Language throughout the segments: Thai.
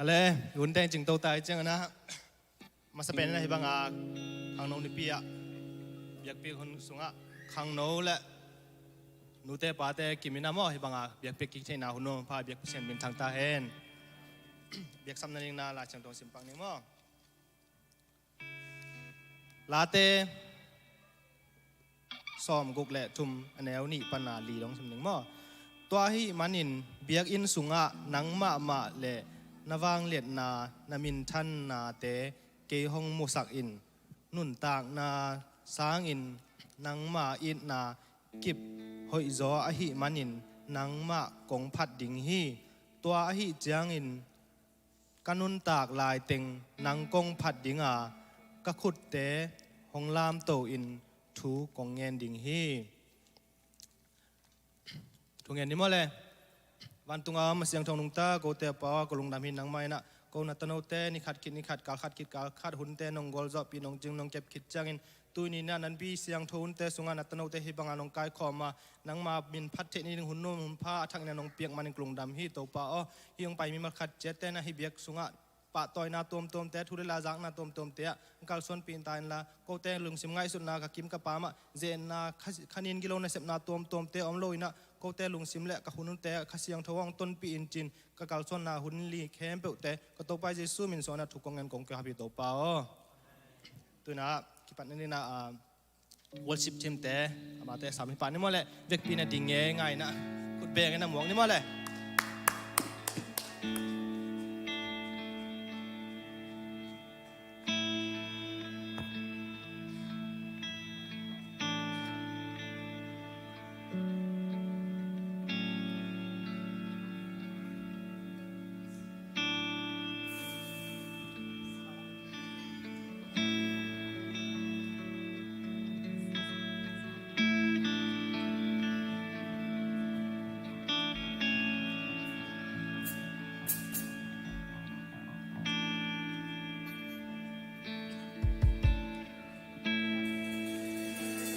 อะไรหุ่นแดงจึงโตตายจังนะมาสเปนอะไรบางอ่ะข้างโน้นนี่ปีอ่ะอยากปีคนสูงอ่ะข้างโน้นแหละนูเตปาเตกิมินาโมให้บางอ่ะอยากปีกิเทนาหุ่นโน้นพาอยากเปเซนเป็นทางตาเห็นอยากสำนักนาลาจังตรงสิมปังนี่มั้งลาเตซ้อมกุกแหละทุ่มอันแนวนี่ปนาลีลงสำนึกมั้งตัวให้มันอินเบียกอินสูงอ่ะนังมาเละนวางเลียดนามินทันนาเตเกยฮงมุสักอินนุ่นตากนาสางอินนังมาอินนากิบหอยจออหิมันอินนังมากงพัดดิงฮีตัวอหิเจียงอินกันุนตากลายเต็งนังกงพัดดิงกะขุดเตหงลามโตอินทูกงเงินดิงฮีทุกเงินนี่มั้งเลยวันตุงมาเสียงทองนุงตาโกเตปากลุงดำหินนังไม่นะโกนัตโนเตนิขัดคิดนิขัดกาขัดคิดกาขัดหุ่นเตนงกอลจอบปีนงจึงนงเก็บคิดจังอินตุยนี่นั่นนั้นบีเสียงทหุ่นเตสุงานัตโนเตฮิบังานงกายขอมานังมาบินพัดเทนี่หุ่นนุ่มผ้าทักเนี่ยนงเปียกมันกลุงดำหิโตปาฮิยงไปมีมาขัดเจตเตนะฮิเบียกสุงาปะต่อยนาตมเตะทุเรลาจักนาตมเตะกัลส่วนปีนตายละโกเตลุงสิมไงสุดนากับกิมกับปามะเจนนาขันินกิโลในเสพนาตมเตะอมโลยนะโกเตลุงสิมเละกับหุ่นเตะขสียงทวงต้นปีอินจินกับกัลส่วนนาหุ่นลีเข้มเปเตะก็ตไปเจสุมินสอนะถูกกงเงินกงเกหับโตปาตัวนะคิดปันนี่นะวอลชิปทีมเตะมาเตะสามปันนี่มั้งแหละเด็กปีน่ะดิ่งง่ายนะกุดเบงกันนะหมวกนี่มั้งแหละ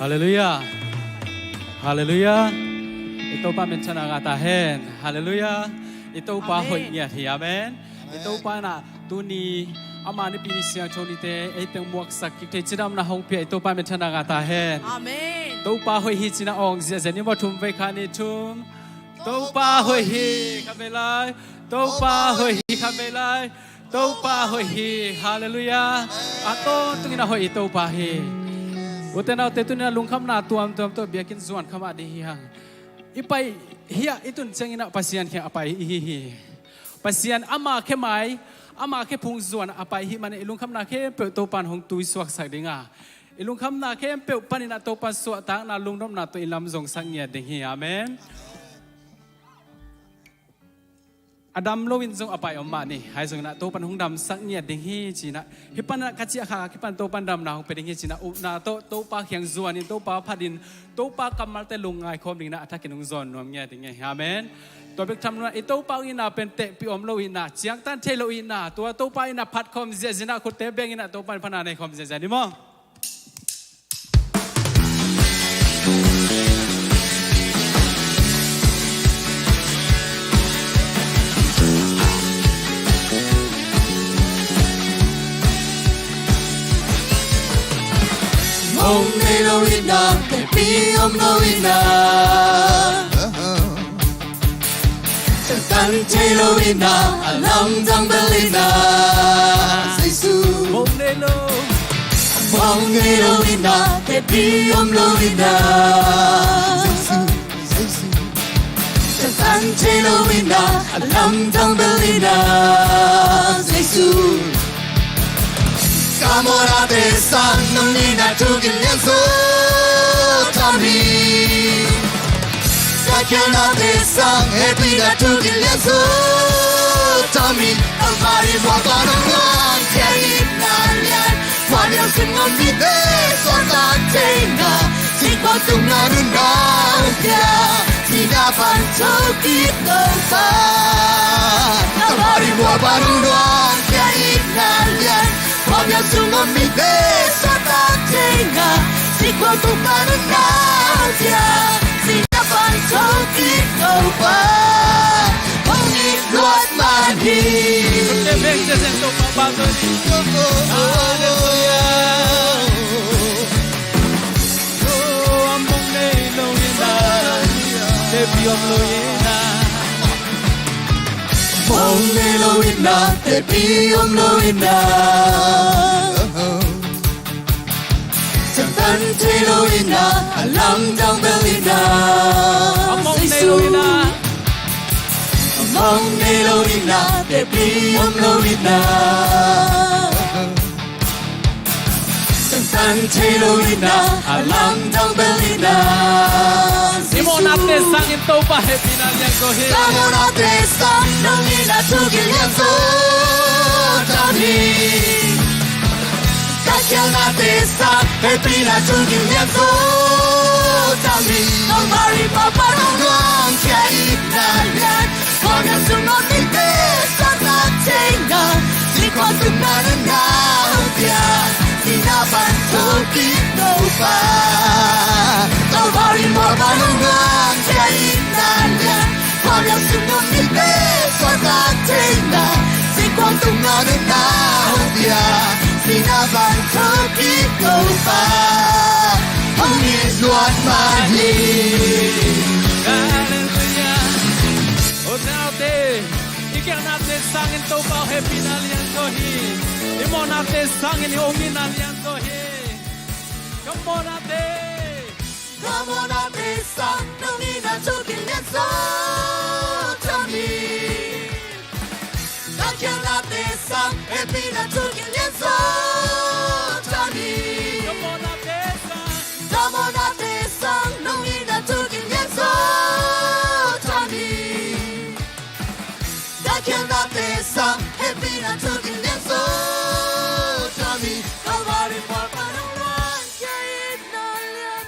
ฮาเลลูยาฮาเลลูยาอิโตปาเมนชนะกาตาเฮนฮาเลลูยาอิโตปาหอยเงียที่อาเมนอิโตปานะตุนีอามาในปีนี้เสียงโชนิเตไอเต็งมวกสักกิเตจิดามนะฮงเปียอิโตปาเมนชนะกาตาเฮนอาเมนอิโตปาหอยฮิจินะองเสียเจนิวัตุมเวคานิทุมอิโตปาหอยฮิคาเมลัยอิโตปาหอยฮิคาเมลัยอิโตปาหอยฮิฮาเลลูยาอาโตตุงินะหอยอิโตปาฮิอุตนาเตตุนาลุงคำนาตัวเบียกินส่วนคำอดีหังอีไปเฮียอีตุนเจงินะปัสยานแค่อไปฮีปัสยานอามาแค่ไม้อามาแค่พุงส่วนอไปฮีมันอีลุงคำนาแค่เปิดตัวปันของตุยสวกสักดิ่งอีลุงคำนาแค่เปิดปันนาตัวปันสวกต่างนาลุงน้ำนาตัวอิลำจงสังเงียดิ่งฮีอาเมนอดัมโลวินจงอภัยออกมานี่ให้จงนะตัวปันหงดำสักเนี่ยดิ่งฮีจีนะฮิปันนักขัดเจ้าข้าฮิปันตัวปันดำนะหงเป็นดิ่งฮีจีนะอุนาตัวปลาเขียงจวนนี่ตัวปลาพัดินตัวปลากำมัลเตลุงไงคมดิ่งนะถ้าเกิดหงจวนนวมเนี่ยดิ่งฮีอาเมนตัวเป็กทำนั้นไอตัวปลาอินาเป็นเตะปีอมโลอินาเจียงตันเทโลอินาตัวปลาอินาพัดคอมเจจินะคนเตะเบงอินาตัวปันพนาในคอมเจจินี่มั้งOm Elohina, Tepi Om Elohina. Tan Elohina, Alam Dang Belina. Jesu. Om Elohina, Tepi Om Elohina. Jesu. Tan Elohina, Alam Dang Belina. Jesu. Kamora desa nunina tugin yanso tami Sakyana desa epida tugin yanso tami Alvari wakanangan kyayi nalyan Wanyang singon vide songa tenga Sikwa tungaruna ukya Sinapan chokit dosa Alvari wakanangan kyayi nalyan Wanyang singon vide songa tenga Sikwa tungaruna ukya Sinapan chokit dosa Hongit luat mani patoni Hallelujah Oh among nei lo yena Te biom lo yena Mong Elohina, te piom Elohina. Chẳng thân thế Elohina, alam trong Belina. Among nei lo yena Mong Elohina, te piom Elohina. Chẳng thân thế Elohina, alam trong Belina. Imo nate sangin to pa happy na liang ko he Kamona te sang nong ina tugil yang so tami. Kakyal na te sang happy na tugil yang so tami. Nong mari paparong nong kya iknalan. Kona sunod ni te sa natenga. Likwa sunanan na hupya. Sinaban tukito pa. Nong mari paparong nong kya iknalan. Kona sunod ni te sa natenga. Likwa sunanan na hupya. Sinaban tukito pa. Hong iluan mani. Hallelujah O nate Ikan nate sangin to pa happy na liang ko he Imo nate sangin ongin na liang ko he Come on nate Kamona te sang nong ina tugil yang so tami. Kakyal na te sang happy na tugil yang so tami. Come on nate sang Kamona te sang nong ina tugil yang so tami. Kakyal na te sang happy na tugil yang so tami. Kalvari por panungan kahit na yan.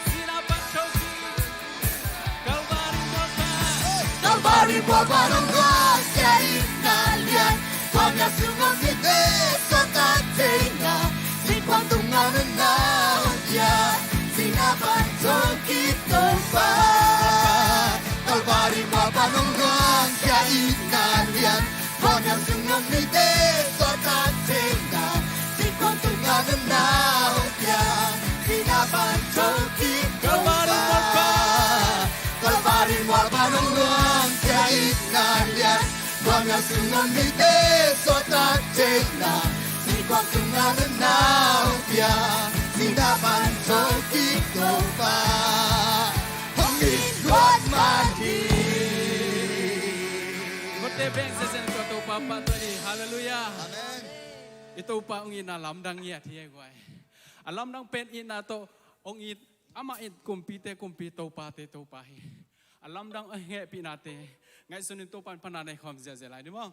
Sinapan choki Kalvari mo pa Kalvari por panungan kahit na yan. Huwag na sumagite sa tatinga. Likwang tunganan na hudya. Sinapan chokito pa. Kalvari por panungan kahit na yan. Huwag na sumagite sa tatinga. Likwang tunganan na hudya. Sinapan chokito Kalvari mo pa. pa Kalvari mo panungan kahit na yan. Mga sungon mite sa tatina. Sikwang tunganan na hupya. Sinapan chokito pa. Hongin mati. Kote beng sesen ko to pa patoni Hallelujah Amen. Ito pa ong inalam dang iya tiye guay. Alam dang pen ina to ong it ama it kumpite kumpito pate to pahi. Alam dang nge pinate. Ngay sunin to pan pananay khom zelai di mo?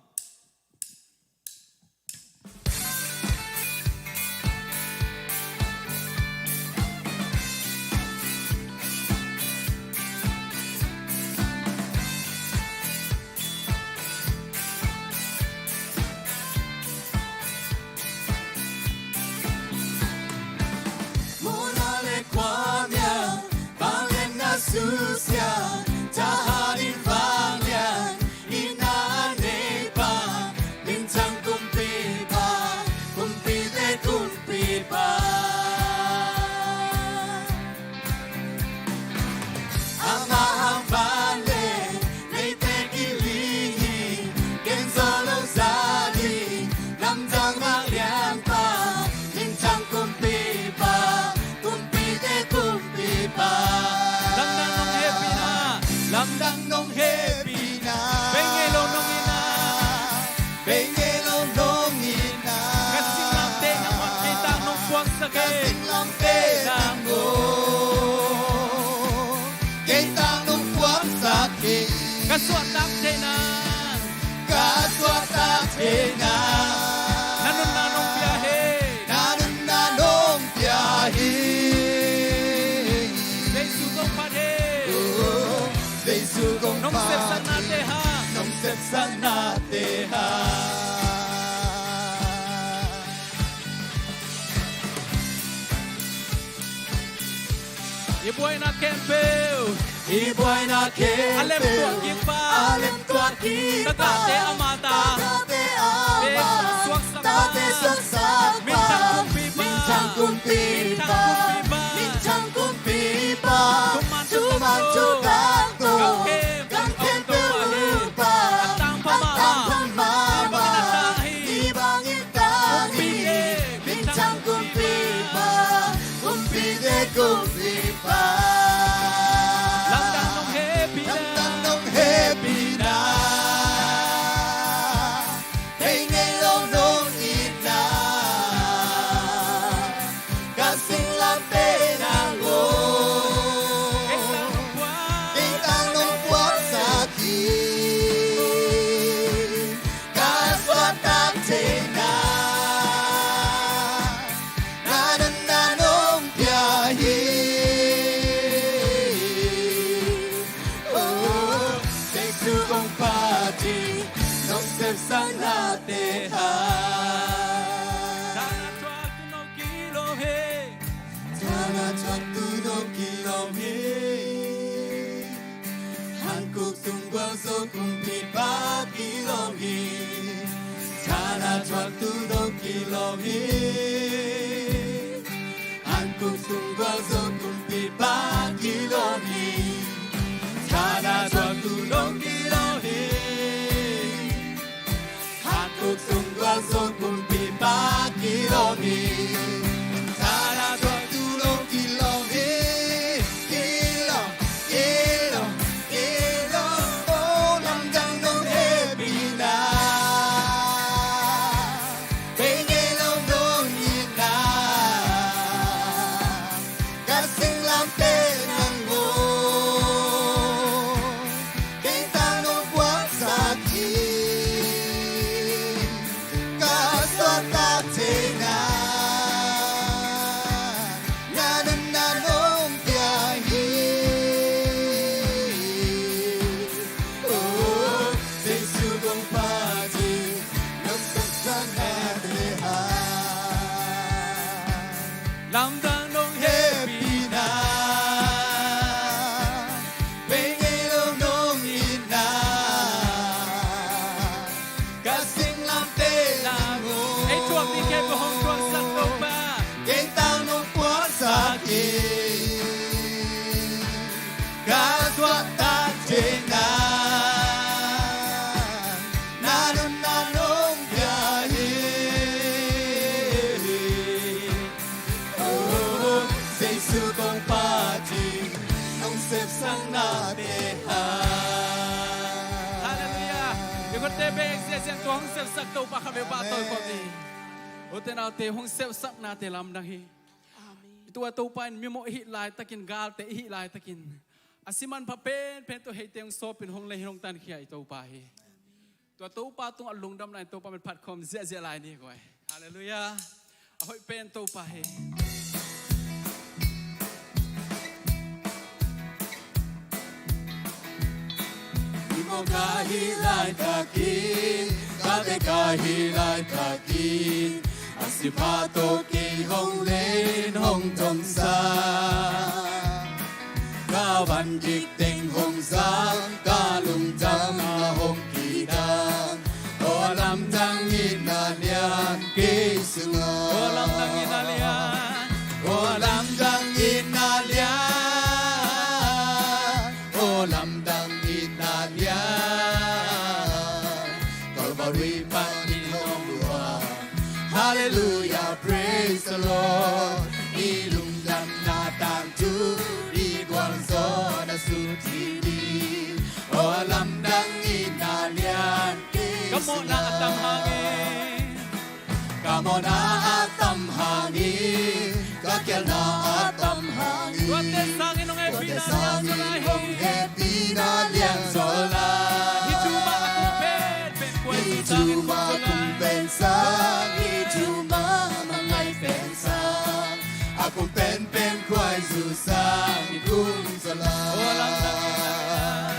Mona le kwamya. Bangin na susya. Tahanin bangyan. Inane pa. Minsan kumpi pa. Kumpite kumpi pa. Amahang bale. Leite kilihi. Gensolo zali. Lamdang malyang pa. Minsan kumpi pa. Kumpite kumpi pa. Lamdang nong happy na. Lamdang nong happy na. Bengelo nong ina. Bengelo nong ina. Kasing lante na makita nong buwang sakit. Kasing lampe ng mo. Kita nung buwang sakit. Kaswat lante na. Kaswat na. Nanon na nong biyahe. Nanon na nung biyahe. May sugong pa rin. Day sugong Nong sepsan natin ha. Nung sepsan natin ha. Ibuhay na kempel. Ibuhay na kempel. Alem tuak kipa. Alem tuak kipa. Tagate amata. Tagate amata. Suak sakpa. Tate suak sakpa. Mintang kumpipa. Mintang kumpipa. Mintang kumpipa. Tuman tukakto. Gang kempel lupa. Atang pamama. Ibang itahi. Mintang kumpipa. Kumpide kumpipa. Lamdang nung happy na. Lamdang nung happy na. Hey ngayon nung ina. Kasing lampe na mo. Kitang nung buwan sa akin. Kaswatang tina. Nananong biyahe. Oh, sa sugong pati. Nung sepsang natehan. Sana tuak tunong kilo he. Sana tudong kilomi. Hankook tunggwang so kumpipa kilomi. Sana tudong kilomi. Hankook tunggwang so kumpipa kilomi. Sana tudong kilomi. Hankook tunggwang so kumpipa kilomi. Sana tudong kilomi. Kilo, kilo, kilo. Oh, lamdang nung happy na. Pengilong nung ina. Kasing lampe ng mo. Kitang nung buwan sa akin. Kaswatang tina. Nananong biyahe. Oh, sa sugong pati. Nagsasang natehan. Lamdang nung happy Happy na. Pengilong nung ina. Kasing lampe na mo. Ay tuak di kempo hong tuak sa topa. Kitang nung buwan sa akin. Kaswatang tina. Nananong biyahe. Oh, sa sugong pati. Nung sepsang natehan. Hallelujah. Ikot tebe exercise tuang sep sak to pa kami batol ko ni. Uten alte hong sep sak nate lamdang hi. Itu ato pain mimo hi lai takin gal te hi lai takin. Asiman pa pen to hate yung sopin hong lehong tan kia ito pa hi. Tu ato pa tung alungdam na ito pa met patkom zia lai ni ko. Hallelujah. Ahoy pen to pa hi. Imo kahilay takin, kate kahilay takin. Asipato ki hong len hong tong sa. Kawan jik ting hong sa, kalung jam na hong kidang. Olam tang inalian kisungo. Olam tang inalian. Olam tang inalian. Olam tang inalian. Calvary Panginoong luha. Hallelujah, praise the Lord. Ilungdam na tangtu, iguang so na sutini. Olam tang inalian Kamo na atam hangin. Kamo na atam hangin. Kakyal na atam hangin. Tuate sangin nung Tuate epina sangin nung epinalian solan. Hijuma akong pen kway sangin Hijuma kong akong pensang. Hijuma mangay pensang. Akong pen kway susang. Ikong solan. Olam tang inalian.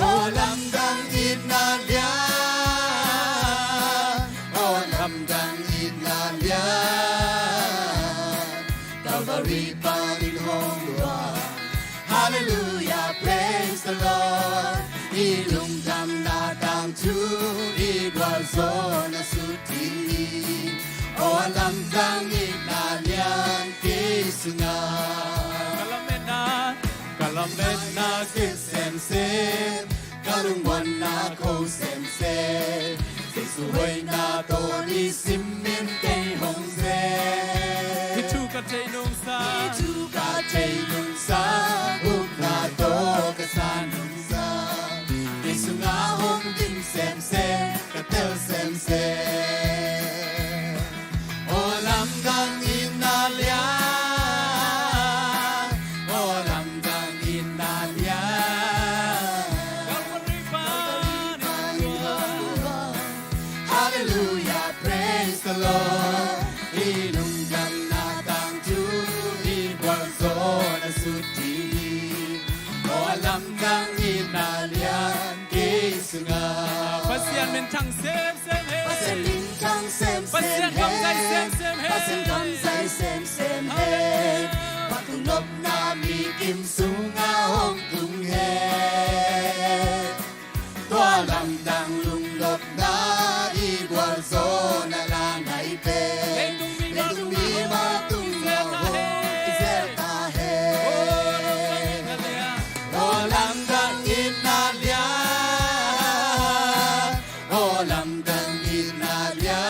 Olam dang inalian. Olam dang inalian. Calvary Panginoong luha. the Lord. Ilung dam na dam tu igwazona sutili. O alam dang inalian kisunga. Kalamet na kisem sem. Kalungwan na ko sem sem. Sisuway na to ni simin kay hong sem. Itu katay nung sa. Katay nung sa. Ukna to kasanung sa. Isunga hong ding sem sem. Katel sem sem. Olam dang inalya. Olam dang inalya. Hallelujah, praise the Lord. Ilung dam na tang tu igwal zona suti. Olam dang inalyan kisunga. Pasian min thang sem sem he. Pasian min thang sem sem Pasian kam say sem sem he. Pasian kam say sem sem he. Patunop na mi kim sunga hong tung he. Tua lam dang lung lop na igwal zona lang ay pe. Lentung mi ma tung na hong iser ta he. Olam dang inalya. Olam dang inalya.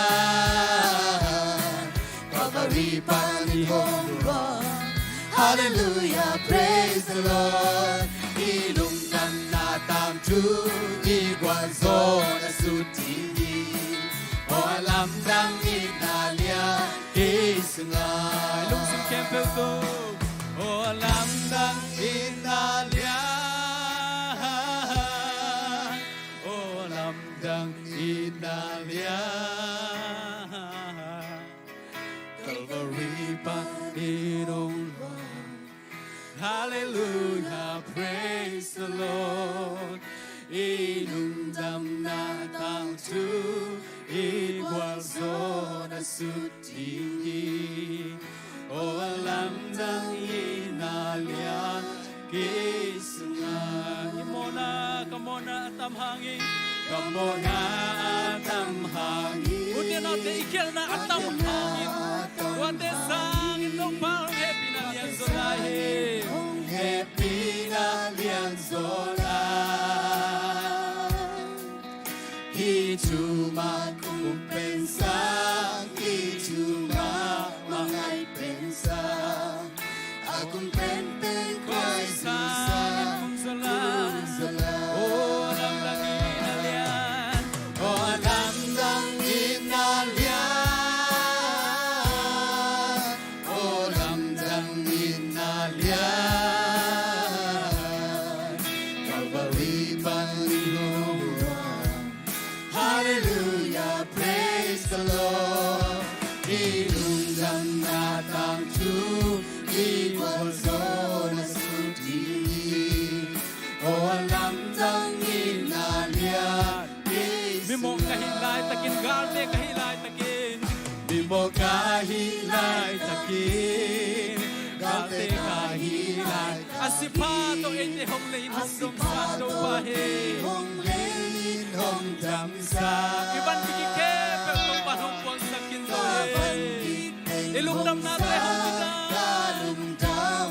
Calvary panihong Lord. Hallelujah, praise the Lord. Ilung dam na tam tu igwal zona suti. Olam dang inalya kisunga. Lung sim kempel to. Olam dang inalya. Olam dang inalya. Calvary pa inong Hallelujah, praise the Lord. Inung dam na tang tu igwal zona suti. O alam dang inalya kisunga. Kamona atam hangin. Kamona atam hangin. Unya natin ikil na atam hangin. Wate sang itong parang happy na liyan zolahe. Happy na liyan zola. Hituma kumpensa. Hituma mangay pensa. Akong penpen ko ay sisa. Zola. Oh, alam lang inalyan. Oh, alam lang inalyan. Oh, alam lang inalyan. Calvary panlilong. Hallelujah, praise the Lord. Ilunggan natang tu igwal zona suti. Oh, alam lang inalyan. Bimo kahilay takin galde kahilay takin. Bimo kahilay takin. Galde kahilay. Asipato ete hong lein hong dong sando bahe. Hong lein hong damsa. Iban bigike pero panong pon sa kinzoe. Ilungdam natin hong kita.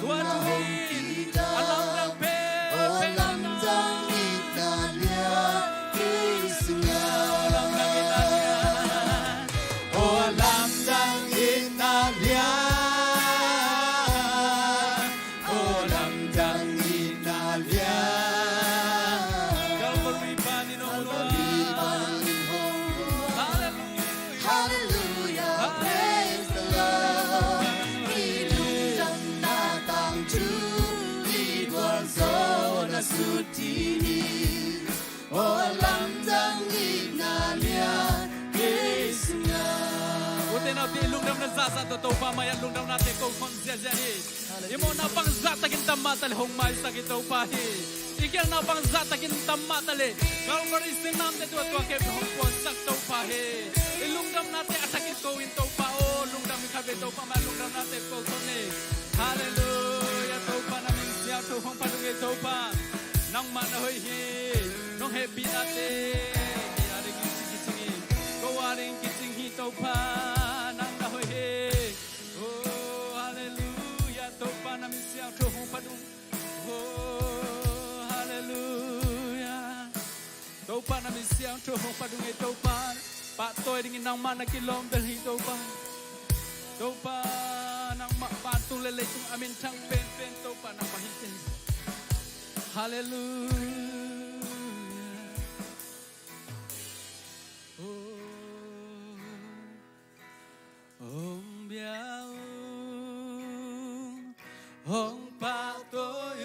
Duatuin. Alam lang pe. Alam lang inalyan. Kisunga. Alam lang inalyan. Oh, alam lang inalyan. Oh, alam lang inalyan. Calvary pa ninunuan. Hallelujah. Hallelujah, praise the Lord. Ilunggan natang tu igwal zona suti. Oh, alam lang inalyan. Kisunga. Buti na ilungdam na sasa totoo pa may ilungdam natin kung konsyensyahin. Imo na pang zatakin tamatali hong may sakit o pahi. Ikyang na pang zatakin tamatali. Calvary sin natin tuwa kay hong pon sakto pahi. Ilungdam natin atakin ko into pa o lungdam ikabe to pa malungdam natin ko kone. Hallelujah to pa namin siya to hong palungit to pa. nang man hoi he nong happy na te ya de kiching ko wa ring kiching hi to pa nang na hoi he oh hallelujah to pa na mi sia to hong pa du oh hallelujah to pa na mi sia to hong pa du ngai to pa tôi ding nang man na kilom del hi to pa nang ma pa tu le le tung amin thang pen to pa nang ma hi te hallelujah ông biao ông pa tôi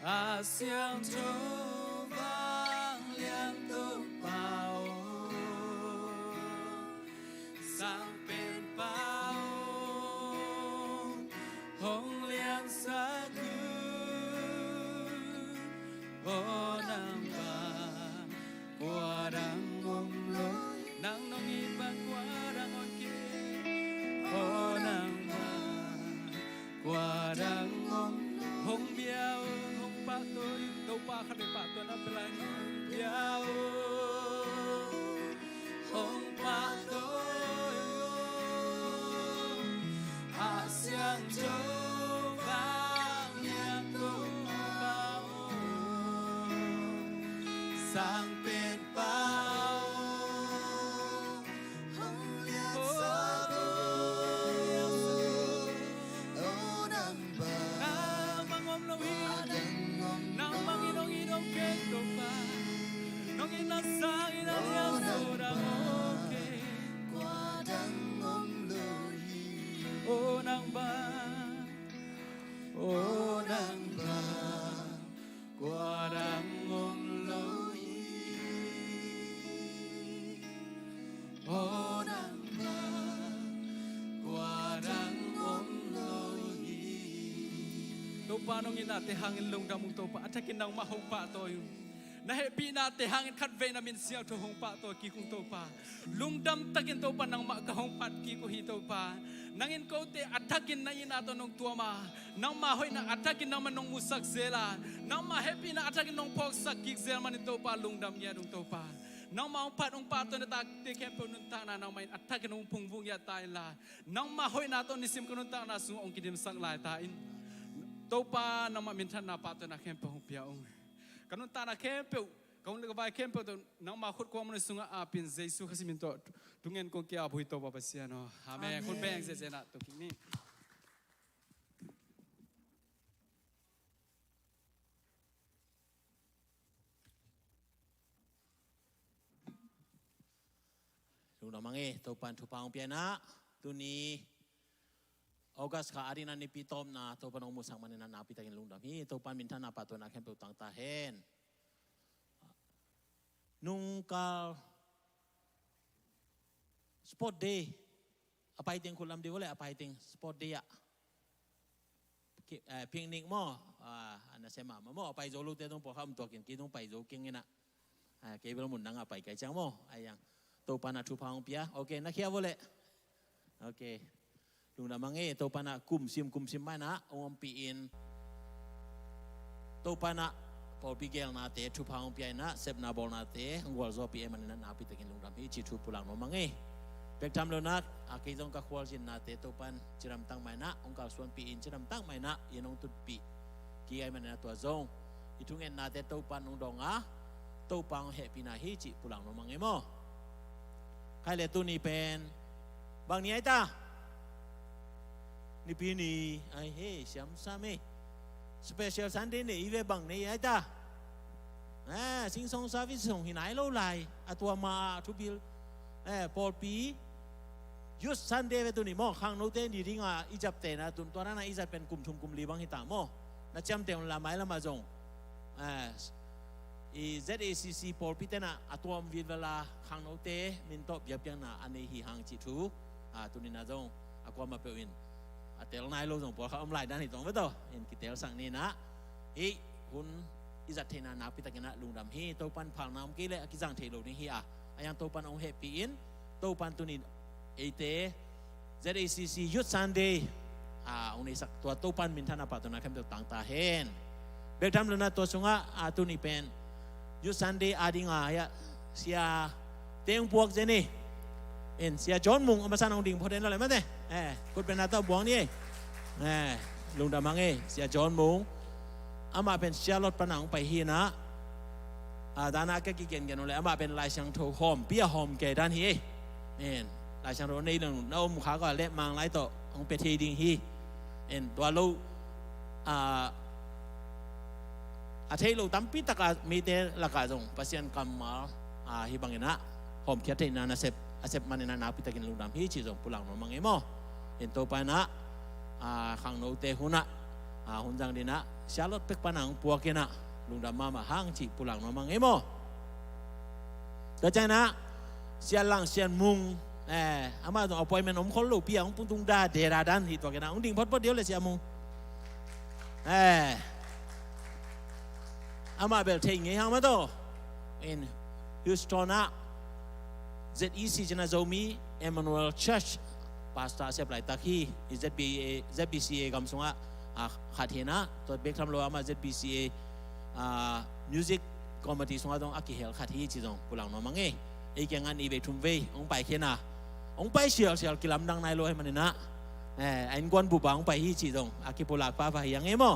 a xiang cho vang liang to bao sang pen bao hong liang sa cứ o nang ba qua đang ngom lo nang nong iban qua đang on ki o nang ba qua đang ngom hong biao hong pa tôi đâu pa khăn để pa tôi na pelai biao hong pa tôi a xiang châu vang nhạc tô bao sang bên bao hong liang sa du o nang ba nang mangom lo hi nang manginong inong kento pa nong inasang inang so dang okay qua đang ngom lối ô nang ba qua đang ngom lối ô nang ba qua đang ngom lối tô pa nong ina te hangin lung dam tô pa atakin nang ma hong pa tôi na happy na te hangin khat ve na min siao to hong pa to ki kung to pa lung dam takin to pa nang ma ka hong pat ki ko hi to pa nangin ko te atakin na ina to nong tua ma nang ma hoi na atakin nang manong musak zela nang ma happy na atakin nong pok sak ki zel man to pa lung dam ya dong to pa nang ma pat ong pa to na ta te kem po nun ta na nang mai atakin nong pung vung ya tai la nang ma hoi na to nisim ko nun ta na su ong kidim sak lai ta in to pa nang ma min than na pa to na kem po hong pia ong kanun ta na kempeu kaun le vai kempeu to nang ma khut ko mon sunga a pin jesu khasimin to tungen ko kya bhui to ba pasia no amen khun beng se na to kini lung da mangi to pan thu paung piana tu ni August ka arina ni pitom na to panong musang manina na pitagin lungdam hi to pan mintan na pato na kempe utang tahen nung ka sport day apai ting kulam di wala apai ting sport day ya picnic mo ana sema mo apai zo lu te tong po ham to kin ki tong pai zo king ina ke bel mun nang apai kai chang mo ayang to pan na thu paung pia okay na khia wala okay lung namangi to pana kum sim mana om piin to pana Paul Bigel na te thu paung piai na sep na bol na te ngwal zo pi eman na pi takin lung dam hi chi thu pulang no mangi bek tam lo nat a ke jong ka khwal jin na te to pan chiram tang mai na ong ka suan pi in chiram tang mai na yenong tut pi ki ai man na to zong itungen na te to pan ong dong a to pang he pi na hi chi pulang no mangi mo kai le tu ni pen bang ni ai ta ni pi ni ai he siam same special Sunday ni ive bang ni ai ta sing song service song hi nai lo lai atua ma thu bil Paul pi youth Sunday ve tu ni mo khang no te ni ringa ijap te na tun to na ijap pen kum thum kum li bang hi ta mo na cham te la mai la ma jong i ZACC Paul pi te na atua vil vela khang no te min top yap yang na ane hi hang chi thu tu ni na jong akwa ma pe win atel nai lo jong po kha om lai dan hi tong ve to in ki tel sang ni na hi hun izat the na na pi ta kena lung dam hi to pan phang nam ki le ki jang the lo ni hi ayang to pan ong happy in to pan tu ni ate ZACC Youth Sunday องค์นี้สักตัวตู้ปั้นมินทนาปัตนาเข้มตัวต่างตาเห็นเบกทำแล้วนะตัวสงะตัวนี้เป็นยุสันเดอาดิงายะเสียเตียงพวกเจนี่เอ็นเสียจอนมุงเอามาสร้างองค์ดิ่งพอเด่นอะไรมั้งเนี่ยคุณเป็นนาตาบวงนี่ลุงดามังเสียจอนมุงอามาเป็นเสียรถปนังไปฮีนะดานาแกกิเกนกันเลยอามาเป็นลายช่างโทหอมเปียหอมแกด้านฮีลายช่างโทนี่หนึ่งน้องขาก็เละมังไล่ต่อองเปทีดิงฮีตัวลูอาเทลูตั้มปีตะกามีเตละกาจงปัสยันกัมมาฮิบังเงินะหอมเขียดนานาเซปอาเซปมันนาปีตะกินลุงดำฮีจีจงปุลังนมังเอโมตัวไปนะขังโนเตหุนะหุ่นจังดีนะชาลอตเป็กปนังปัวกินะลุงดำมาห้างจีปุลังนมังเอโมก็ใจนะเสียหลังเสียมุงอามาต้องเอาไปมันอมคนลูกเปียของปุ้งตุงดาเดราดันฮิตัวกินะองดิ่งพอดเดียวเลยเสียมุงอามาเบลเทงไงฮะมาโตอินฮิวสตันนะ ZEC จนาโจมีเอมมานูเอลเชิร์ชพาสต้าเซปไลตักฮี ZBCA กำสงะขัดเห็นนะตัวเบกทำโลอามา ZBCAมิวสิกคอมมิตี้สงะต้องอากิเฮลขัดฮีจีจงปุลังน้องมังเอ้แกงานอีเบทุมเวองไปเขนะองไปเชียลกิลำดังในโลให้มันนะไอ้กวนบุบองไปฮีจีจงอากิปุลักป้าไปยังไงมั้ง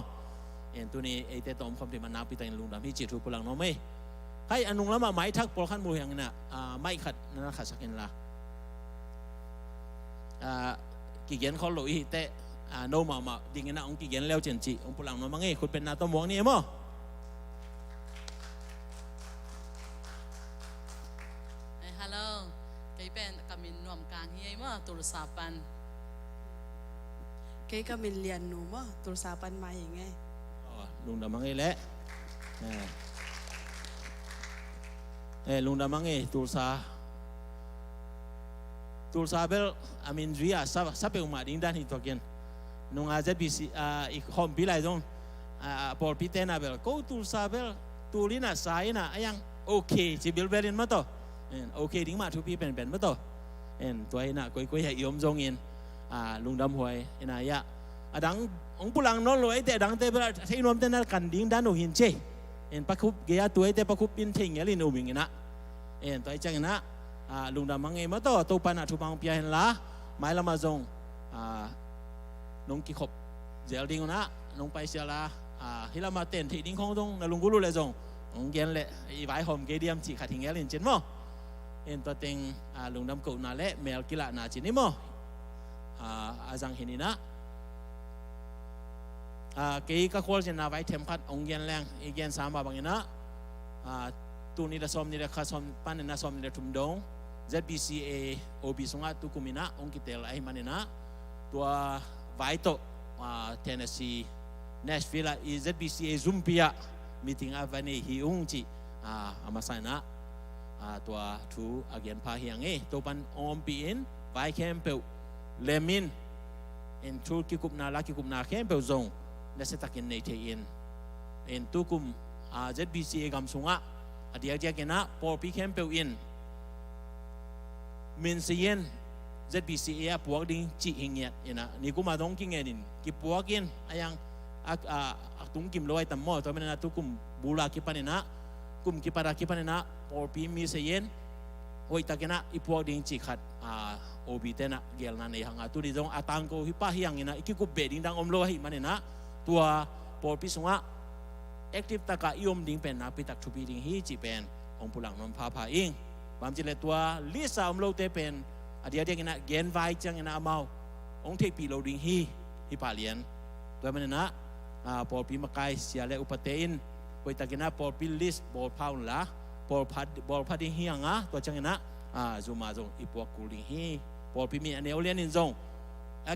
ตัวนี้ไอ้เตตอมคำที่มันนับปีตังลุงดำที่จีทูปุลังน้องไม่ให้อนุงละมาไม้ทักโปรขันมูอย่างนี้นะไม่ขัดนั่นขัดสักนิดละกี่เย็นเขาหลุยแต่โนมาดิ่งนะองกี่เย็นแล้วเจนจีองปุลังน้องมังเอ้คุณเป็นนาต้มวงนี่มั้งฮัลโหลใครเป็นกามินนวมกลางเฮียมั้งตุลสาปันใครก็มีเรียนหนูมั้งตุลสาปันมาอย่างไงลุงดำมังเอ้แหละลุงดำมังเอ้ตูซาเบลอามินจุยาซับเปลมาดิ้งด้านหิตัวกินนุ่งอาจจะบิสิอีกคอมพิไลจงพอพิเตนาเบลก็ตูซาเบลตูลิน่าสายน่ะยังโอเคจีเบลเบลินมาต่อโอเคดิ้งมาทุกพี่เป็นมาต่อตัวไอ้น่ะก้อยใหญ่ยมจงอินลุงดำหวยไอ้น่ะยะดังองปุลังนอนลอยแต่ดังแต่เวลาที่นวมแต่นั้นกันดิ้งด้านโอหินเช่ปักคุบเกียตัวแต่ปักคุบปินเทิงอย่างนี้นูมิงนะตัวไอ้จังนะลุงดำมังเงมาต่อตัวปานาทุบังเปียเห็นละไม่ละมาจงน้องกิขบเจลดิ้งนะน้องไปเสียละฮิลามาเต้นที่ดิ้งของตรงนั่งลุงกุลุเลยจงองเกียนเลยอีไว้หอมเกดียมจีขัดทิ้งเงี้ยลินเจนมั้งตัวเต็งลุงดำกูน่าเละเมลกิละนาจินี่มั้งอาจังเห็นนี่นะกี่ก็ควรจะนาไว้เทมขัดองเกียนแรงอีเกียนสามบาบางนะตัวนี้ละสมนี่ละข้าสมปันนี่ละสมนี่ละทุ่มดง ZBCA OB สงะตุกุมินะองกิเตลไอ้มันนี่นะตัวไวโตTennessee Nashville ZBCA Zumpia meeting อาวันนี้ฮิอุงจีอามาใส่นะตัวทูอาเกียนพาเฮียงตัวปันอมปีนไวแคมเปลเลมินอินทูกิกุมนาลักกิกุมนาแคมเปลซงและเสตักินในเทียนอินตุกุมZBCA กำสงะเดียร์กันนะพอปีแคมเปลอินมินเซียน ZBCA พวกดิ้งจีหิงเงียดนะนี่กูมาต้องกินเงินกิพวกกินยังตุ้งกิมลอยตั้มหม้อตัวมันนะตุกุมบูรากิปันนะกุมกิปารากิปันนะพอปีมิเซียนโอ้ยตะกันนะอีพวกดิ้งจีขัดโอบิเตนะเกลนั่นเองตัวนี้ต้องตังโกฮิปะเฮียงนะอีกกูเบดิ้งดังอมลอยมันนะตัวพอปีสงะactive ตะกะยมดิ้งเป็นนะพิตักชุบีดิ้งฮีจีเป็นองปุลังนนพาพาอิงบางทีเลยตัวลิซ่าอมโลเตเป็นเดียกันนะเกนไวจังนะมาองเทปีโลดิ้งฮีฮิปาเลียนตัวมันนะพอปีมาไกเสียเลยอุปเตอินไปตะกินนะพอปีลิสบอลพาวน์ละบอลพัดดิ้งฮีอ่ะตัวจังนะซูมาจงอีพวกกูดิ้งฮีพอปีมีอันเดียวเลียนจง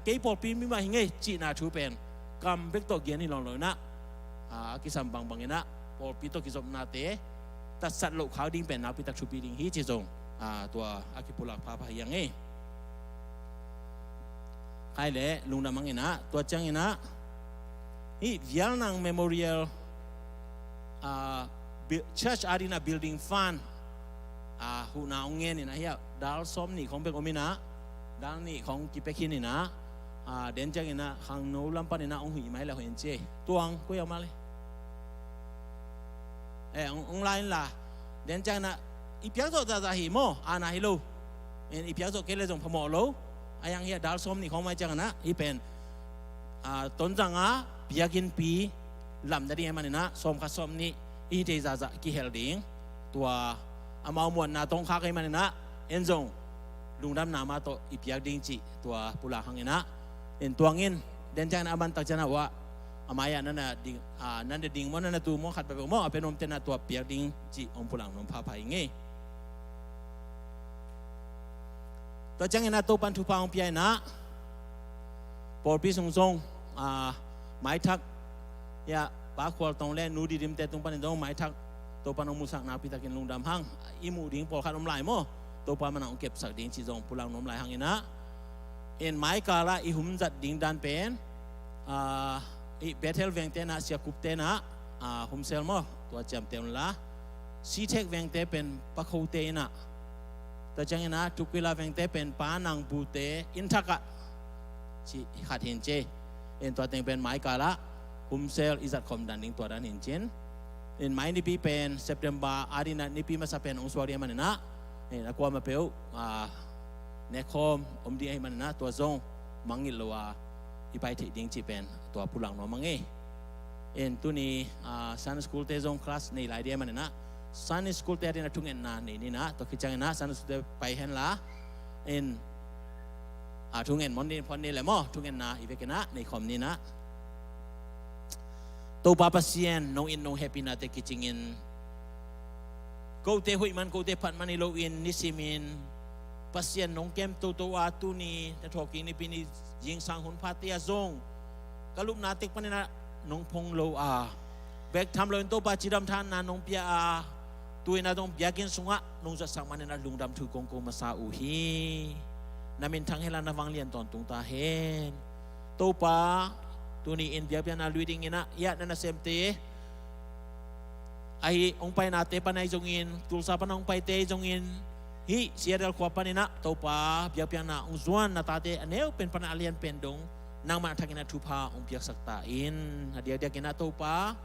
เกี่ยพอปีมีมาหิงไงจีน่าชูเป็นกำเบกตัวเกียนนี่ลองเลยนะกิสัมบังนะพอปีโตกิจบนาเตตัดสัตว์โลกขาวดิ้งเป็นนาปีตักชูปีดิ้งฮีจีจงตัวอากิปุลักพาพายังไงใครเล่ลุงดำมังเงนะตัวจังเงนะนี่ยัลนังเมโมเรียลChurch Arena Building Fund หูนาองเงินนี่นะเฮียดาวซ้อมนี่ของเบกอมินะดาวนี่ของกิเปคินนี่นะ เดินจังเงินนะขังโน้ลำปันนะองหุยไหมแล้วเห็นเจตัวงก็ยังมาเลยองไลน์ล่ะเดินจังนะอีเปียกโซจะหิโมอานาฮิโลอีเปียกโซเกลเลยจงพมอโลยังเฮียดาลส้มนี่ของไม่จังนะอีเป็นต้นจังอ่ะเปียกินปีลำได้ดีมันนะส้มกับส้มนี่อีเดซ่ากี่เฮลดิ้งตัวอามาวมวนนาตรงข้ากันมันนะเอ็นจงลุงดำนามาโตอีเปียกดิ้งจีตัวปุระหังนะเอ็นตัวเงินเดินจังนะบันตักจันนะว่าอามายนั่นน่ะดิ้งนั่นเด็ดดิ้งมันนั่นตัวมันขัดไปบอกมันเป็นนมเต็นตัวเปียกดิ้งจีองปุระนมพาไปงี้ตัวจังนะตัวปันทุพางเปียนะปอดพิสงสงหมายทักยาปากควาลตรงแลนูดีดิมแต่ตรงปันตรงหมายทักตัวปันองมุสักนาพิตากินลุงดำหังอิมูดิ้งปอดขาดนมไหลโมตัวปันมันเอาเก็บสักดิ้งจีจงปุระนมไหลหังนะเอ็นหมายกาละอิหุมจัดดิ้งดันเป็นอีเบเทลเวงเตนะเสียกุบเตนะหุมเซลโมตัวจำเต็มละซีเทกเวงเตเป็นปะโคเตนะแต่จังนะทุกเวลาเวงเตเป็นปานังบูเตอินทักะชีขัดเห็นเจเอ็นตัวเต็งเป็นหมายกาละหุมเซลอิจัดคอมดันดิ้งตัวดันเห็นเจนเอ็นหมายนิปีเป็นเซปเทมเบอร์อารินันิปีมาสับเป็นองค์สวารีมันนะเอ็นกว่ามาเปลวเนคอมอมดีไอมันนะตัวซงมังงิลว่าอีไปที่ดิ้งจีเป็นตัวผู้หลังน้องมังเอเอ็นตัวนี้ซันสคูลเตซงคลาสในหลายเดียมันนะซันสคูลเตอร์นะทุ่งเงินนานี่นะตัวคิดจังนะซันสคูลไปเห็นละเอ็นทุ่งเงินมอนดินพอนนี่แหละมั้งทุ่งเงินนาอีเวกันนะในคอมนี่นะตัวปาปัสเซียนน้องอินน้องแฮปปี้นะแต่คิดจริงอินกูเตะหุยมันกูเตะพัดมันในโลอินนิสิมินpasien nong kem to atu ni na talking ni pini jing sang hun patia zong kalup natik panina nong pong lo bek tham lo to pa chidam than na nong pia tui na dong biakin sunga nong sa sang manina lungdam thu kong ko masa uhi namin thang hela na wang lian ton tung ta hen to pa tu ni in bia na luiding ina ya na semte ai ong pai na te panai jongin tulsa panong pai te jongin hi siadal kwa panina topa biak na ungzuan na tate aneu pen pana alian pendong nang ma thakina thupa ong biak sakta in hadia dia kina topa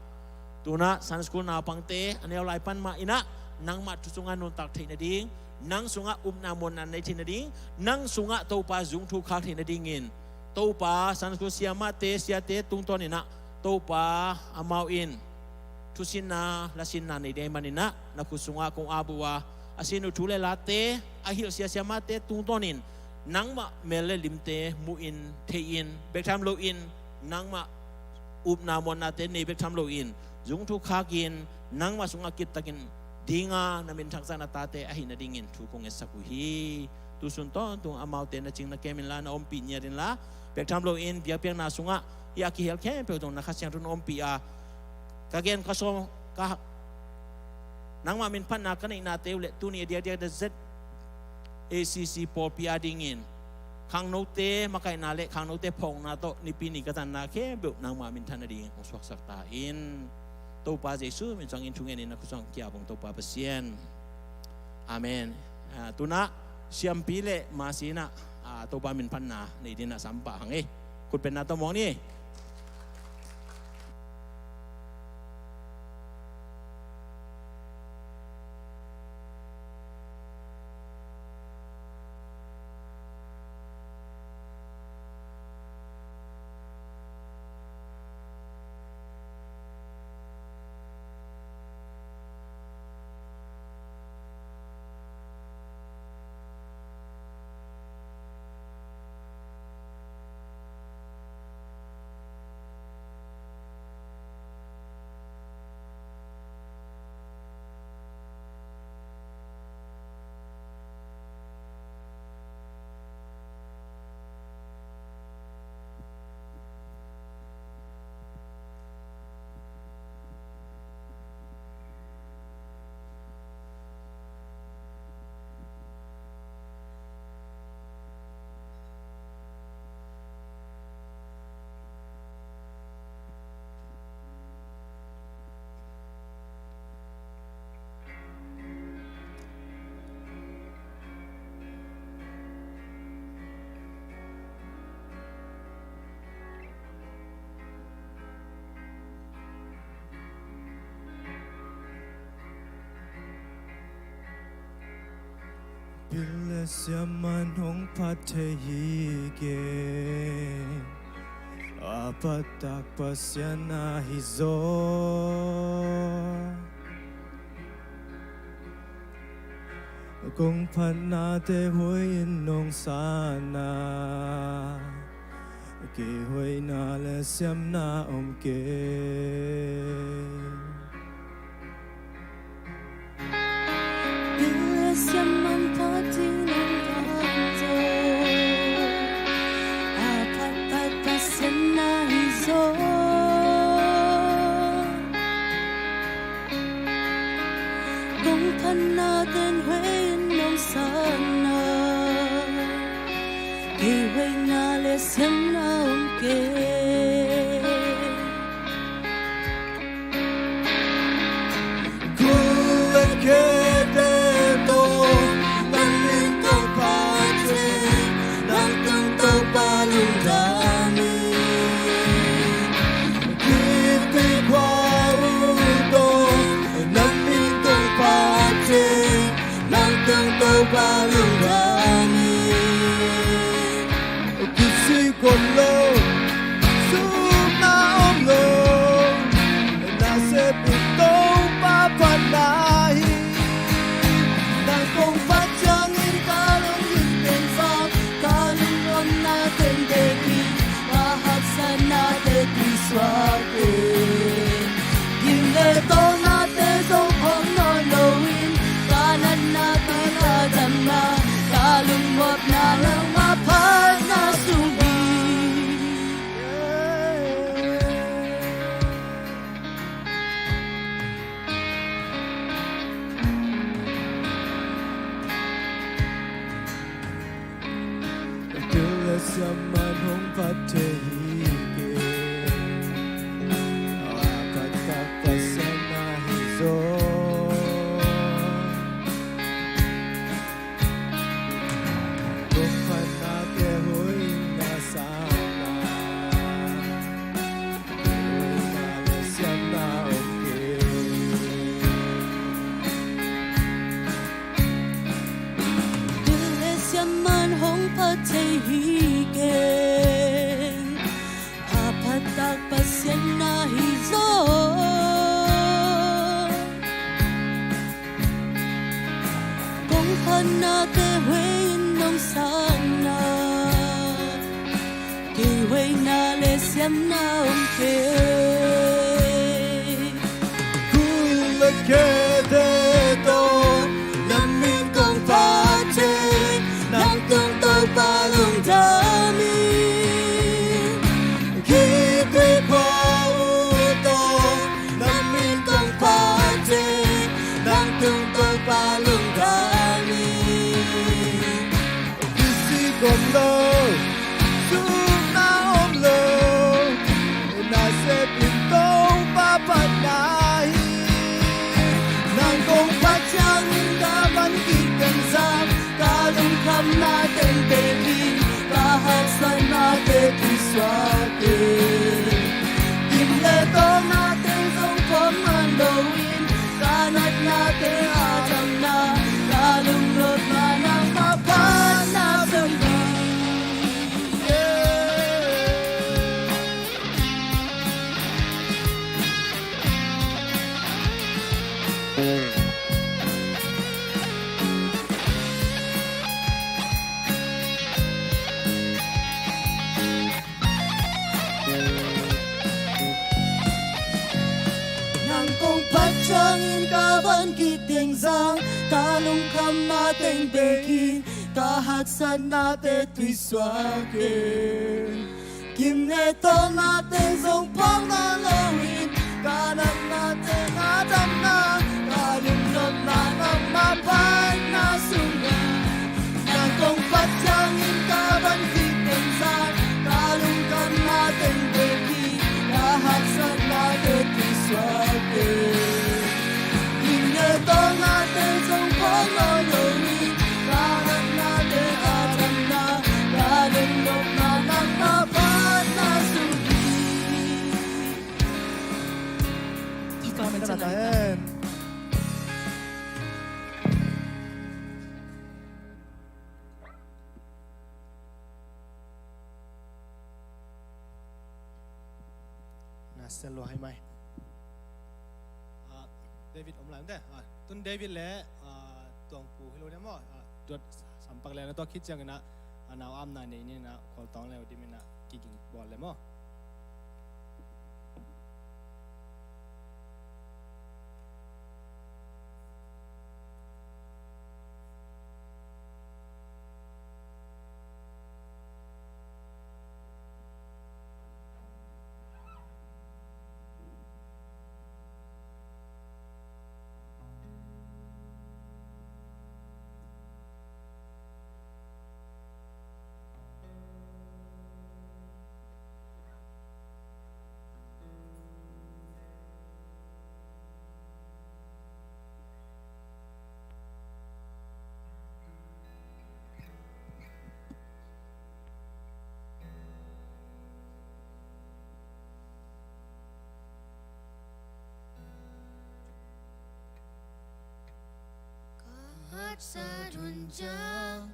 tuna san school na pangte aneu lai pan ma ina nang ma tusungan non tak theina ding nang sunga na mon nan nei theina ding nang sunga topa zung thu khak theina ding in topa san school siama te sia te tung ton ina topa amau in tusin na lasin na nei dei manina na kusunga kong abuwa asinu thule late ahil sia mate tungtonin nangma mele limte muin thein bektham lo in nangma upna monate ne bektham lo in jung thu khagin nangma sunga kit takin dinga namin thangsana tate ahina dingin thu kong esakuhi tu sunton tung amaute na ching na kemin la na ompi nya din la bektham lo in bia piang na sunga ya ki hel kem pe tong na khasyang tun ompi kagen kaso ka nang mamin pan na kanay na teu le tu ni dia da z ACC por pia dingin khang no te makai na le khang no te phong na to ni pini ka tan na ke bu nang mamin than na ding ong swak sak ta in to pa jesu min chang in thungen na kusang kya bong to pa pasien amen tu na siam pi le ma sina to pa min pan na nei din na sampa hang kut pen na to mong ni Bile siaman hong pathehige apatak pasyana hizo kung panate huay nong sana ki huay na le siam na ke Siaman pati ng kanto apatak pasyana hizo kung panatin huwag nung sana iway nga lesyan na con lâu giúp na ôm lâu na sẽ bị tâu ba phần đại nàng không phát trang in ca lung in tên pháp ca lung ôm na tên đề kỳ và hát sa na đề kỳ xóa kê nhìn lệ tô na tế dấu phong nó lâu in ca năn na tế na dầm na ca lung một na lăng ma phát na sung Siaman hong pathehige apatak pasyana hizo kung panate huwag na sana huwag na lesyan na Siaman hong pathehige apatak pasyana hizo kung panate huwag nung sana kiway na lesyan na Kulakete namin kong pati nang tung tao palong dami Kiti pa uto namin kong pati nang tung tao palong dami Kisi kong lo suna om lo nasa pintong papanahi nang kong patyangin daman kitang zap kalong kam natin baby kahit saan natin iswate Kimleto natin kung pamandawin kanat natin atam na kalunglot na ng papanasang Patyangin kaban kiting zang talong kam nating bekin kahit saan natin twiswakin Kimleto natin song pangalawin kanan natin adam na kalunlot na ng mapan na sungan nang kong patyangin kaban kiting zang talong kam nating bekin kahit saan natin twiswakin Ito natin sa pangalawin Kanan natin atam na kalunlok na ng mapan na sugi Kami na. แอน Amen. เซลโลให้ไหมเดวิดอมหลังแต่ตุนเดวิดและตัวปูฮิโรเนี่ยมั้งตัวสัมปักแล้วตัวคิดจังนะนาวอัมนาในนี่นะคอลตองแล้วดิมินะกิกิงบอลเลยมั้ง hát xa thuần trăng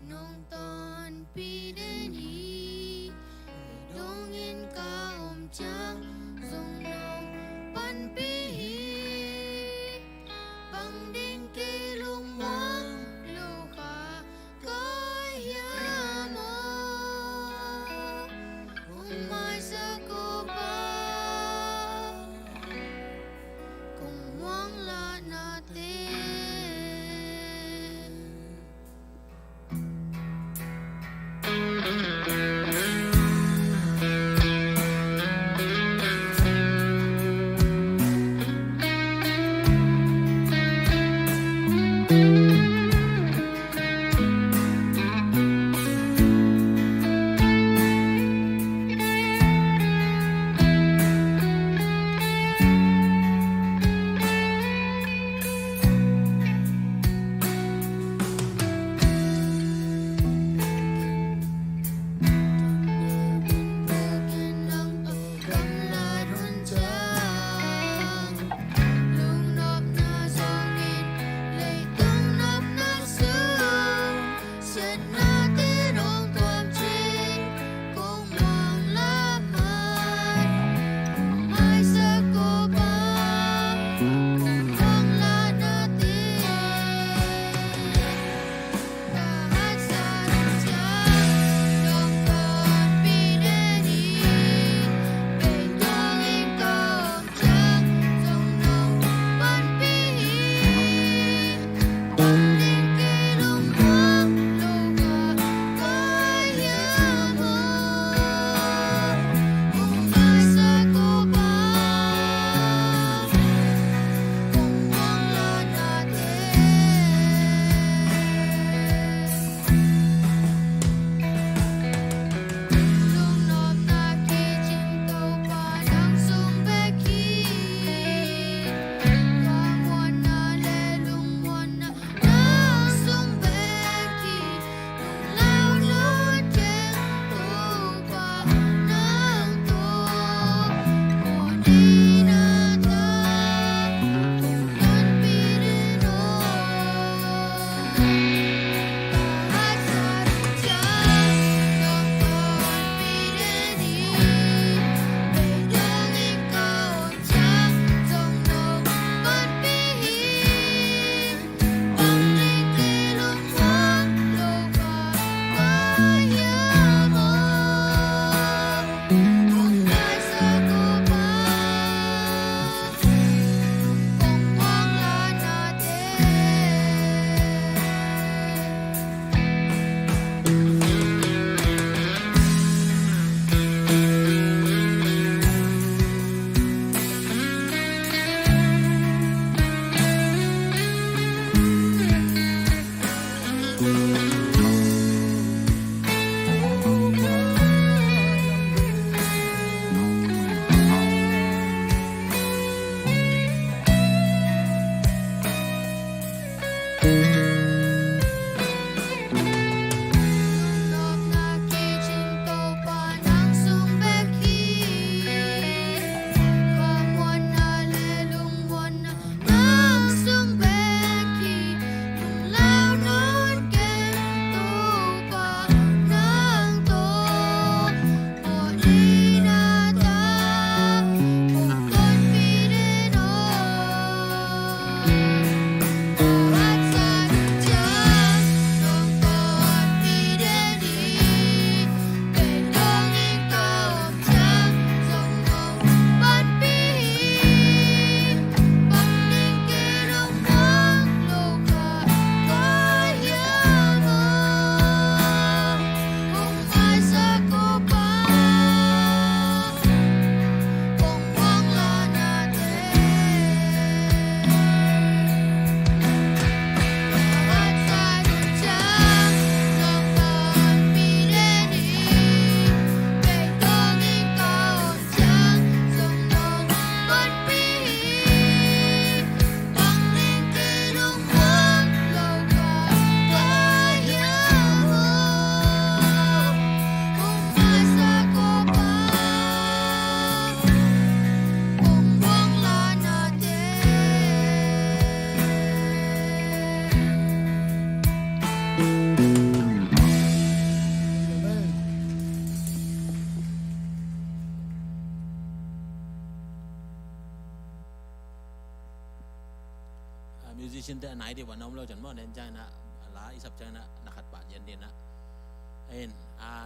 nông tòn pi đến hi đông yên ca ôm trăng dùng nông pan pi hi bằng đinh kê lung hoang lưu khả cái ya mơ mai sa cô ba cùng hoang la na tê สินแต่ไหนดีว่าน้องเราจนมั่วเดินใจนะลาอิสับใจนะนักขัดปะยันเดียนะเอ็น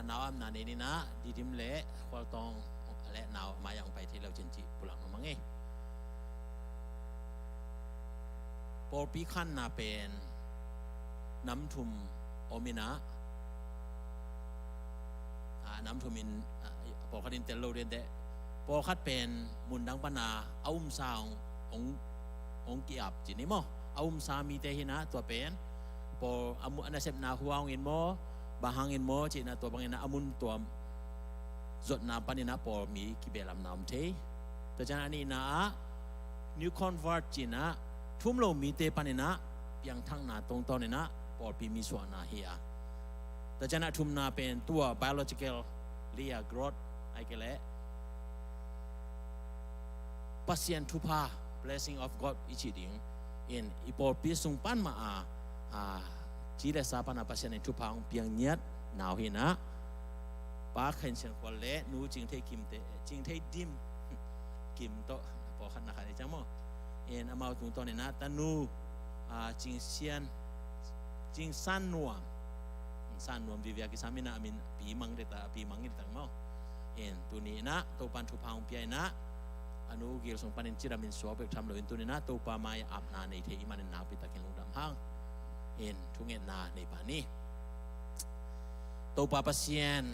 นาวอันนานี่นะดีทิมเละควอลตองและนาวมาอย่างไปที่เราเจนจิปุลังมังเอปอปีขันนาเป็นน้ำทุมโอมินะน้ำทุมินปอคัดินเตลโลเรียนเดปอคัดเป็นมุนดังปนาเอาซาองกีอับจีนี่มั้งเอาซามีเตหินะตัวเป็นปออามุอันเซปนาหัวงินมั้งบางงินมั้งจีน่ะตัวบางงินนะอามุนตัวจดนาปันนี่นะปอมีกิเบลัมน้ำเทแต่จากนั้นนี่นะนิวคอนเวิร์ตจีน่ะทุ่มโลมีเตปันนี่นะยังทั้งนาตรงตอนนี่นะปอปีมีส่วนนาเฮียแต่จากนั้นทุ่มนาเป็นตัว biological lia growth ไอ้เกล้pasien tupa blessing of God อิจิดิง in อีปอปีสุงปันมาจีเลสาปันpasien ในทุพางเพียงเนียดหนาวหินะป้าเข็นเชนควอลเล่นูจิงเทกิมเตจิงเทดิมกิมโตพอขันนักอะไรจังมั้ง in อามาตุงตอนนี้นะตานูจิงเซียนจิงซันนัวสันนวมวิเวียกิสามินะอามินปีมังเดตาปีมังเดตังมั้งเห็นตัวนี้นะตัวปันทุพางเปียนะอนุกิลสงปันจิรามินสวบไปทำเลยตัวนี้นะตัวปามายอาบนาในเทอิมันนาปิตะเกลงดำห้างเห็นทุกเงินนาในป่านี้ตัวปาปัสเซียน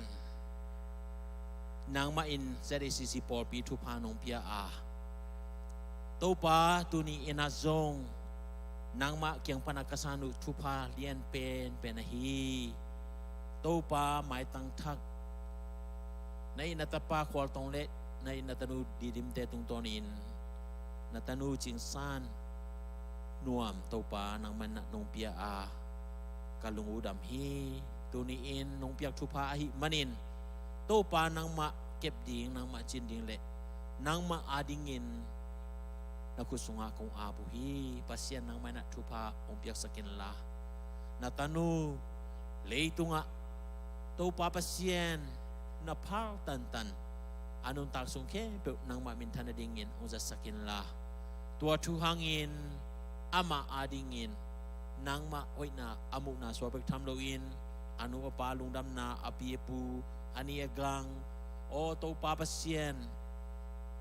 นางมาอินเซริซิซิปอลปีทุพานงเปียตัวปาตัวนี้เอนาซงนางมาเกียงปนักกษันุทุพาเลียนเป็นฮีตัวปาหมายตั้งทักในนัตปาควอลตงเละในนัตนูดีดิมเตตุงตอนินนัตนูจิงซานนวมตัวปานางมันนงเปียกาลุงอุดำฮีตัวนี้อินนงเปียกทุพาหิมันินตัวปานางมาเก็บดิ่งนางมาจินดิ่งเละนางมาอาดิ่งินนักสุงาคงอาบุฮีpasien nang mana tupa umpiak sakin lah natanu leitunga tupa pasien na par tantan anun tak sungke be nang ma min thana dingin uza sakin lah tua tu hangin ama adingin nang ma oina amu na swabek thamloin anu apa lungdam na apiepu ani aglang o tupa pasien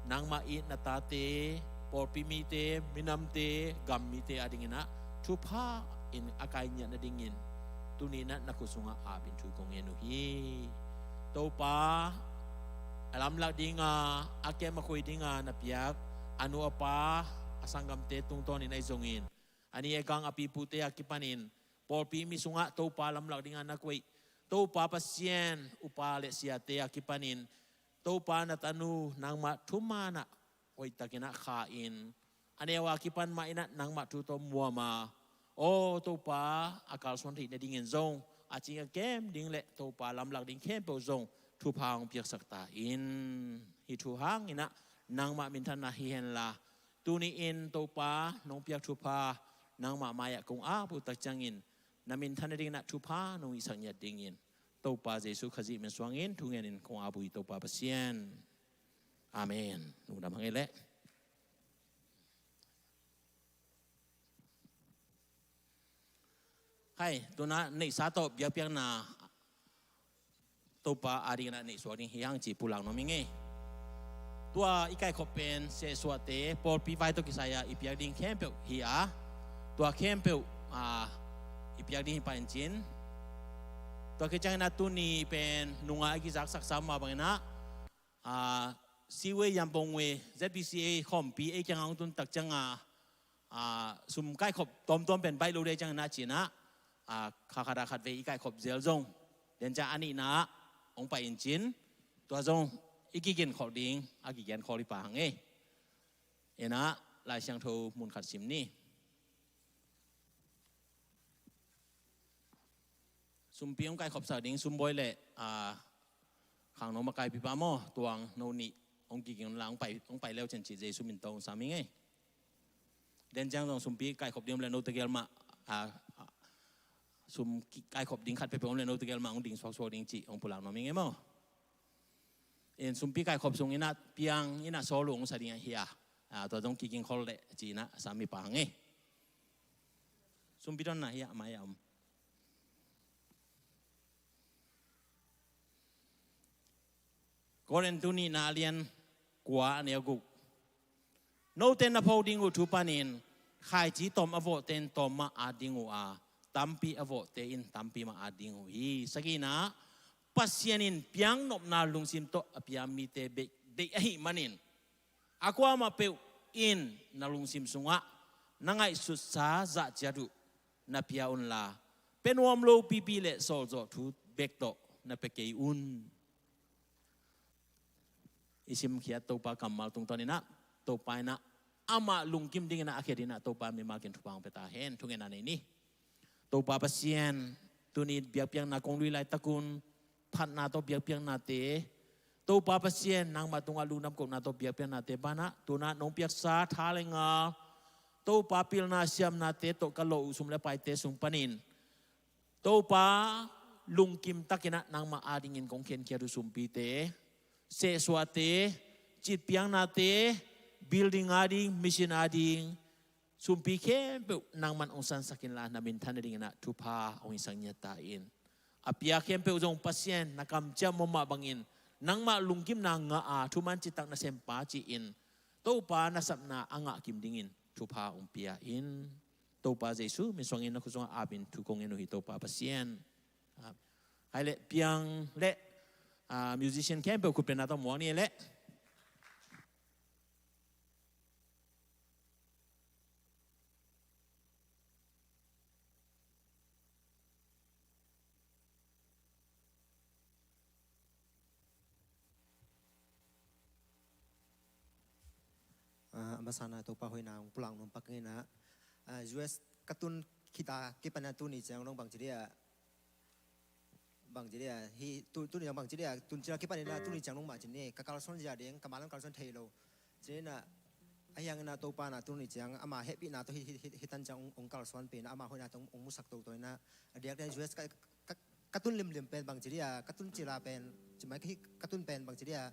nang ma it natateปอปีมีเตมินำเตกัมมีเตอดิ่งนะทุพาอินอากายเนี่ยนดิ่งินตุนีนะนักสุงอาบินทุกงเงินุฮีตัวปาลำลักดิ่งอาเกมาคุยดิ่งนับยักอนุอปาสังกัมเตตุงตอนินไอซงอินอันนี้กังอภิปุเตอากิปันินปอปีมีสุงะตัวปาลำลักดิ่งนักคุยตัวปาปัสเซียนอุปาเลเซียเตอากิปันินตัวปานัตานูนางมาทุมานะโอ้ยตะกินะขาอินอันนี้ว่าคิปันมาอินะนางมาทุตมัวมาโอ้ตัวปาอากาศสวนที่ในดิ่งเงินซงอาจจะเกมดิ่งเละตัวปาลำหลักดิ่งเข้มเปซงทุพางเปียกสักตาอินฮิทุหางอินะนางมามินทันนาฮิเฮนลาตูนี้อินตัวปานงเปียกทุพานางมามายะกงอาปุตจังอินนามินทันดิ่งนะทุพานงอิสังยะดิ่งอินตัวปาเจสุขจิมันสว่างอินทุเงินกงอาบุยตัวปาเปเซียนอาเมนนูดำหังเอเล่ให้ตัวนั้นในสาตบยาเปียงนาตัวปาอารีนะในส่วนนี้ยังจีปุลังน้องมิงเงตัวอีกไก่ขบเป็นเสสวเตปอลปีไฟตัวกิสายาอีเปียดิ้งเข้มเปียวเฮียตัวเข้มเปียวอีเปียดิ้งไปจินตัวกิจการตัวนี้เป็นนุงอากิจักสักสามมาบางนะซีเวยัมปงเว ZBCA คอมปีเอจังอังตุนตักจังสุมใกล้ขบตอมเป็นใบโลเดจังนาจีนะขาขาดาขัดเวอีใกล้ขบเซลจงเดินจากอันนี้นะองไปอินจินตัวจงอีกิเกนขอดิ้งอากิเกนขอริปาหังเอนะลายเชียงโทมุนขัดสิมนี่สุมเปียงใกล้ขบสาดิ้งสุมบอยเละขังน้องมาไกลปีปามอตัวงโนนี่องกิเกนหลังไปแล้วเช่นจีเจสุมินโตสามิงเดินจังตรงสุมปีใกล้ขบเดียมแล้วโนตเกลมาสุมไก่ขบดิ้งขัดไปเป็นองค์เลนโอตเกลมาองค์ดิ้งสวกสวกดิ้งจีองค์ปุลังน้องมิงเอโมเอ็นสุมปีไก่ขบทรงอินะเปียงอินะโซลุงสาดิ้งเฮียตัวตรงกิกิงคอลเลจีนะสามีปัง ซุมปิดอนนะเฮียมายามก็เรนตุนีนาเลียนกว่าเนียกุโนเตนอพอดิงูทุปานินขายจีตอมอโวเตนตอมมาอาดิงูอาตัมปีอโวเตอินตัมปีมาอาดิงูฮีสกีนะปัสยานินเปียงนบนาลุงซิมโตอพิยามีเตเบเดอหิมันินaku ama peu in nalung sim sunga nangai susa za jadu na pia un la penwam lo pipi le sol zo thu bekto na pekei un isim khia to pa kamal tung tonina to pa na ama lungkim dingena akhirina to pa mi makin thupang peta hen thungena ni to pa pasien tunit biak piang na konglui lai takun phat na to biak piang na te to pa pasien nang matunga lunam ko na to biak piang na te bana tuna nong piak sa thalenga to pa pil na siam na te to kalo usum le pai te sung panin to pa lungkim takina nang ma adingin kong khen kia du sum pi te se swate chit piang na te building ading mission ading sumpi khem pe nang man ong san sakin la na min than ding na thu pa ong isang nya ta in apia khem pe ujong pasien nakam cha moma bangin nang ma lungkim na nga a thu man chitak na sempa chi in to pa na sapna anga kim dingin thu pa ong pia in to pa jesu mi songin na kusong abin thu kong eno hi to pa pasien hai le piang le musician khem pe ku pe na to mo ni le masana to pa hoi na pulang nom pakai na US katun kita kipana tu ni jang nong bang jiria hi tu ni bang jiria tun jira kipana na tu ni jang nong ma jine kakal son ja deng kamalan kal son thelo jena ayang na to pa na tu ni jang ama happy na to hitan jang ong kal son pe na ama hoi na tong ong musak to na adiak den US katun lim pen bang jiria katun jira pen jimai katun pen bang jiria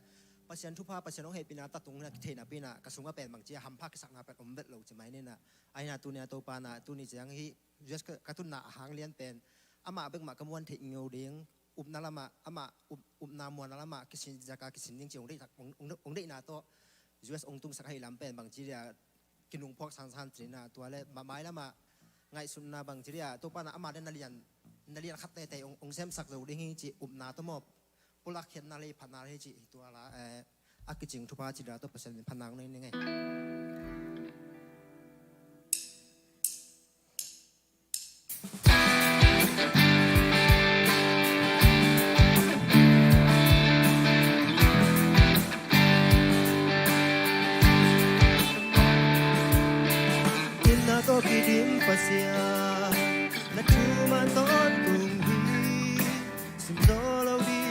ปัจจัยทุพาปัจจัยน้องเฮปินาตัดตรงนั้นเทน่ะปีน่ะกระสุนก็เป็นบางทีหัมพักสักนาเป็นอมเบ็ดเราจะไม่เนี่ยนะไอ้น่ะตัวเนี่ยตัวปาน่ะตัวนี้จะยังฮียัสกระตุ้นน่ะหางเลี้ยนเป็นอามาเบิ่งมากระมวลเทงเงาเดียงอุบนาละมาอามาอุบนามวลนาละมากิสินจากกิสินยิ่งเจียงได้องได้น่ะตัวยัสองตุงสักให้ลำเป็นบางทีเนี่ยกินนุ่งพอกสันจีน่ะตัวเล่มาไม้ละมาไงสุนน่ะบางทีเนี่ยตัวปาน่ะอามาได้นาเรียนขัดแต่องเซมสักเราได้ฮีจีอุบนาตัวมอบกุลักเขียนนาลีพันนาลีจีตัวละอากิจิงทุพาจิราตัวเปอร์เซ็นต์พันนางนี่ไงกินนาตัวกิดิมปัสยาและชูมันต้นตุงฮีสุดโตเราดี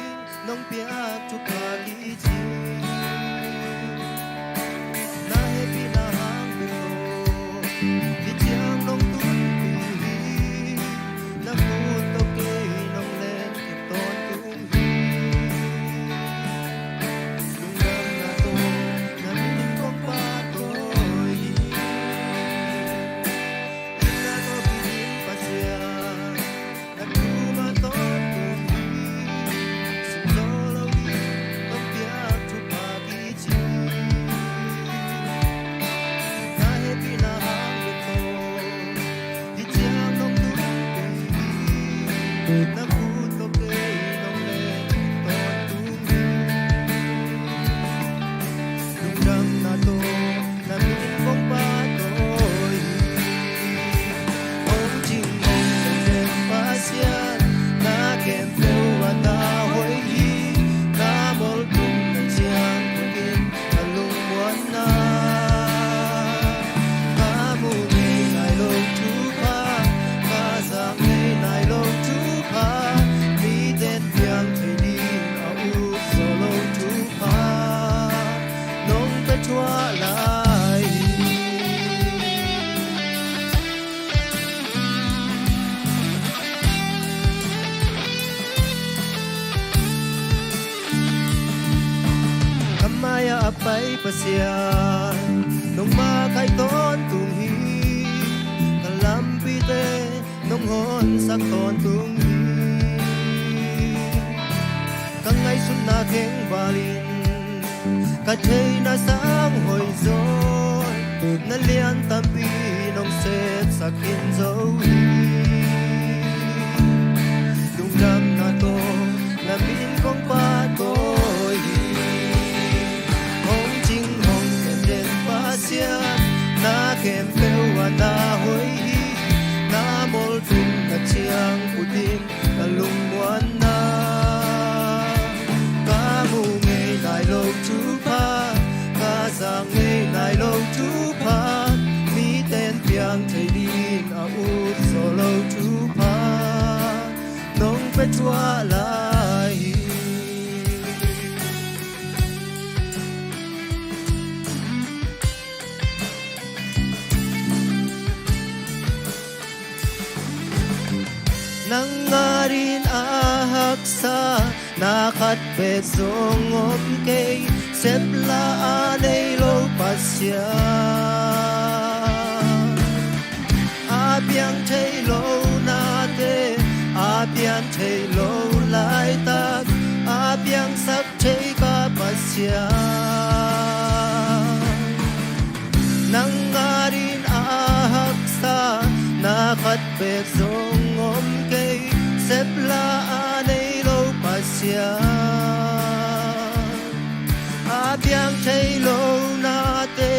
น้องเปียกทุกขาดีจีน่าเฮปีน่าหางโบที่เจียงน้องตุ้นปีน่าพูดตกเกยน้องเล่นที่ตอนตุ้งฮีลุงดำน่าโตน่ามีก็ป้าโตยน่าก็ปีนี้ปัสยาน่าดูมาตอนตุ้งฮีไปประเสียน้องมาใครต้นตุงฮีกะลำปีเต hong hon sak ton tung kang ngay sun na keng balin ka thei na sang hoi zoi na lian tam pi nong set sakin zo dung dam na to na min kong pa to hong jing hong kem den pa sia na kem peu wa na hoi na mol tum ka chiang putin ka lung muan na ka mu ngei nai lo chu pa ka sang ngei nai lo chu pa mi ten piang thei din a ut so lo chu pa nong pe chua lai nangarin ahak sa nakat pe zong om kay sepla anay lo pasya abiang thay lo nate abiang thay lo lai tak abiang sak thay ka pasya nangarin ahak sa nakat pe zong om kay sepla anay lo pasya abiang thay lo nate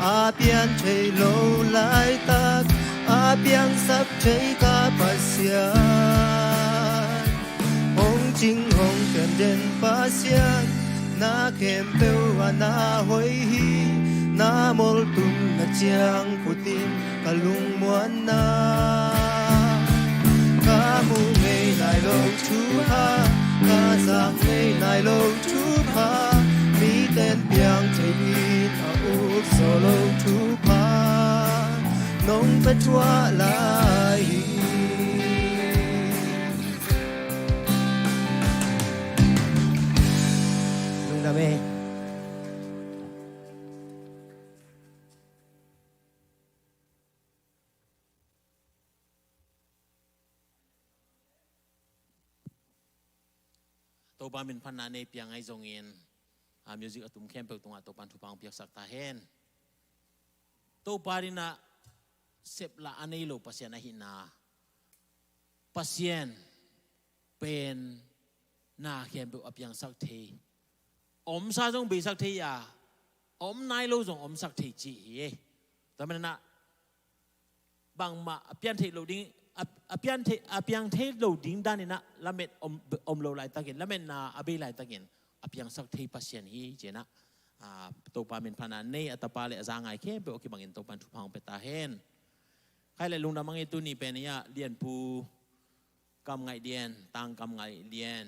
abiang thay lo lai tak abiang sak thay ka pasya hong jing hong kem den pasya na kem peu na hoi hi na mol tum na chiang putin kalung muan na ka mu ngei nai lo chu ha ka sang ngei nai lo chu ha mi ten piang thei in a ut so lo chu pa nong pe chua lai lung da meตัวบ้านเป็นพันนาในเปียงไอ้จงเงินมิวสิกตุ่มเข้มเปิดตรงตัวปันทุพังเปียกสักตาเห็นตัวบ้านน่ะเสพละอันนี้โลปัสยานะหินาปัสยานเป็นนาเข้มเปิดอภิยังสักทีอมซาจงบีสักทีอ่ะอมนายโลจงอมสักทีจีแต่มันน่ะบางมาเปลี่ยนทีโลดิ้งอภิยังเทโลดิ้งด้านนี้นะละเม็ดอมโลไหลตะเกินละเม็ดนาอภิไหลตะเกินอภิยังสักทีปัสยานฮีเจนะตัวปาเป็นพนันในอัตปาเลจางไงเข้มเปิดโอเคบางอย่างตัวปันทุพังไปตาเห็นใครเลยลุงดำมังเอตุนี่เป็นเนี่ยเรียนปูกำไงเรียนตังกำไงเรียน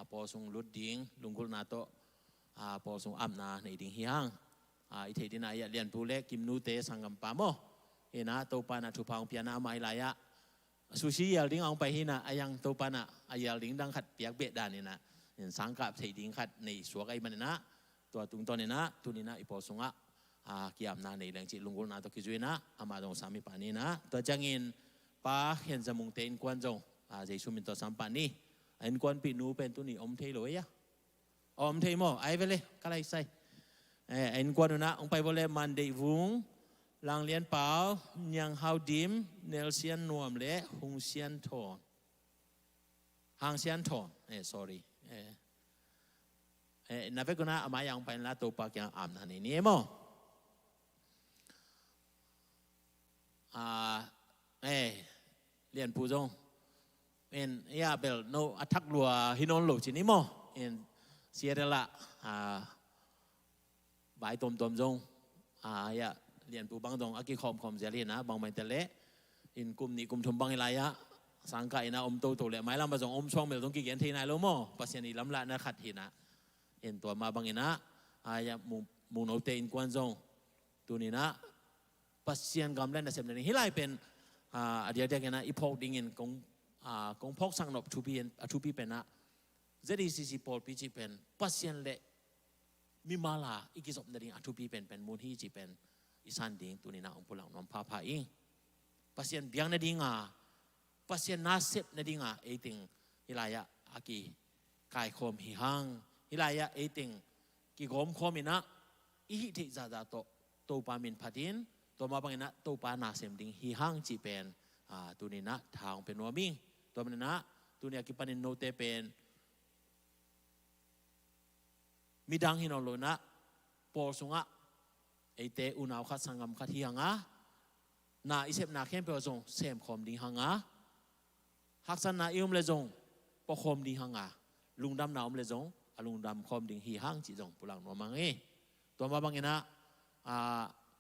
พอส่งลุดดิ้งลุงกุลนาโตพอส่งอับนาในดิ้งเฮียงอีเทดินายเรียนปูเล็กกิมนูเตสังกัมปามโมเอ็นะตัวปานาทุพังเปียนาไม่ลายะซูชิยาดิ้งเอาไปหินะยังตัวปานะยาดิ้งดังขัดเปียกเบ็ดดานนี่นะสังกัดเทดิงขัดในสวกไอ้มันนะตัวตุงตอนนี่นะตุนี่นะอีพอส่งกิยามนาในแรงจิตลุงกุลนาตัวกิจวินะอามาดงสามีปานีนะตัวจังอินป้าเห็นจมุงเตนกวนจงใจชุมินตัวสามปานีเอ็นกวนปีนูเป็นตัวนี้อมเทลอยะอมเทโมไอไปเลยก็ไรใส่เอ็นกวนนะองไปบริเลมันเดวุงลังเลียนเปล่ายังฮาวดิมเนลเซียนนวมเละฮงเซียนทอนหางเซียนทอนsorryนับไปก็นะอามายังไปละตัวปากยังอ่ำนั่นนี่โมเรียนผู้จงเป็นยาเบลโนอัทักลัวฮินนโลจินิโมเสียเดละบายตมจงยาเรียนผู้บางจงอากิคอมเสียเรียนนะบางไม่แต่เละกลุ่มนี้กลุ่มทุมบางอะไรสังกัดนะอมโตเลยไม่ลำมาจงอมช่องเบลต้องกี่เกียนทีนายโลโมปัสยานีลำละนะขัดทีนะตัวมาบางนะยามูโนเตอินกวนจงตัวนี้นะปัสยานกำเล่นในเซมนี้ฮิไลเป็นเดี๋ยวกันนะอีพอกดิ้งเงินกงพอกสังนบทูปีเป็นนะเจดีซีพอลปีจีเป็นปัสยานเละมีมาลาอีกิศพนดิ้งทูปีเป็นมูลที่จีเป็นอิสันดิ้งตัวนี้นะองค์พลังน้องพาพาอิงปัสยานเบียงนดิ้งปั ปัสยานาเซบนาดิงาเอติงฮิลายะอากีกายคมหิหังฮิลายะเอติงกิกอมคอมินะอิหิติจาโตตัวปามินพัดินตัวมาบังนะตัวปานาเซมดิงหิหังจีเป็นตัวนี้นะทางเป็นวัวมิงตัวมันนะตัวนี้กิปันินโนเตเป็นมิดังฮินอโลนะปอสุงะไอเตอุนาวขัดสังกัมขัดหิหังนาอิเซบนาเข้มเปอร์จงเซมคอมดิหังหักสันนาอิมเลจงปอคอมดิหังลุงดำนาอมเลจงลุงดำคอมดิหิหังจีจงปุลังนัวมังเอตัวมาบังนะ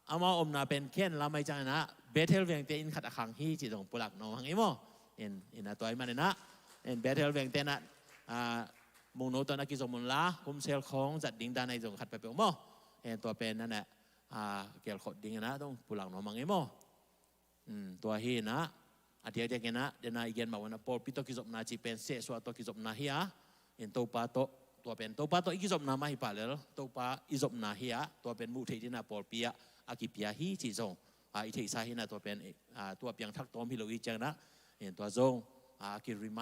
อามาอมนาเป็นเข็นลาไม่จังนะเบเทลเวียงเตอินขัดขังฮีจีจงปุลักนัวมังเอโมเอ็นตัวไอ้มันนะเอ็นเบเทลเวียงเตนะมุงโนตัวนักกิจมุนละคุมเซลของจัดดิ้งด้านในจงขัดไปเปล่าโมเอ็นตัวเป็นนั่นแหละเกี่ยวกับดิ้งนะต้องปุลังนัวมังเอโมตัวฮีนะอาทิตย์เดียวกันนะเดี๋ยวนาอีกเย็นมาวันนั้นพอพิโตกิจบนาจีเป็นเสสวะตัวกิจบนาฮีอะเห็นตัวปาโตตัวเป็นตัวปาโตอีกิจบนามาฮิปาเลลตัวปาอีจบนาฮีอะตัวเป็นมุทิที่นาพอปีอะอากิปียฮีจีจงอีทิสาฮีนะตัวเป็นตัวเปียงทักตอมฮิโลอีจังนะเห็นตัวจงอากิริไม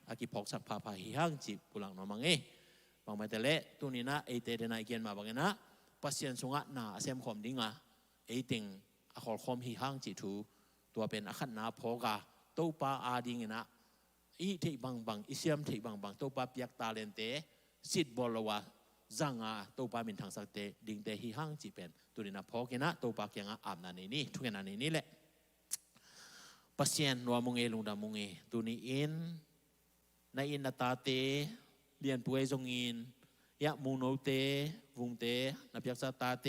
อากิพอกสักพาพาฮิฮังจีปุลังนอมังบางไม่แต่เละตัวนี้นะเอเตเดนาอีกเย็นมาบางนะปัสยันสงะนาเซมคอมดิ้งเอติงอคอลคอมฮิฮังจีทูตัวเป็นอาขันนาพอกาตัวปาอาดิงนะอีเทบังอิเซียมเทบังตัวปาเปียกตาเลนเตสิทธิ์บอลวาจังตัวปามินทางสักเตดิงเตฮิฮังจีเป็นตัวนี้นะพอกันนะตัวปาเกียงอาบนานี่ทุกอย่างนี่แหละปัสยันนัวมุงลุงดามุงตัวนี้อินในอินนาตาเตเรียนป่วยจงอินยะมุงโนเตวุงเตนับยักษาตาเต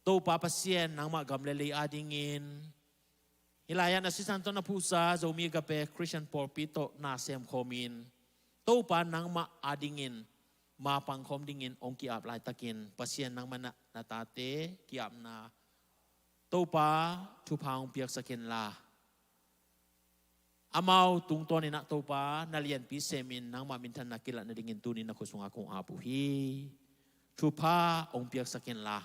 ตัวปาปัสยันนางมากำเลลีอาดิงอินฮิลายะนัสิสันตนาพูซาโจมีกับเปคริสเตียนปอร์ปิโตนาเซมคอมินตัวปานางมาอาดิงอินมาปังคอมดิงอินองกีอาบลายตะกินปัสยันนางมันนาตาเตกีอาบนาตัวปาทุพางเปียกสกินลาอามาตุงตัวนี้นะตัวปานาเลียนพิเศมินนางมามินทันนักกิลนาดิงอินตัวนี้นักคุสงอาคงอาปุฮีทุพาองเปียกสกินลา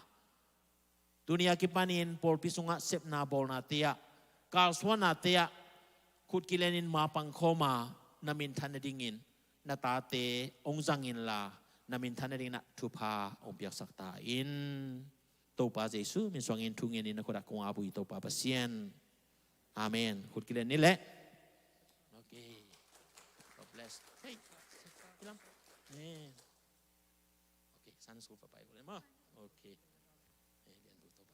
ตัวนี้กิปานินปอร์ปิสุงะเซปนาบอลนาเตียกาลสวนาเตียขุดกิเลนินมาปังโคมานามินทันดิงินนาตาเตองจังอินลานามินทันดิงนะทุพาองเปียกสักตาอินตัวปาเจสุมินสวงอินทุงอินนินนักรักคงอาบุยตัวปาปัสยันอาเมนขุดกิเลนนี่แหละโอเค God bless เฮ้ยพี่ลำนี่โอเคสันสูบไปเลยมั้งโอเคเรียนดูตัวปา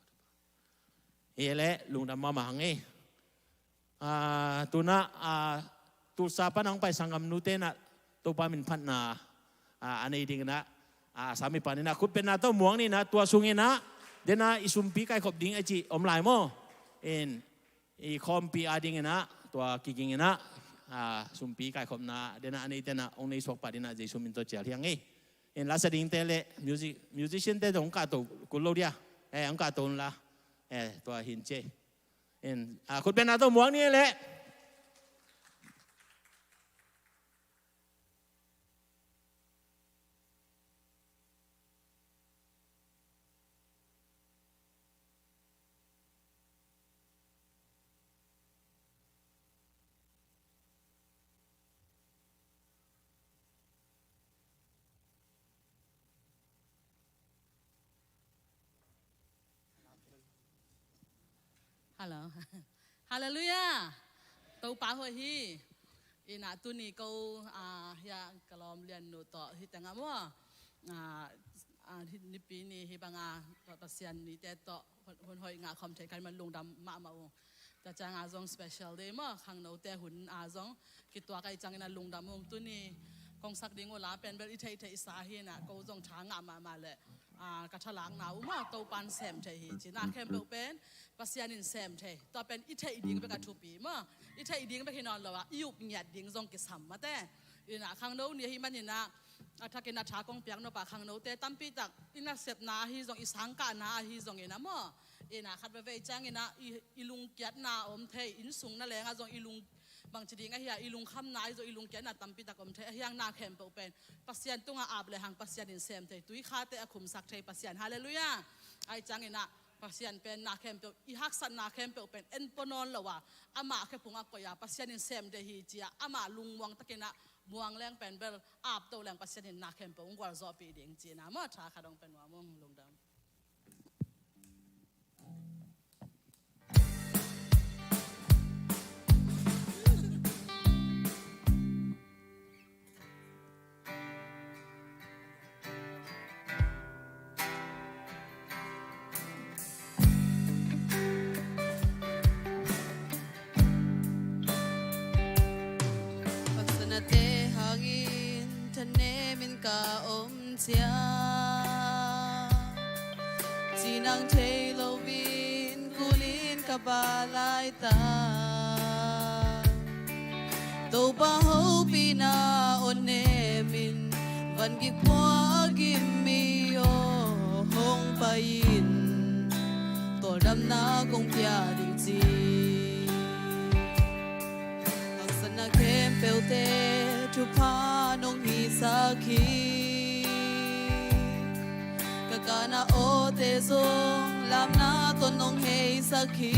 เฮ้ยแหละลุงดำมาหังตัวน่ะตัวซาปนังไปสังกัมนุเตนะตัวปามินพันนาอันนี้ดิ้งนะสามีปานี่นะคุณเป็นนาตัวหมวงนี่นะตัวสุงินะเดน่าอิสุมปีไก่ขบดิ้งไอจีอมลายโมอีคอมปีอาดิ้งนะตัวกิกิงนะสุมปีไก่ขบนะเดน่าอันนี้เดน่าองค์นี้สกปาดินะเจสุมินตัวเจียที่ยังลาสดิ้งเตเลมิวสิชันเตตองกาตัวกุลโลเดียองกาตัวละตัวหินเจคุณเป็นนาตัวหมวงนี่แหละฮัลโหลฮาเลลูยาตัวป้าหัวฮีอินาตุนีเขายากลอมเรียนโนต่อที่แต่งมั่วที่นิปีนี้ที่บางปัสยันนี่แต่ต่อคนหอยงาคอมเทกันมันลงดำมาแต่จางอาจงสเปเชียลเดย์มั่วขังโนแต่หุ่นอาจงคิดตัวใครจังนั้นลงดำมงตุนีกองสักดิ่งเวลาเป็นแบบอิเทอิสาเหนะก็จงช้างมาเลยกระทะล้างหนาวมาตัวปันแซมเทหิจีน่าเข้มเป็นปัสยานินแซมเทตัวเป็นอิเทอีดิ่งไปกับทุปีมาอิเทอีดิ่งไปที่นอนเราว่ายุบหยัดดิ่งจงกิสัมมาแต่อินะขังโน้เนี่ยฮิมันนี่นะถ้ากินนัดชากงเปียกโนปะขังโน้แต่ตั้มปีจากอินะเสพนาฮิจงอิสังกานาฮิจงอินะมาอินะขัดไปเวจังอินะอิลุงเกียรนาอมเทอินสุงนั่นแหละจงอิลุงบางทีดิ้งไอ้เหี้ยอิลุงคำนายจงอิลุงเกียรนาตั้มปีจากอมเทไอ้เหี้ยนาเข้มเป็นปัสยันตุงอาบเลยหังปัสยันอินแซมเทตุยข้าเตะขุมสักเทปัสยันฮาเลลูยาไอ้จังอินะป pasien pen na kempel I hak san na kempel pen en ponon lawa ama ke punga ko ya pasien in sem de hi chia ama lungwang takena muang leng pen bel ap to leng pasien in na kempel ngwal zo pi ding chi na mo tha khadong pen wa mong lungdam cả ôm chia chỉ năng thấy lâu vin kulin cả ba lai ta tô ba hậu pina one min van gi qua kim mi o hong pain to đam na kong pia ding chi ang sana kem pelte tu pa nong hi sakhi kakana o te song lam na ton nong hei sakhi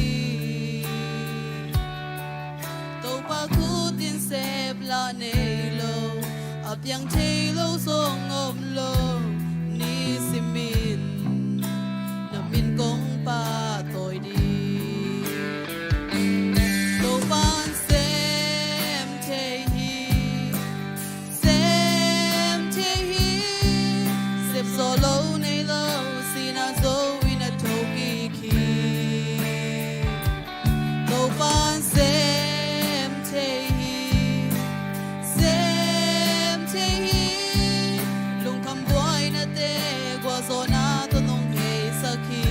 to pa ku tin sep la nei lo ap yang thei lo song om lo ni simin na min kong pa toi di to pan sem thei so low nay low see na so in a toki ki no pan sem te lung kam boy na te gwa so na to nong hei sakhi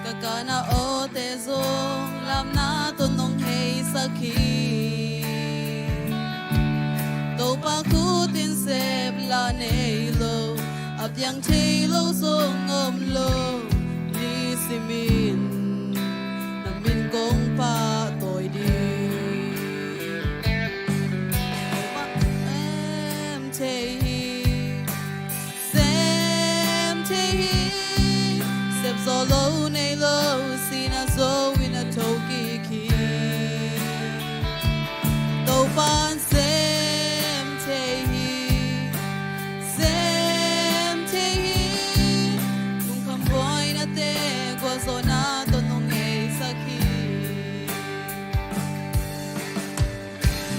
kakana o te zong lam na to nong hei sakhi to pa ku tin sep la nei lo ap yang thei lo song om lo li simin na min kong pa toi di em thei so low nay low see na so in a toki ki to pan sem te kung kam boy na te kwa so na to nong hei sakhi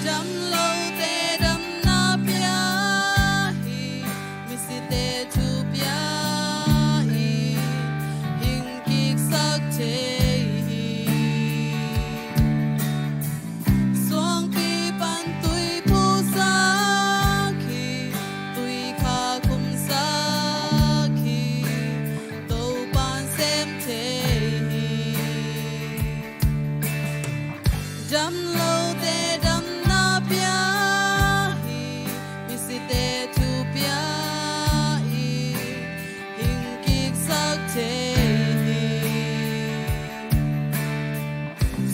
jam low te dam na pya hi mi si te tu pya Dam lo te dam na pya hi mi si te tu pya hi hing kik sak te hi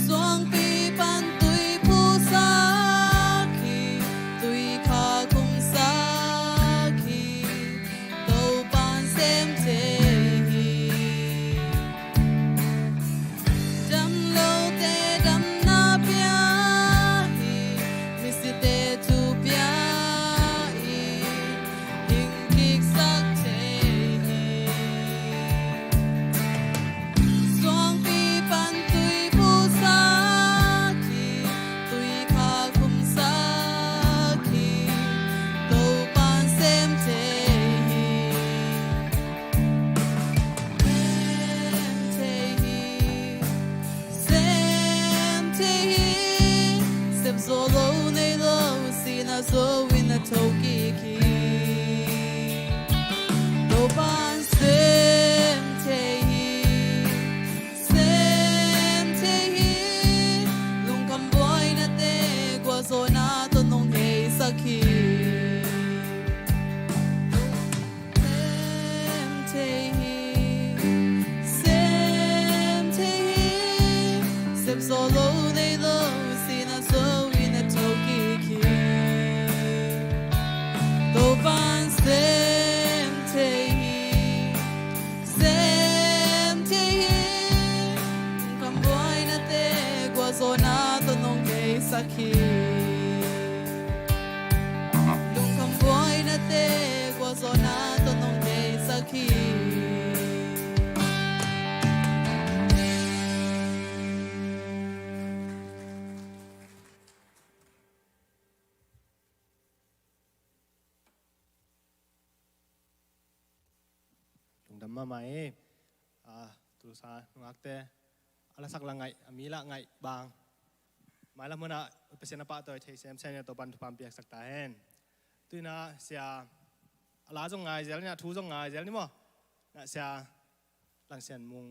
suang pi pan tui pu sa khi tui kha kum sa khi to pan sem te hi dam lo te dam na pya lo nei lo sina so in a toki ki to ban sem te kam boy na te gwa zona to nong kay sakhi lung kam boy na te gwa zona to nong kay sakhi lung dam ma mai tu sa ngak te ala sak la ngai mi la ngai bang mai la mona pesen pa toy thei sem sen to ban thu pam piak sak ta hen tu na sia ala jong ngai zel nya thu jong ngai zel ni mo na sia lang sen mung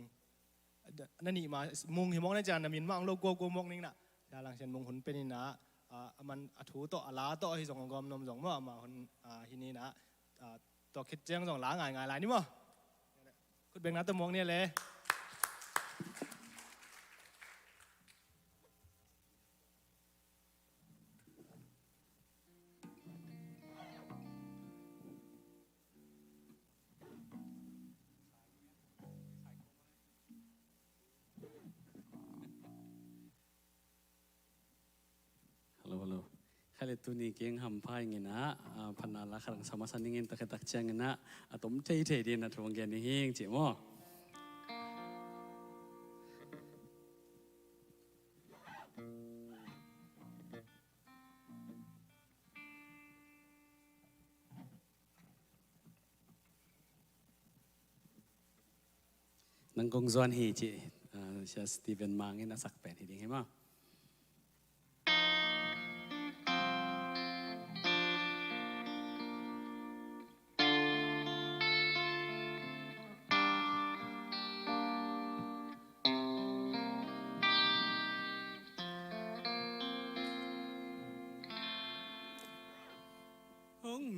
นั่นนี่มามุงหิมองในจานมินมาอังโลโกโกมองนิ่งนะจาลังเชนมุงหุนเป็นนี่นะมันถูต่ออาลาต่อให้ส่งกอมนมส่งมั่วมาหุนที่นี่นะต่อคิดเจ้งส่งล้างง่ายง่ายหลายนี่มั้งคุณเบงนัดตัวมองเนี่ยเลย Halo. Kali tu ni keng hampai ngena panala karang sama saningin tak tak cang ngena atom cai dia na tuang gani hing cimo. Nang kong zuan hi ci, si Steven Mangin asak pen hi ding hema.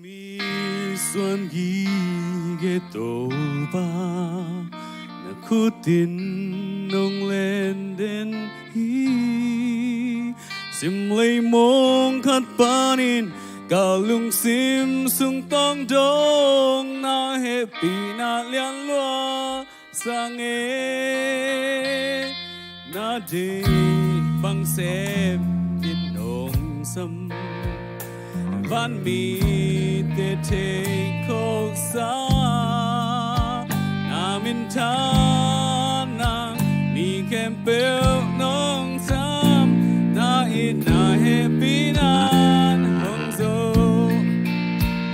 mi xuân ghi ghé tổ ba na khu tin nông lên đến hi sim lấy mong khát panin cả lung sim sung tong dong na happy na lian loa sang e na đi băng xem in nông sâm van mi te te ko sa na min ta na mi kem pel nong sam na it na happy nan hong zo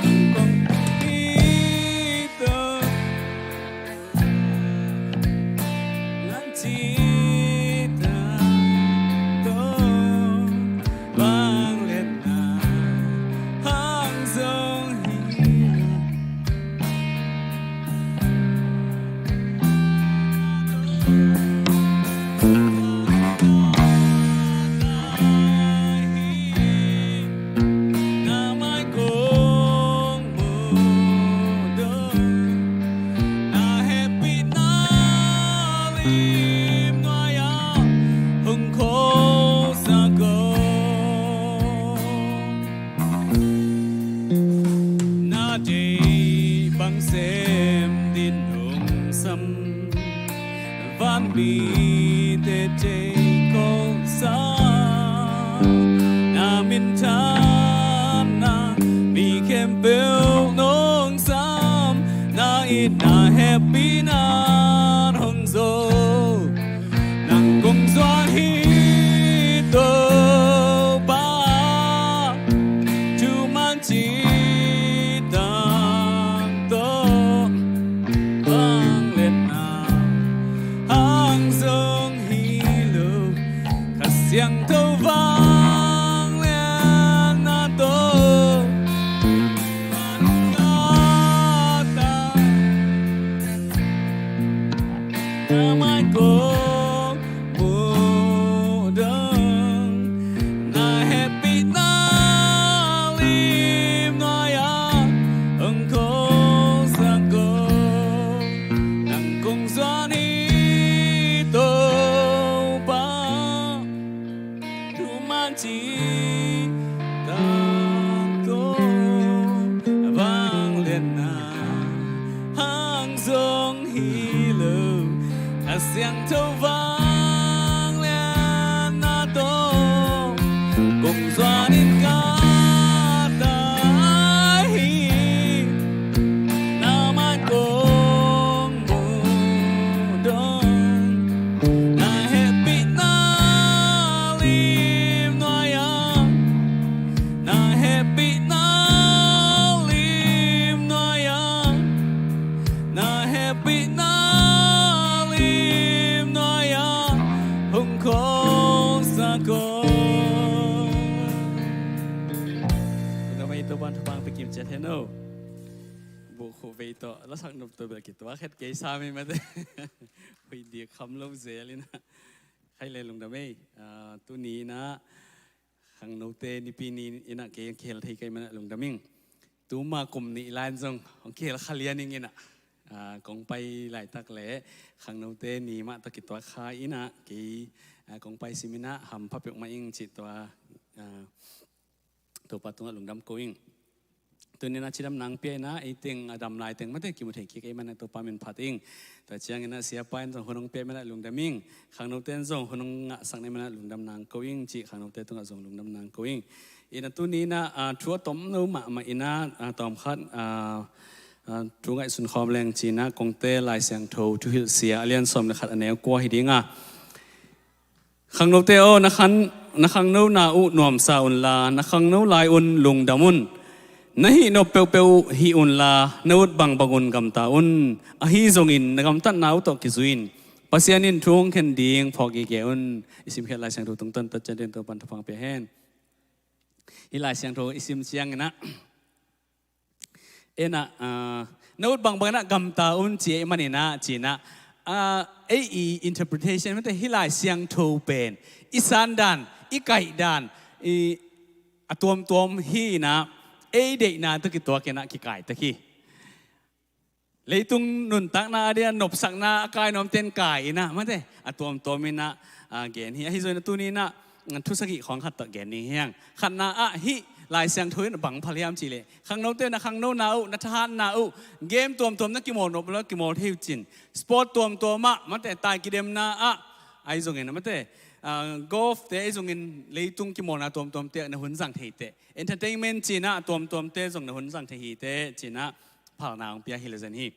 ang kong ito nan chi ta to vang let na hang zong hi na mai kong mo do na happy na lim no ya hung ko sa go na đi băng xem tin hùng sâm van bi te te ko sa na min ta na mi kem pel nong sam na it na happy na hong zo nang kong doan hi to ba tu man chi tang to vang lên na hang zong hi lu ka siang to vang lên na to man na ta na mai kong mu dong na happy na lim na ya ang ko sa go nang kong doan hi to ba chỉ đang có vang lên na hang dòng hi lưu xiang thâu vang lên na tô cùng doa đến cả thế nào bộ khổ về to nó sang nộp tôi bịตัวแค่เกษาไม่มาเลยไปเดียคำลงเสียเลยนะใครเลยลงดำไม่ตัวนี้นะขังโนเตนี่ปีนี้อินะเกยังเคลที่ใครมันลงดำมิ่งตัวมากลุ่มนี้ลายส่งของเคลขลียนี่ไงนะกองไปหลายตักแหล่ขังโนเตนี่มาตะกิตัวคาอินะเกกองไปซิมินะหำพับยกมาอิงจิตตัวปัตตุงลงดำโกอิงตัวนี้นะชิดำนางเปียนะไอติงดำลายติงไม่ได้กิมเทคิกไอมันตัวปามินพัดอิงแต่เชียงนะเสียไปส่งคนน้องเปียไม่ได้ลุงดำมิงขังโนเต้นส่งคนน้องสังในมันลุงดำนางโกอิงจีขังโนเต้ต้องส่งลุงดำนางโกอิงอินตัวนี้นะชัวต้มนูมาอินะตอมคัดทุกไอสุนคอมแรงจีนะกงเต้ลายเสียงโถทุหิเสียเลียนสมนะครับอันนี้กลัวหิดิงขังโนเต้โอนะขังโนนาอุนวมซาอุนลานะขังโนลายอุนลุงดำมุนนาฮีโนเปวเปวฮีอุนลานวดบังบังอุนกำตาอุนอาฮีซงอินนกำตันนาวตอกิซุอินปัสยานินทวงเข็นดีงพอกีเกอุนอิสิมเขลายเสียงโทตรงต้นตัดเจริญตัวปันทฟังเปียแฮนฮิลายเสียงโทอิสิมเสียงนะนวดบังบังนะกำตาอุนจีมันนี่นะจีนะinterpretation มันแต่ฮิลายเสียงโทเป็นอิสานดานอิไก่ดานตัวมฮีนะเด็กนาตุกิตัวเกนะกิไก่ตะกี้เลยตุงนุนตักนาเดียนบสักนากายน้อมเต้นไก่นะมันเถอะตัวมินะเกณฑ์เฮียฮิโซนตัวนี้นะทุสกิของขัดตะเกณฑ์นี้เฮียงขัดนาฮิลายเสียงทุยบังพยายามจีเลยขังโนเต้นะขังโนนาอุนัทานนาอุเกมตัวนักกิโมนบแล้วกิโมเที่ยวจินสปอร์ตตัวมะมันเถอะตายกิเดมนาไอซงเงินมันเถอะgolf เตะส่งเงินเลยตุงกิโมนะตัวเตะในหุ่นสังเทเตะ entertainment จีน่ะตัวเตะส่งในหุ่นสังเทเตะจีน่ะผ่านนางเปียฮิลเซนฮี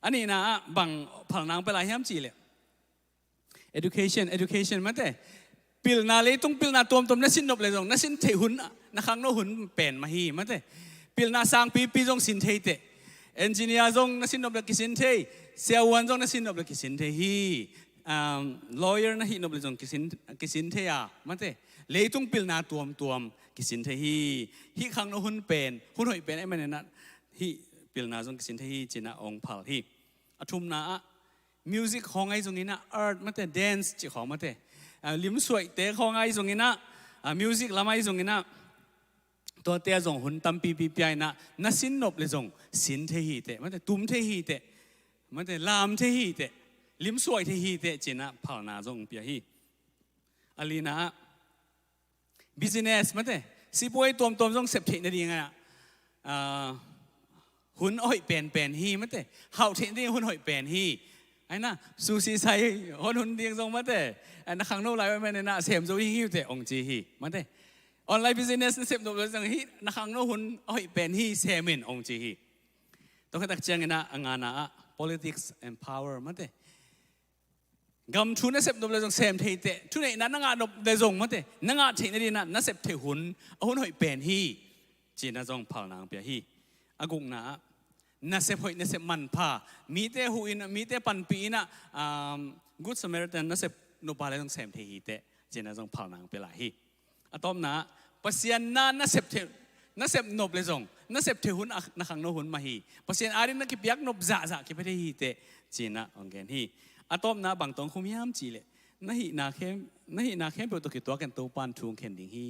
อันนี้นะบังผ่านนางไปหลายแห่งจีเลย education มันเตะปิลนาเลยตุงปิลนาตัวนักสินนบเลยส่งนักสินเทหุ่นนักขังโนหุ่นเป็นมาฮีมันเตะปิลนาสร้างปีส่งสินเทเตะ engineer ส่งนักสินนบเลยกิสินเทเซลวันส่งนักสินนบเลยกิสินเทฮีlawyer นะฮินอบเลยจงกิสินเทียมันเตะเลยตุงปิลนาตัวกิสินเทีฮิขังโนหุ่นเป็นหุ่นหอยเป็นไอ้มันเนี่ยนะฮิปิลนาจงกิสินเทีจีน่าองพัลฮิอทุมนามิวสิกของไอ้จงนี้นะ art มันเตะ dance จีของมันเตะลิมสวยเตะของไอ้จงนี้นะมิวสิกละไม่จงนี้นะตัวเตะจงหุ่นตั้มปีไอ้นะนัสินนบเลยจงสินเทีเตะมันเตะตุ้มเทีเตะมันเตะลามเทีเตะลิมสวยที่ฮีเตจินะผ่านนาจงเปียฮีอลีนะ business มันเตสิป่วยตัวจงเสพติดนั่นเองอ่ะหุ่นอ้อยเป็นฮีมันเตเฮาเทนที่หุ่นอ้อยเป็นฮีไอ้น่ะซูซีไซหุ่นเดียงจงมันเตไอ้นักขังโน้ไลฟ์มันเนี่ยนะเสพโจฮีเตองจีฮีมันเตออนไลน์ business เสพโจจงฮีนักขังโน้หุ่นอ้อยเป็นฮีเสมินองจีฮีต้องให้ตักเจียงนะงานนะ politics and power มันเตกำชุนนักเสพนบเลยจงเสพเทเตชุนไหนนั้นงานนบเลยจงมันเตนังอาเทนดีนะนักเสพเทหุ่นหุ่นหอยเป็นฮีจีน่าจงผ่านนางเปียฮีอากุงนะนักเสพหอยนักเสพมันพามีเตหุยนะมีเตปันปีนะกูดสมัยนั้นนักเสพนบอะไรจงเสพเทฮีเตจีน่าจงผ่านนางเปียลาฮีอะตอมนะปัสยานานักเสพเทนักเสพนบเลยจงนักเสพเทหุ่นนักขังโนหุ่นมาฮีปัสยานอารินนักกิบยักนบจ่ากิบเทฮีเตจีน่าองเกนฮีอะตอมนะบางตองคุมยามจีเลยนะฮินาเข้มเปิดตัวกิตัวกันตัวปานทุงเข็นดิ่งฮี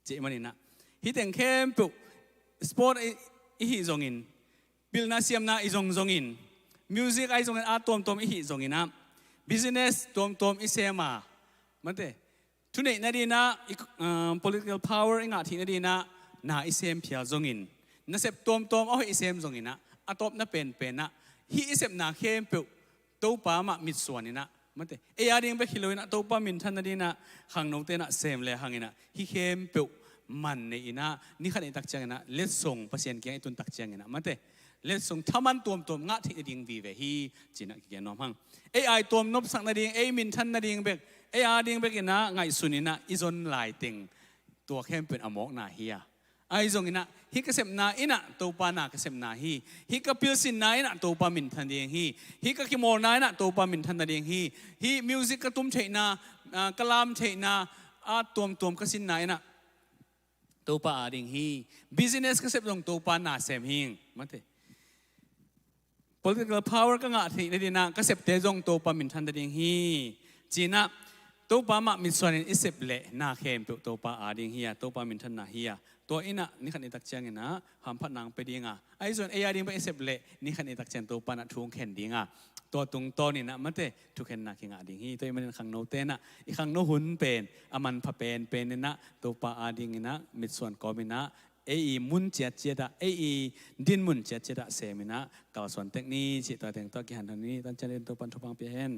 เจมันนี่นะฮิแต่งเข้มปุสปอร์ตอีฮิจงอินบิลนาเซียมนาอีจงอินมิวสิกไอจงอินอาตัวอีฮิจงอินนะบิสเนสตัวอีเซมามันเต ทุนเนนาดีนะpolitical power อิงอาทินาดีนะนาอิเซมพิอาจงอินน่าเสพตัวเอาอิเซมจงอินนะอัตบน่าเป็นนะฮีอิเซมนาเข้มเปิลตัวป้ามามิดส่วนนี่นะมันเตเอียดิ้งไปคิโลนะตัวป้ามินทันนาดีนะหางนกเตนะเซมเลยหางอินะฮีเข้มเปิลมันนี่นะนี่ขันอิตักเจงนะเลสส่งเปอร์เซ็นต์เกี่ยงตุนตักเจงนะมันเตเลสส่งถ้ามันตัวงะที่ดิ้งวีเวฮีจีน่ะกี่น้องหังAI ตัวนบสักนาดิ้งมินทันนาดิ้งเบกดิ้งเบกนะไงสุนินะอิจนหลายติงตัวเข้มเป็นอมอกนาเฮียไอ้จงอินะฮิกเสมนาอินะตัวปานาเกษมนาฮิกพิลสินนาอินะตัวปามินทันเดียงฮิกกิโมนาอินะตัวปามินทันเดียงฮิมิวสิกกระตุ้มเทนากลามเทนาตัวกสินนาอินะตัวปาอาดิงบิสเนสเกษมลงตัวปานาเซมฮิงมันเถ political power ก็งะที่ในดินะเกษมเตจงตัวปามินทันเดียงจีน่าตัวปามามิส่วนอิเซบเล่นาเข้มตัวปาอาดิงตัวปามินทันนาตัวอินะนี่ขันอิตักเจงนะหามพัดนางไปดีงะไอ้ส่วนดิ้งไปอิเซบเล่นี่ขันอิตักเจงตัวปานะทุ่งเข็นดีงะตัวตรงตัวนี่นะมันเตทุกเข็นนาคิงะดิ้งตัวมันขังโนเตนะอีขังโนหุ่นเป็นอามันพะเป็นนี่นะตัวปาอาดิงนะมิส่วนก็มินะมุนเจียดดินมุนเจียดเซมินะกาวส่วนเทคนิคจิตตัวแต่งตัวกิหันตอนนี้ตั้งใจเรียนตัวปันทุพังเพียน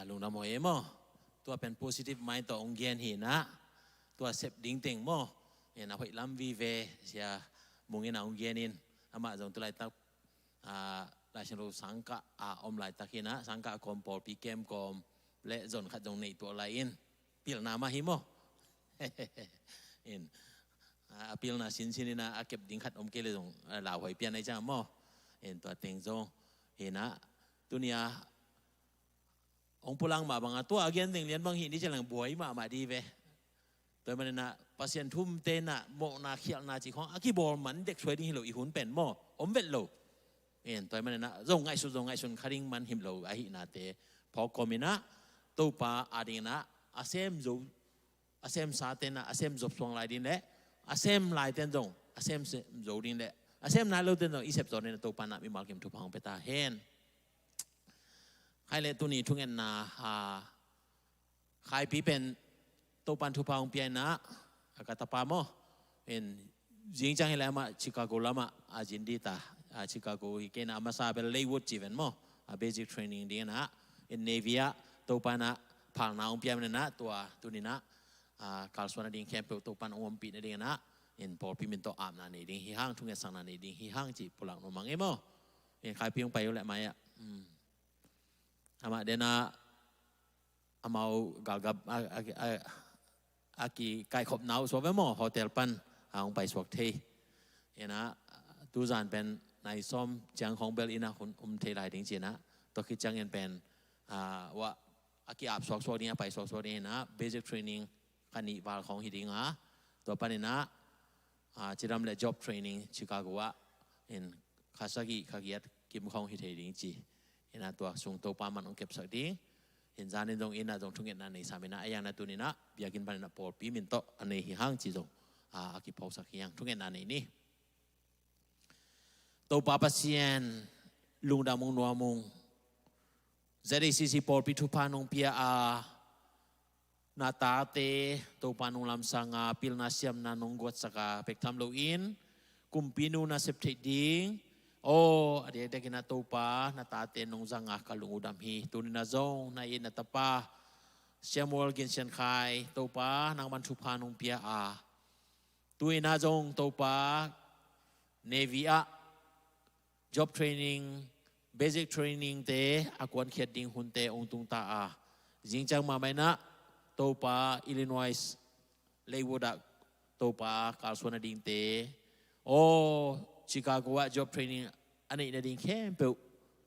ลุงดำโมเอโมตัวเป็น positive mind ต่อองค์เกียนหินะตัวเสพดิ้งเต็งโมเห็นนะหอยลำวีเวเสียมุงเงินองค์เกียนินอามาจงตัวไรตักราชนุสังกะอมไหลตักหินะสังกะกรมปอลปีเกมกรมและจนขัดจงในตัวไรอินพิลนามาหิโมอินพิลนาสินสินะเก็บดิ้งขัดอมเกลจงเหล่าหอยเปียนในจ้าโมเห็นตัวเต็งจงเห็นนะตัวเนี้ยองค์พลังมาบางตัวอาเกียนเลียนบางหินที่จะหลังบวยมาดีเวตัวมันนะปัสเซียนทุ่มเตนะโมนาเขียนาจีของอากิบอลมันเด็กช่วยดิ้งหิโลอีหุ่นเป็นโมอมเวลโลตัวมันนะรงไงสุนคาริงมันหิมโลอาหินาเตพอกมินะตัวปาอาดินะอาเซมจูอาเซมซาเตนะอาเซมจบสวงลายดินเละอาเซมลายเตนจงอาเซมจูดินเละอาเซมนายโลเตนจงอีเซปโซนเนี่ยตัวปานะมีมาร์กิมทุพังเปตาเฮนใครเลตุนีทุกเงินนาใครปีเป็นตัวปันทุพาองเปียนะกาตาปามอเป็นยิงจังให้แล้วมาชิคาโกละมาอาจินดีตาชิคาโกฮิเกนะมาซาเป็นเลย์วูดจีเวนมอเบสิกเทรนนิ่งดีนะเป็นเนวิอาตัวปันนะพังนาองเปียมันนะตัวนี้นะคาร์ลสวานาดิงแคมเปตัวปันองปีนั่นเองนะเป็นพอพิมินโตอาบนานี่ดิงฮิฮังทุกเงินสังนานี่ดิงฮิฮังจีพลังนมังเอโมเป็นใครปีองไปอยู่แหละไหมอามาเดน่าอามาเกากับอากีไก่ขบหนาวสวมโมโฮเทลปันเอาไปสวกเทเห็นนะตูจานเป็นนายซ้อมจังของเบลอินะคนเทลายดิ้งจีนะตัวคิดจังเงินเป็นว่าอากีอาบสวกนี้ไปสวกนี้นะเบสิกเทรนนิ่งคันนี้วาลของฮิดิ้งตัวปันนี่นะจิรำเล่ job training ชิคาโกว่าเห็นคาซากิคากิยัดกิมของฮิเทดิ้งจีเห็นนะตัวส่งตัวปามันองเก็บสักดีเห็นจานนี้ตรงอินนะตรงทุ่งเงินนั่นในสามีนะไอ้ยังนะตัวนี้นะอยากกินปลาเนี่ยปอดปีมินโตอันนี้หิฮังจีจงกิพอสักอย่างทุ่งเงินนั่นนี่ตัวปาปัสเซียนลุงดามุงนัวมุงจะได้ซีปอดปีทุพานองเปียนาตาเตตัวปานองลำสังพิลนาเซียมนานองกวดสักเป็กทำโลอินกุมปีนูนาเซปเทดิ้งโอ้เดี๋ยวเด็กน่าตัวป้าน่าตาเตนงจังกัลุงอุดมฮีตุนินาจงนายน่าตาป้าเชียมัวกินเชียนไข่ตัวป้านางบรรทุพานงเปียตุยนาจงตัวป้าเนวิอา job training basic training เตอากวนเขียดดิ้งหุ่นเตองตุงตาจริงจังมาไหมนะตัวป้าอิลลินอยส์เลย์วูดตัวป้าคาร์ลสวานาดิงเตโอ้ชิคาโกว่า job training อันนี้นั่นเองแค่เปิล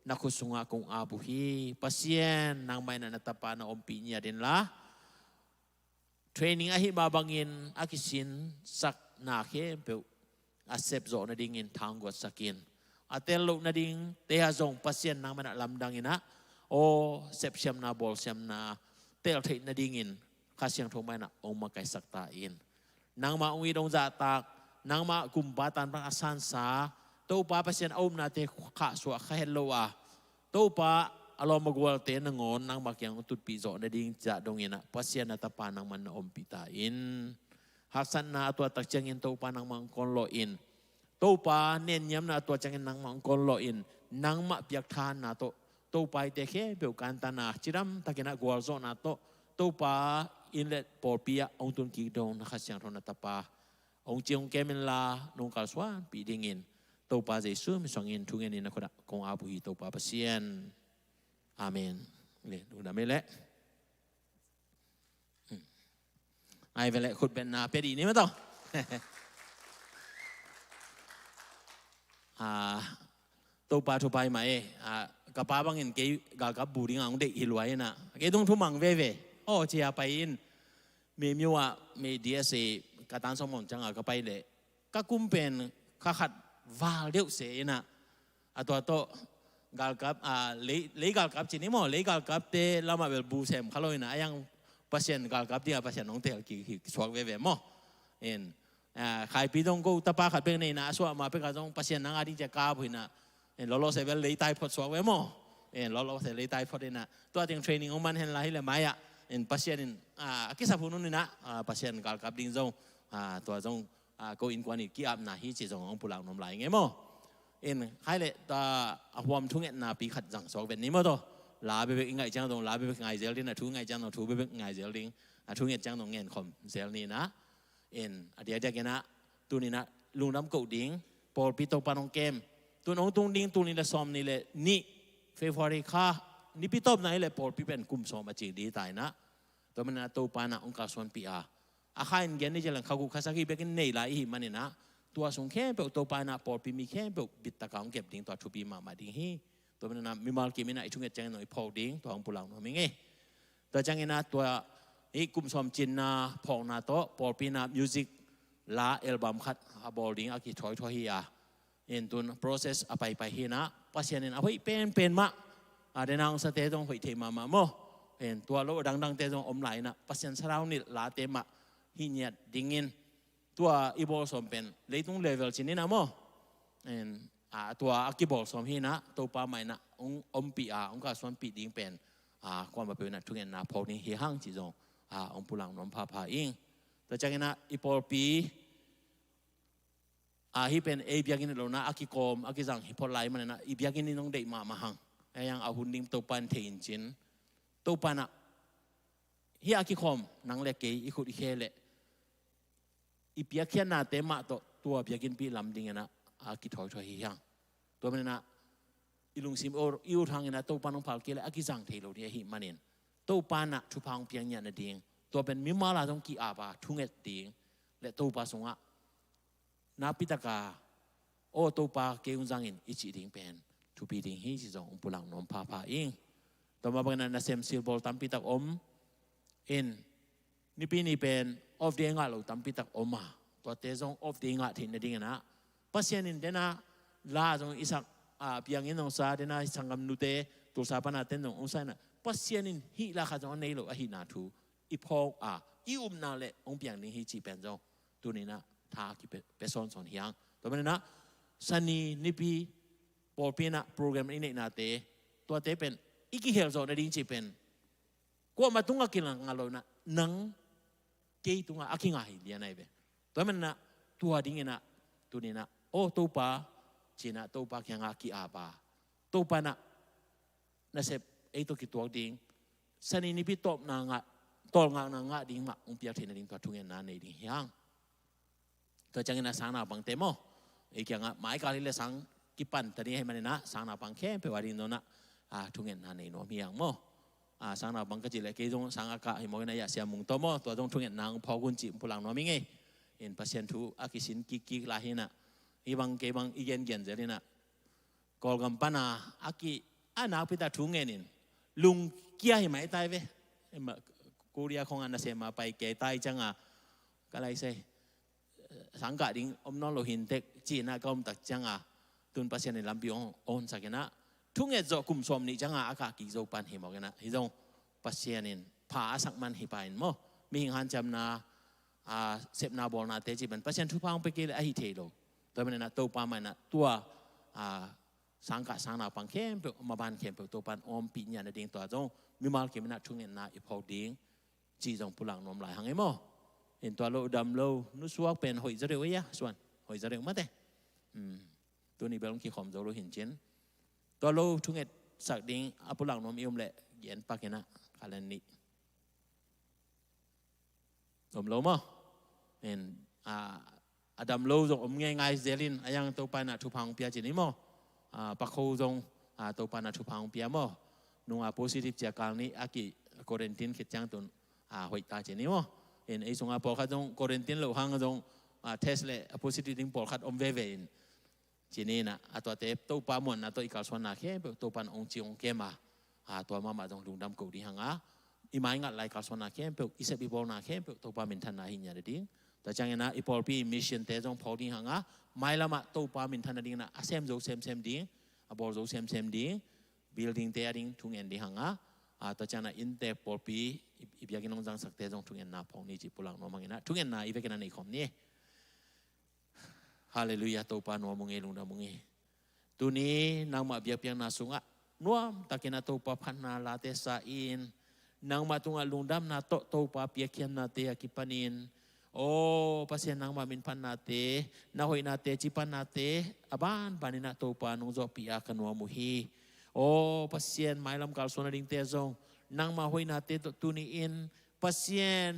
นักขุดสุงากงอาบุฮีปัสเซียนนางไม่นันตปานาอมปีเนียเดนละ training อาฮิบาบังอินอากิสินสักนาแค่เปิลอาเซปโซนั่นเองทางกวดสักินอาเตลลุนั่นเองเตะจงปัสเซียนนางไม่นันลำดังอินะโอ้เซปเชมนาบอลเชมนาเตลเทนั่นเองข้าเสียงทงไม่นันองมาไกสักตาอินนางมาองวีดงจ่าตากนางมากุมบาตันพระอาสันสา ตัวป้าpasien om na te kha so kha hello a to pa alom magwal te na ngon nang makyang tut pi zo na ding ja dong ina pasien na tapa nang man om pita in haksan na atwa tak changin to pa nang mang kon lo in to pa nen yam na atwa changin nang mang kon lo in nang ma piak than na to pa te khe be kan ta na chiram takina gwal zo na to pa in let por pia ong tun ki dong na khasyang thon na tapa ong chiong kemen la nong kal swan pi dingin tàu pa Giêsu mi songin thungen in nakoda kong abu hi tàu pa pasien amen le du da mele ai vele khut ben na pedi ni ma to tàu pa thu pai mai ka pa bang in ke gal ka bu ding ang de hi luai na ke dong thu mang ve ve o chia pai in me miwa me dia se ka tan som mon chang ka pai le ka kum pen ka khat vào điệu sẽ naตัวโตกาลกับเลยกาลกับจีนี่มั้งเลยกาลกับเตะเรามาเป็นบูเซมเขาเลยนะยังpasienกาลกับที่pasienน้องเตะกี่สวกเว่ๆมั้งใครปีตรงกูตะปาขัดเป็นนี่นะสวกมาเป็นการตรงpasienนั่งอะไรจะกาบุยนะเราเสร็จเลยตายพอดสวกเว่มั้งเราเสร็จเลยตายพอดนะตัวที่เทรนนิ่งของมันเห็นอะไรเลยไหมอ่ะpasienกิสาพูนุ่นนี่นะpasienกาลกับดิ้งจงตัวจงก็อินกว่านี่กี่อับนาฮีจีจงองปุลังนมไหลไงมั้งใครเลยตาความทุ่งเงินนาปีขัดจังสองเป็นนี้มั้งตัวลาไปเป็นไงจังตรงลาไปเป็นไงเซลลินทุ่งไงจังตรงทุ่งไปเป็นไงเซลลินทุ่งเงินจังตรงเงินคอมเซลนี่นะเดี๋ยวจะกันนะตัวนี้นะลุงน้ำเก่าดิ้งปอลปีโตปานองเกมตัวน้องตุ้งดิ้งตัวนี้ละซ้อมนี่เลยนี่เฟฟอริค่านี่ปีโตไหนเลยปอลปีเป็นกลุ่มซ้อมมาจีดีตายนะตัวมันนะตัวปานะองค์การส่วนปีอาคารเงินนี่จะหลังเขากุคาสักกี่เป็นเนยหลายอีมันนี่นะตัวสงแค่เปล่าตัวปานะปอปีมีแค่เปล่าบิดตะกางเก็บดิ้งตัวทุบีมาดิ้งฮีตัวมันนะมีมาลกิมินะไอช่วงเงินจังหน่อยพอดิ้งตัวของปุลังน้องมิงเอตัวจังเงินนะตัวไอกลุ่มสมจินนะพองนะโตปอปีนะมิวสิกลาอัลบั้มคัดบอลดิ้งอากิถอยฮีตัว process ไปฮีนะปัจจัยนี้เป็นมะเดนางสเตตงหอยเทมาโมตัวโลดังเตตงอมไหลนะปัจจัยสราวนิลาเตมะหินยัดดิ้งตัวอีบอลสมเป็นเลยตรงเลเวลชินี่นะโมตัวอากิบอลสมฮีนะตัวปาไม่นะองปีองการส่วนปีดิ้งเป็นความมาเป็นนะทุกอย่างนะพอนี้เฮียหังจีจงองปุลังน้องพาอิงแต่จากนั้นอีบอลปีฮีเป็นเอเบียกินโลนะอากิโกมอากิจังฮิพอลไลมันนะอีเบียกินนี่น้องเด็กมาหังยังเอาหุ่นดิ้งตัวปันเทียนจินตัวปันนะฮีอากิโกมนังเล็กเกย์อีขุดอีเคเล่อีเปียกเขียนหน้าเต็มตัวเปียกินปีลำดิ้งนะอากิถอยเฮียงตัวมันนะอีลุงซิมโออีอุทางนะตัวปานองพาลเกลอากิจังเทโลเนี่ยหิมันเองตัวปานะทุพังเพียงเนี่ยนะดิ้งตัวเป็นมิมาลาตรงกีอาบาทุ่งเอ็ดดิ้งและตัวปาสงะนาปิตากาโอตัวปาเกยุนจังอินอิจิดิ้งเป็นทุปีดิ้งฮีจิจงองปุลังน้องพาอิงต่อมาเป็นนะเซมซิลบอลตัมปิตากอมนี่ปีนี้เป็นออฟเดียงอ่ะเราตั้มพิทักษ์ออกมาตัวเตจงออฟเดียงอ่ะที่นี่ดิ้งนะปัจจัยนี้เดน่าลาจงอิสักเพียงอินองศาเดน่าสังกัมนุเตตัวสาปนาเต็นองศานะปัจจัยนี้ฮิลาขจรในโลกฮินาทูอีพอกอีนาเล่องเพียงนี้ฮิจีเป็นจงตัวนี้นะท่าคิดเป็นส่วนเฮียงตัวมันนะสันนี่นี่ปีพอเป็นโปรแกรมนี้นาเตตัวเตเป็นอีกเฮลโซในดิ้งจีเป็นกว่ามาตุ้งกินงานเรานะนังเกี่ยตัวอาคิงอะไรเดียนไอ้เบ้ตัวมันนะตัวดิ้งนะตัวนี้นะโอ้ตัวป้าจีน่ะตัวป้าแข่งอาคิอาบาตัวป้านะนั่นเสพไอ้ตัวกี่ตัวดิ้งสันนี่พี่ตบนางะตอลงางะดิ้งมาองเปียกเทนดิ้งตัวทุ่งเงินนั่นในดิ้งยังตัวจังเงินสังนาบังเตโมไอ้แข่งหมายการที่เลสังกิปันตอนนี้ให้มันนะสังนาบังแค่ไปว่าดิ้งโน่นนะทุ่งเงินนั่นในโนมีอย่างโมสังนาบังก็จีเลยกี่จงสังอากาศให้มองในยาเสียมุงตัวมั่วตัวจงทุ่งเงินนางพอกุนจิมพลังน้อมิงไงเห็นพัศยันทูอากิสินกิกลาหินะอีบังเกบังอีเกนเกนเจรินะกอลกัมปนาอากินักพิธาทุ่งเงินลุงเกี่ยให้ไหมตายเว้กูเรียของอันนั้นเสียมาไปเกยตายจังก็เลยเสสังกัดดิ้งอมน้องโลหินเทคจีน่าก็อมตักจังตุนพัศยันในลำพิองอ่อนสักนะทุ่งเงินจะกุมสมนี่จังอากาศกิโจปันเหมอกนะฮิจงพัศยันผาสักมันหิปายมั้งมีหิงหันจำนาเสพนาบอลนาเตจิบันพัศยันทุพางไปเกลไอฮิเทโลตัวมันนะตัวปามันนะตัว สังกัดสังนาปังเข้มเปมาบานเข้มเปตัวปันอมปีเนี่ยนะดิ่งตัวจงมีมาเก็บมันทุ่งเงินนาอีพอดิ่งจีจงปุลังนมหลายหังไอ้โมเห็นตัวโลดำโลนุสวกเป็นหอยจะเร็วไอ้ยะส่วนหอยจะเร็วมั้งแต่ตัวนี้เป็นลงกี่ขอมโจโลเห็นเจนตัวโลทุ่งเงินสักดิ่งอปุลังนมอิมเละเย็นปากนะคาเลนนี้ดมโลมั้งเห็นดำโลจงอมง่ายๆเจลินยังตัวปันทุพังเปียจีนี่มั้งปะโคจงตัวปานาทุพังเปียโมนุ่งpositifจากการนี้อากิโคเรนตินคิดจังตุนหอยตาเจนี่โมเห็นไอ้สงปอลขัดจงโคเรนตินเหล่าหังจงเทสเลpositifดิ้งปอลขัดอมเวเวนเจนี่นะตัวเทปตัวปามวนตัวอีกาส่วนนักเขตัวปันองจีองเกมาตัวมาจงลุงดำกูดีหังอีไม้งัดไล่กาส่วนนักเขอีเซบิบอลนักเขตัวปามินทันนาหินยาดิ้งแต่จังนะอีพอลปีมิชชั่นเตจงพอดีหังไม่ละมาตัวปามินทันนาดิ้งนะเซมโจเซมดิ้งบอลโจเซมดิ้งbuilding te ading thung en di hanga ta chana in te porpi ibyakin nong jang sakte jong thung en na phong ni ji pulang no mangina thung en na ibekena nei khom ni hallelujah to pa no mungi lung da mungi tu ni nang ma byak piang na sunga nuam takina to pa phan na la te sa in nang ma tunga lung dam na to pa piakhiam na te akipanin o pasien nang ma min phan na te na hoi na te chi pan na te aban banina to pa nong zo pi a kanwa mu hi o pasien mai lam kal sona ding te zong nang ma hoi na te tu ni in pasien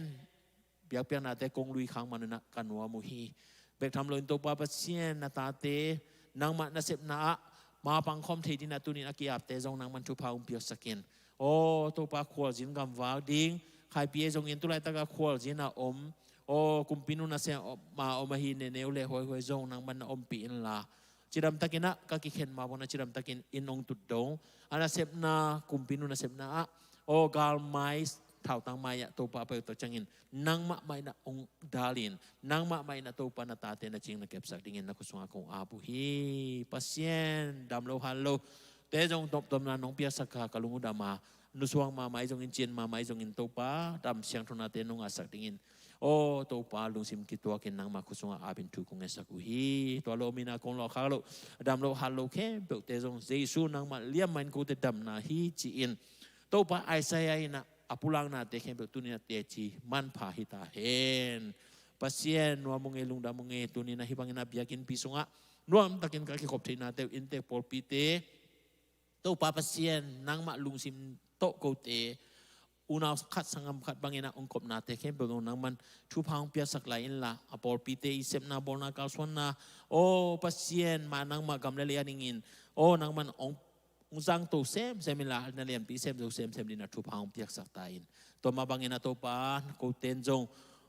biak pian na te kong lui khang manuna kanwa mu hi bek tham loin to pa pasien na ta te nang ma na sep na ma pang khom thei din na tu ni akiap te zong nang man thu pha pio sakin o to pa khwal jin gam wa ding khai pie zong in tu lai ta ka khwal jin na o kumpinu na se ma o ma hi ne ne le hoi zong nang man na pi in la ciram takina kaki khen ma bona ciram takin inong tudong ana sepna kumpinu na sepna o gal mai thau tang mai ya to pa pa to changin nang ma mai na ong dalin nang ma mai na to pa na tate na ching na kep sak dingin na kusung akong abu hi pasien dam lo hallo te jong tom na nong pia sakha kalungu dama nusuang ma mai jong in chin ma mai jong in to pa dam siang thona te nong asak dingin o to pa lung sim ki to ken nang ma kusung abin tu kong esak uhi to lo mina kong lo khalo dam lo hallo ke be te jong jesu nang ma liam main ko te dam na hi chi in to pa Isaiah ina apulang na te ken be tu ni na te chi man pha hi ta hen pasien no mong elung da mong e tu ni na hibang na biakin pisunga nuam takin ka ki khop thina te in te por pi te to pa pasien nang ma lung sim to ko te unaw khat sangam khat bangena ongkop na te kem belong nang man thu phang pia sak lai in la apor pi te isep na borna ka swan na o pasien ma nang ma gam le le aning o nang man ong jang to sem la na lian pi sem din na thu phang pia sak ta in to ma bangena to pa ko ten jong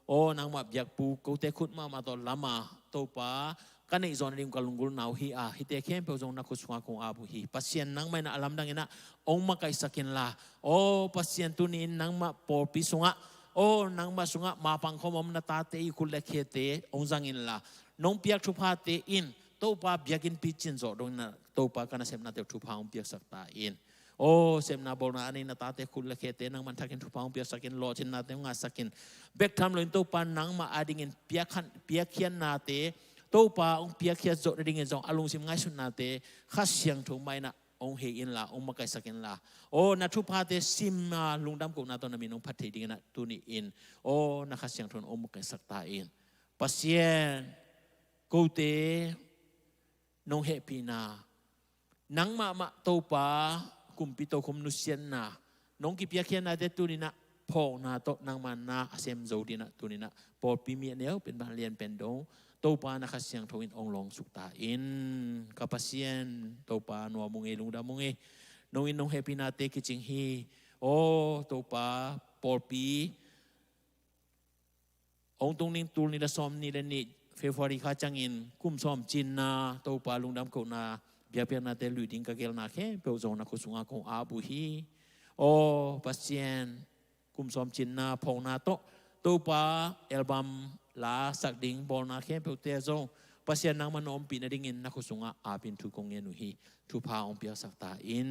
o nang ma byak pu ko te khut ma to lama to pa kan ei zon rim kalungul nau hi hi te kem pe jong na ku sunga kong abu hi pasien nang mai na alam dang ina ong ma kai sakin la o pasien tu ni nang ma por pi sunga o nang ma sunga ma pang khomom na ta te ikul le khe te ong jang in la nong piak thu pha te in to pa biakin pi chin zo dong na to pa kana sem na te thu pha ong piak sak ta in o sem na bol na ani na ta te kul le khe te nang man thakin thu pha ong piak sakin lo chin na te nga sakin bek tham loin to pa nang ma ading in piak khian na te to pa ong pia khia zo ding en jong alung sim ngai sun na te kha siang thong mai na ong he in la ong ma kai sakin la o na thu pa te sim na lungdam ko na to na min ong phat thei ding na tu ni in o na kha siang thon ong ma kai sak ta in pasien ko te nong he pi na nang ma to pa kum pi to kum nu sian na nong ki pia khia na te tu ni na phong na to nang man na asem zo di na tu ni na por pi mi neo pen ban lian pen dong to pa na kasyang thawin ong long sukta in kapasien to pa no mong elung da mong e nong in nong happy na te kiching hi o to pa por pi ong tung ning tul ni da som ni da ni February kha changin kum som chin na to pa lung dam ko na bia pia na te lu ding ka gel na khe pe zong na ko sunga ko a bu hi o pasien kum som chin na phong na to pa album la sak ding bol na khe pe te zong pasien nang man om pi na ding in na ko sunga a pin thu kong nu hi thu pa om pia sak ta in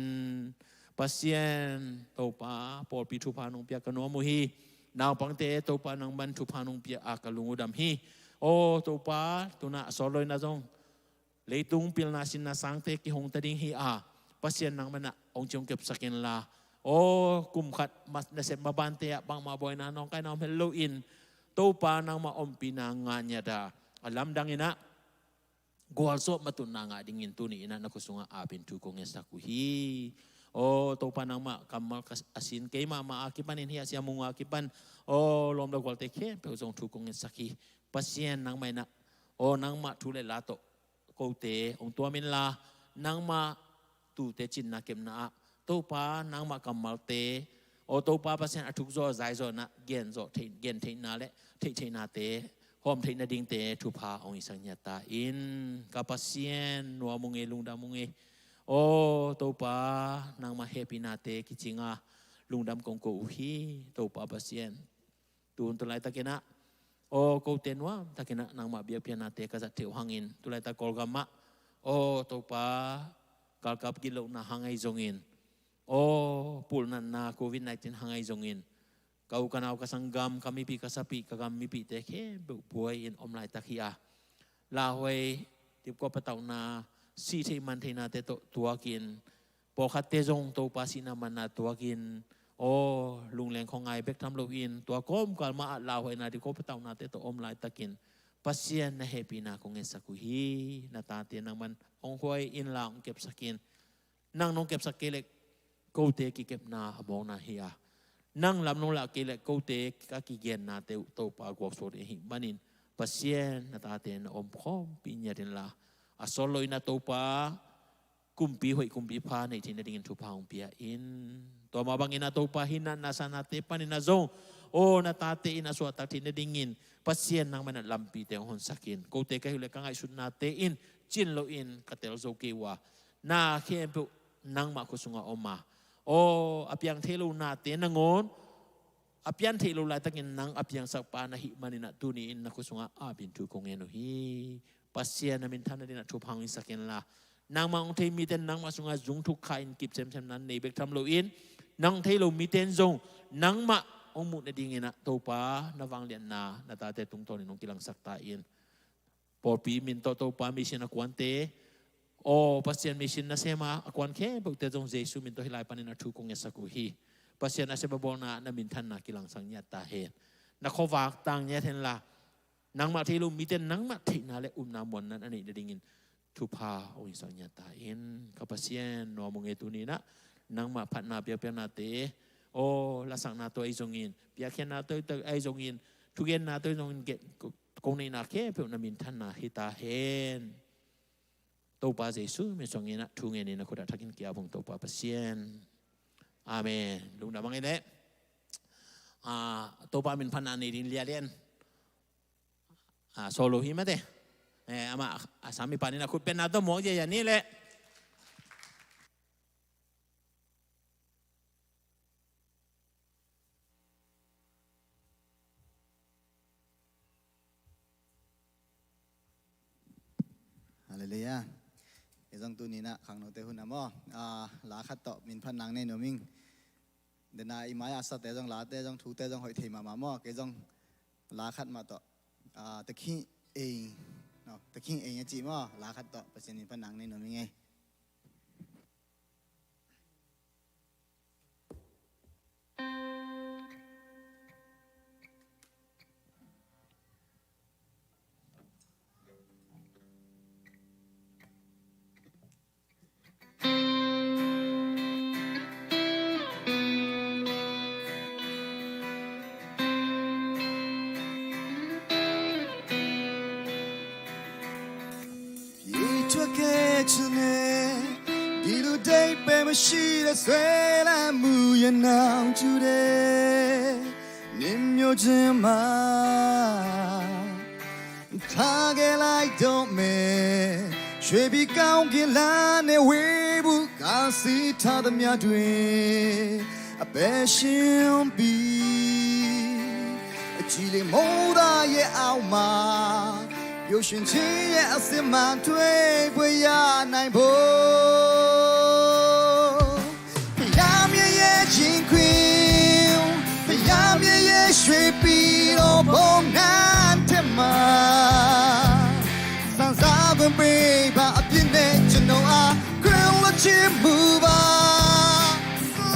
pasien to pa por pi thu pa nong pia ka no mu hi naw pang te to pa nang ban thu pa nong pia a ka lungu dam hi o to pa tu na so loi na zong เลยตุงปิลนาสินนาสังเตกิหงตะดิงฮีอาปัสเซียนนังมันนะองจงเก็บสักินลาโอ้กุมขัดมาเสพมาบันเตะบางมาบ่อยนะน้องไก่น้องเฮลโลอินตู้ปานังมาอมปีนางานยาดาอลัมดังอินะกวลโซมาตุนนางาดิ่งอินตุนี่นะนักสุงอาเป็นทุกงเงสักุฮีโอ้ตู้ปานังมากัมมาอาศินเกยมาอาคิปันอินเฮียเสียมุงอาคิปันโอ้ลมดอกวลเตะเข้เปจงทุกงเงสักีปัสเซียนนังไม่นะโอ้นังมาทุเลลาโตโกเตองตัวมินลานังมาตูเตจินนาเก็มนาตู้ปานางมากัมมัลเตโอตู้ปาปัสเซียนอทุกโซใจโซนะเกียนโซเทเกียนเทนาเลเทนาเตหอมเทนาดิงเตทุพาองอิสัญญาตาอินกับปัสเซียนนัวมุงเอลุงดามุงเอโอตู้ปานางมาเฮปินาเตกิจิงาลุงดำกงโกอุฮีตู้ปาปัสเซียนตูนตุไลตะเกนะโอโกเตนวะตะเกนะนางมาเบียเปียนาเตกษัตริย์เทวหังอินตุไลตะกอลกามะโอตู้ปากาลกับกิโลนะหังไอจงอินโอ้ปูนันนาโควิด-19 หังไอจงอินเกากันเอากสังกรรมกามิปีกสัปีกกามมิปีเตเคบุบวยอินอมไลตะคีอาลาหวยติบก็ปะเตานาสีเทมันเทนาเตโตตัวกินปอคัดเตจงโตปาสินามันนาตัวกินโอ้ลุงแรงของไงเบกทำโลอินตัวก้มกาลมาลาหวยนาติบก็ปะเตานาเตโตอมไลตะกินปัสเซียนนะเฮปีนาคงเงสักุฮีนาตาเตียนังมันองหวยอินลาองเก็บสกินนั่งน้องเก็บสกิเล็กกูเตกิเก็บนาอมองนาเฮียนั่งลำน้องละกิเล็กกูเตกกิเกียนนาเตโตปากวกโซเดหิบันินปัสเซียนนาตาเตียนอมพร้อมปีญาเดนลาอสโลยนาโตปากุมปีหวยกุมปีพาในที่นาดิ่งทุพาองเปียอินตัวมาบังอินาโตปาหินันนาสานาเตปานินาโซโอ้นาตาเตอินาสวดตักที่นาดิ่งอินปัสเซียนนางมันลำปีเตงหอนสักินกูเตกะหิเลกังไอสุนนาเตอินจินโลอินกะเตลโซเกวานาเข้มปุนางมาคุสุงาอมาโอ้อภิยังเทลูนาเตนงอนอภิยังเทลูลายตักินนางอภิยังสักปานะหิมานินะตุนีอินนักคุสุงาอาบินทุกงเอโนฮีปัสเซียนนามินทันดินะทุพังอิสักินลานางมาองเทมีเตนนางมาสุงาจุงทุกขายอินกิบเซมนั้นในเบกทำโลอินนางเทลูมีเตนจงนางมาองมุนดิ่งนะตัวป้านวังเลียนนาตาเตตุงโตนินงกิลังสักตาอินพอปีมินตัวป้ามิชินกวนเตโอ้ปัสเซียนมิชินนะเสมากวนแค่บุกเตจงเจสุมินตัวฮิลายปานินาทุกงเงสักุฮีปัสเซียนอาเซบบอกนามินทันนากิลังสังญาตาเฮนนักขวากต่างเนี่ยเทนละนังมาที่ลุมีเตนนังมาที่นาเลอุมนามวนนั้นอันนี้ดิ่งทุพาองสังญาตาอินกับปัสเซียนนัวมงเอตุนีนะนังมาพัฒนาเปียเปียนาเตโอ้ละสังนาตัวไอจงอินเปียเขียนนาตัวไอจงอินทุกเย็นนาตัวจงอินเกตกงในนาแค่เพื่อนามินทันนาฮิตาเฮนตัวป้าเจสุมีจงอินนะทุกเย็นนี่นะคนทักกินเกียร์บงตัวป้าปัสเซียนอาเมนลุงดาบังเอเน่ตัวป้ามินพันนาในดินเลียเลียนโซโลฮิมาเตอามาสามีปานินะคุณเป็นนาตัวหมอเยี่ยนี่แหละฮาเลลูยาเอซังตุนีนะขังโนเตหุนามอลาขัดต่อมินพันนางในโนมิงเดนาอิมายาสัตเตจังลาเตจังทูเตจังหอยเทมามอเกจังลาขัดมาต่อตะคิงเองเนาะตะคิงเองจีมอลาขัดต่อเปอร์เซ็นต์มินพันนางในโนมิงไงဒီလိုဒိတ်ပဲမရှိတဲ့ဆွဲလန်းမှုရဲ့နောင်ကျူတဲ့နင်းမျိုးချင်းမှာထားခဲ့လိုက်တော့မယ်ရွှေပြီးကောင်းကင်လာနဲ့ဝေးဘူးကောင်းစီထားသမျှတွေအပဲရှင်ပြီးအကြည်လေးမိုးသားရဲ့အောက်မှာ有寻亲也是满推不呀难破，不要面也金贵，不要面也水比罗不难的嘛，三三分背把 move ba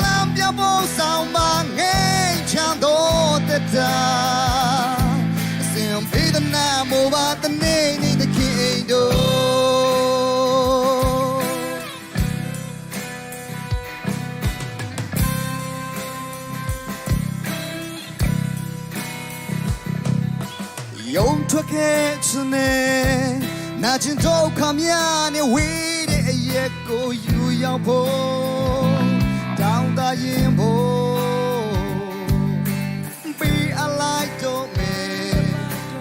lam pya bo sang ba ngai chang do ta ta sim be the na mo ba the nei ni the king do Yong thoát khe chân nè na chân đâu kham ya nè wei de ye ko yu yao po down da yin po be alive to me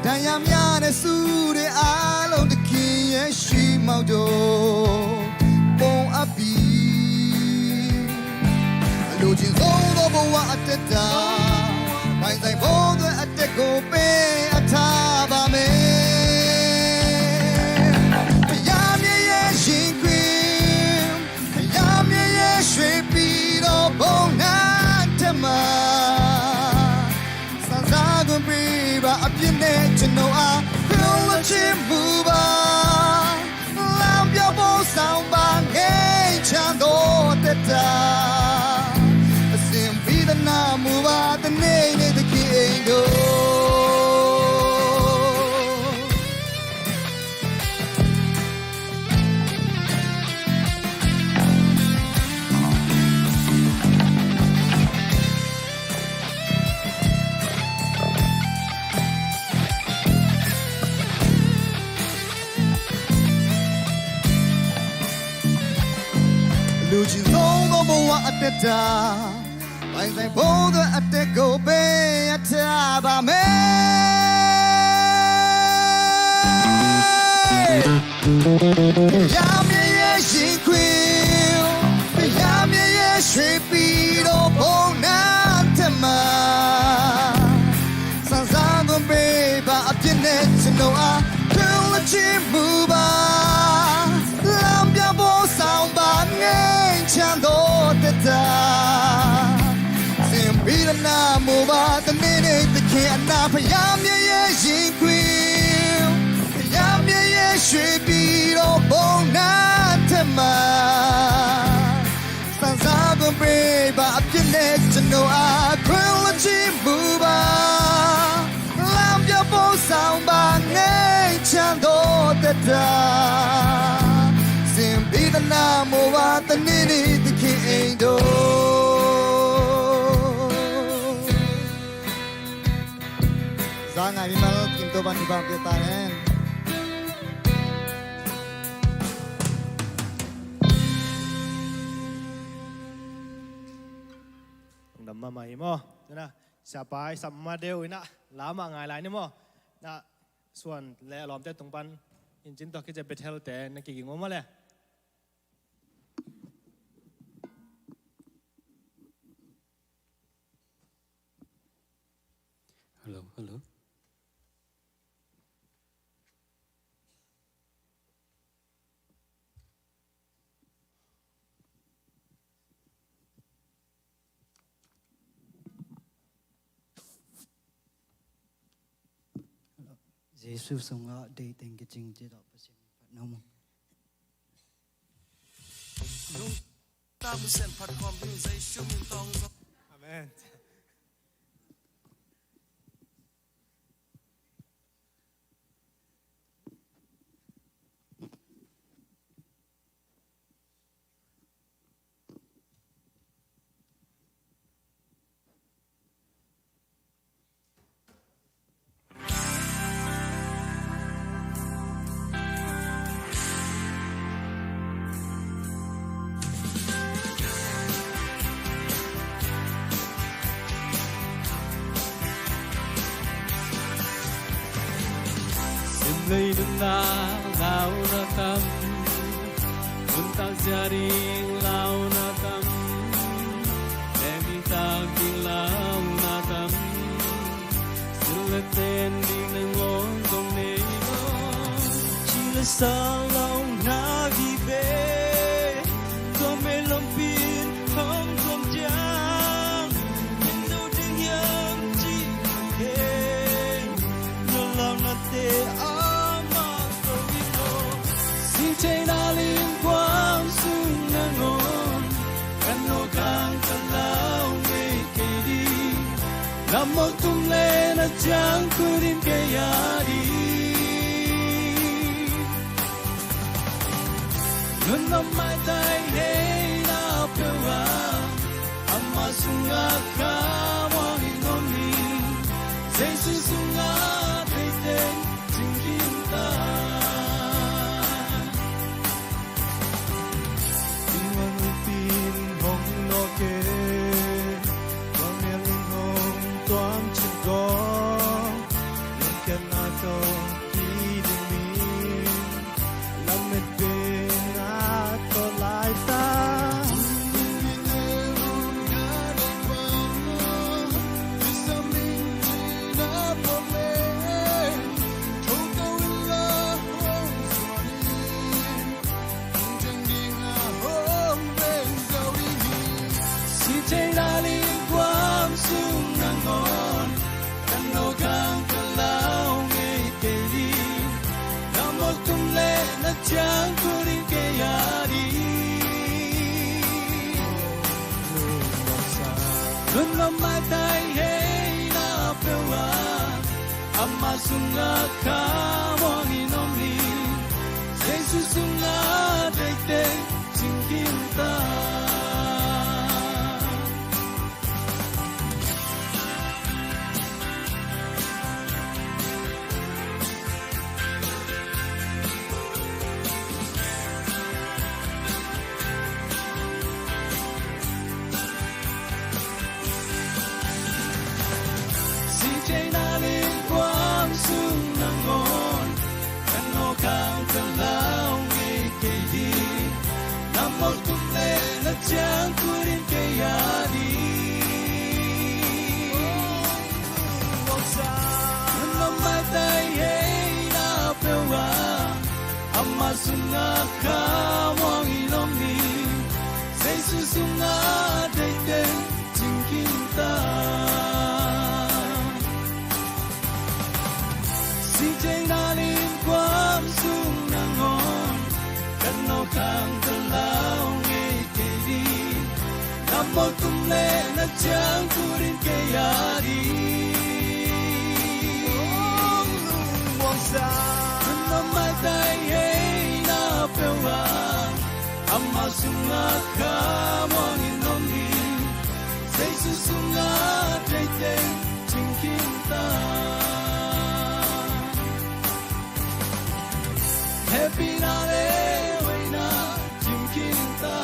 dan ya mya nè su de a long de kin ye shi mao do pong a bi lu chin song do bo wa at ta bai sai bo de at ko pe tha ba me ya mye ye shin kwin ya mye ye shwe pi do bong na ta ma san sa gun pi ba a pyin ne chin no a kru lo chin bu ba lam pya bo sang ba ngai chan do ta ta sim pi da na mu ba the nei ne the king do Lu chin song do bo wa at ta bai sai bo de at ko pe at ba me ya mye ye shin kwin ya mye ye shwe pi do bo na ta ma san sa gun pe ba a pyin ne chin no a kru lo chin mu ba lam pya bo sang ba ngai chan do ta ta sim pi da na mo ba the nei nei the kin na pha ya mye ye shin kwin ya mye ye shwe pi do bo na ta ma san sa gun pe ba a pyin ne chan no a kru lo chin mu ba lam pya bo sang ba ngai chan do ta ta sim pi da na mo ba the nei nei the king do Zang animal kinto ban di bang kita hen đầm mà mày mo na sa pai sam ma deu ina lama ngai lai ni mo naส่วนแลอารมณ์แต่ตรงปันอินจินต่อที่จะไปเทลแต่นักกี่งงมาเลย Hello, hello. Giêsu sống ở đây tình cái trình chế độ và xin phật nông Amen. Lay dunda lau na tam Unta jaring lau na tam Demi taging lau na tam Sileten di nangong kong nilo Chila sa lau na vive Kome lompin hong kong jang Indo ding yang chi hey No lau na te Trên đá liên quang sương ngang ngồi một tung lên là chẳng cứ đến cái đi luôn nằm mãi tay hey na pewa amma sunga ka mo inoni Jesus sunga teten jingkinta Iwan upin hong no ke Wang yang hong tuam chigo Yang kena to kidimi Lamet bin ato laita Chẳng có đến cái đi luôn nằm mãi tay hey na pewa amma sunga ka mo inomni Jesus sunga tete jingkinta Chẳng có đến cái đi nằm mãi tay hey na pewa amma sunga ka mo inomni Jesus sunga tete jingkinta si jay na lim quam sung nangon kan no kang talaw một tung lên là chẳng có đến cái đi nằm mãi tay hey na pewa amma sunga ka mo inomni Jesus sunga tete jingkinta happy na le way na jingkinta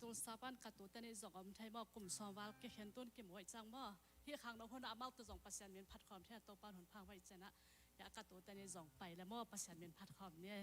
ตุลสาบันกระตุ้นแต่ในสองอมไทยบอกกลุ่มสองวาเกเห็นต้นกิมไว้จังบ่ที่ข้างน้องคนอาเมาตัวสองประชันเมียนพัดคอมที่ตัวปานหนพังไว้เจนะอยากกระตุ้นแต่ในสองไปแล้วมั่วประชันเมียนพัดคอมเนี่ย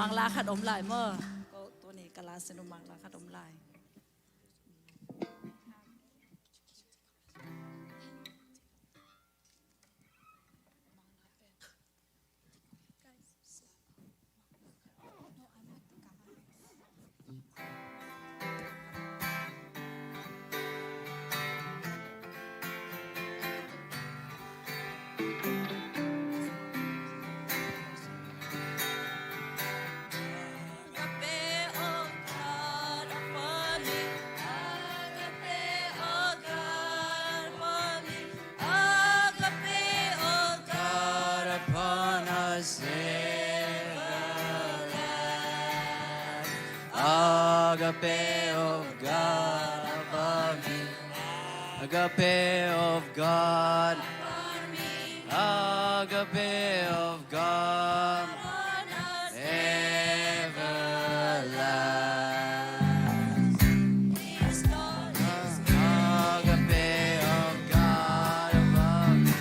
มังลาขัดอมลายเมื่อก็ตัวนี้กะลาสนุมังลาขัดอมลายAgape of God above me. Agape of God. Agape of God. Everlasting. Agape of God above me.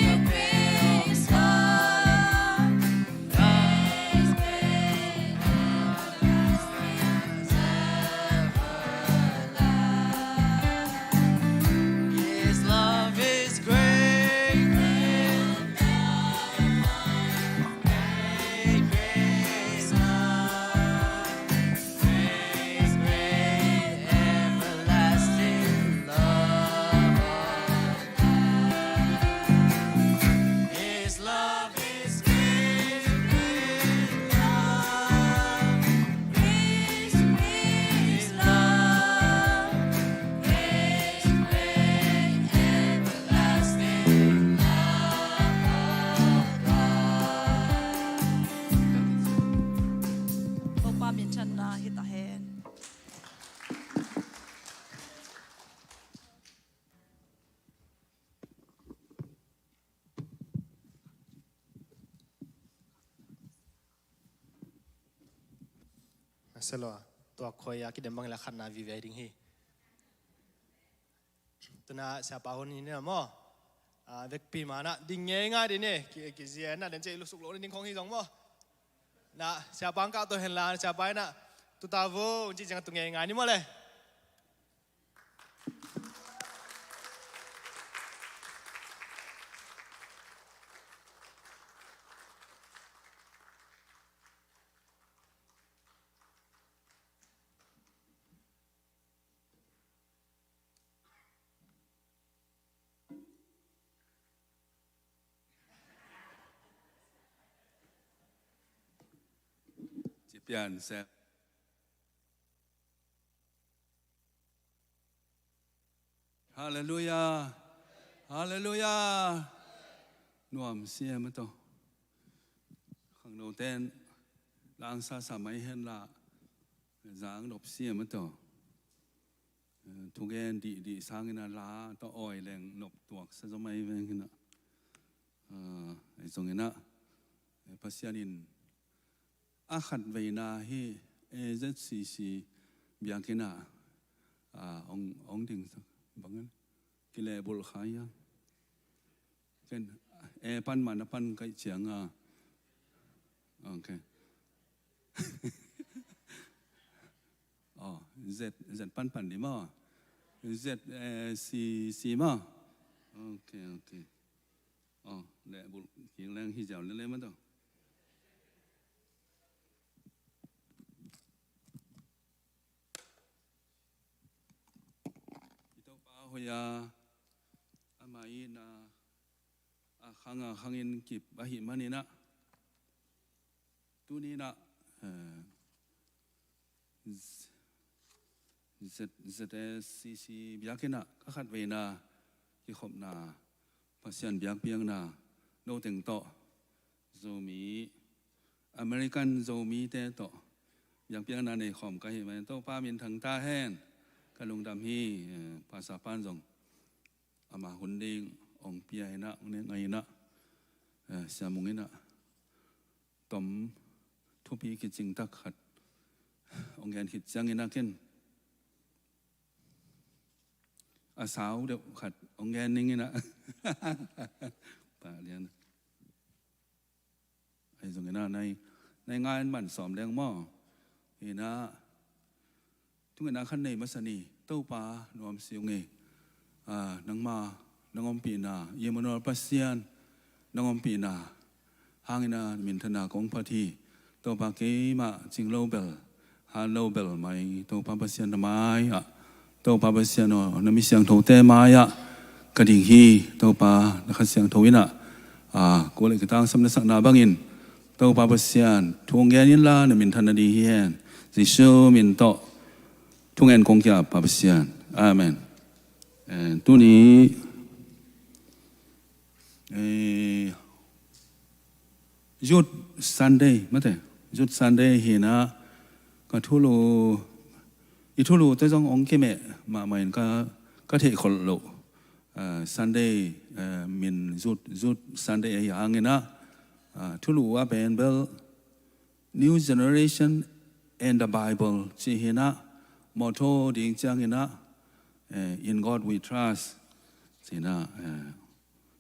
Agape of God. His love is great, great, great love, great, great, everlasting love. His love is great, great love, great, great love. Great, great, everlasting love of God. โอป้าเมียนชันนาฮิตาเฮน เสร็จแล้วตัวคอยอยากกินเดมบังละขันนาวิเวดิ้งฮีตัวน่ะเสียป่าคนนี้เนี่ยมั้งเด็กปีมานะดิ้งง่ายๆดิเนี่ยกิเซียนนะเดินเจลุสุกโลนี่ดิ้งของฮีสองมั้งนะเสียปังก้าวตัวเห็นลานเสียไปนะตัวตาโวจริงๆตัวง่ายๆนี่มั้งเลย 接边噻。哈利路亚，哈利路亚，诺谢么多，ข้างโน้นเต้นล้างซาสามัยเห็นละจางหลบเสีย么多，ทุกแกนดีสร้างกันละต่ออ้อยแรงหลบตัวซะสมัยเวงกันนะไอ้ตรงนี้นะภาษาดินอาขัดเวนาให้AZCC เบียงกินะองถึงสักบางงั้นกิเลบุลขายยังเป็นปันมันปันไก่เฉียงโอเคอ๋อเจ็ดปันดีมั้งเจ็ดสี่มั้งโอเคอ๋อแหละบุลกิเลงที่เจ้าเล่นๆมั้งตัวฮอยาอามาอินาขังอินกิบอาหิมานีนะตัวนี้นะZCC บิยักนะก็ขัดเวนาที่ขบนาภาษาบิยักเพียงนาโนเต็งโตโซมีอเมริกันโซมีเตโตบิยักเพียงนาในขอมก็เห็นไหมโตป้ามินทางตาแห้งกะลุงดำฮีภาษาปานจงอามาหุ่นดิงองเปียนะองเนี่ยไงนะสามุงนะตอมทุบีกิจิงตักขัดองแกนหิดจังนะเกินอาสาวเดี๋ยวขัดองแกนนิ่งนะป่าเรียนไอ้ตรงนี้นะใน ในงานมันสอมแดงหม้อเห็นนะทุกอย่างขั้นในมัสนีเต้าปลานวมเสียงเงนังมานังอมปีนาเยมนอลปัสเซียนนังอมปีนาหางนามินธนาของพระทีเต้าปลาเกมาจิงโลเบลฮาโลเบลไม่เต้าปลาปัสเซียนทำไมเต้าปลาปัสเซียนนมิเสียงโถเตมายะกระดิ่งฮีเต้าปลานักเสียงโถวินะกูเลยกระตังสำนักสักนาบังอินเต้าปลาปัสเซียนทวงแกนิลาเนมินธนาดีเฮียนจิโซมินโตทุกแห่งคงจะปาปเซียนอาเมนตัวนี้ยุดซันเดย์มั้งแต่ยุดซันเดย์เห็นนะก็ทุลูอีทุลูแต่จงองค์เกเมมาเหมือนก็เทคนโลซันเดย์มินยุดซันเดย์อย่างเงี้ยนะทุลูว่าเป็นเบล New Generation and the Bible ที่เห็นนะมอโตดิ่งจังนะin God we trust สินะ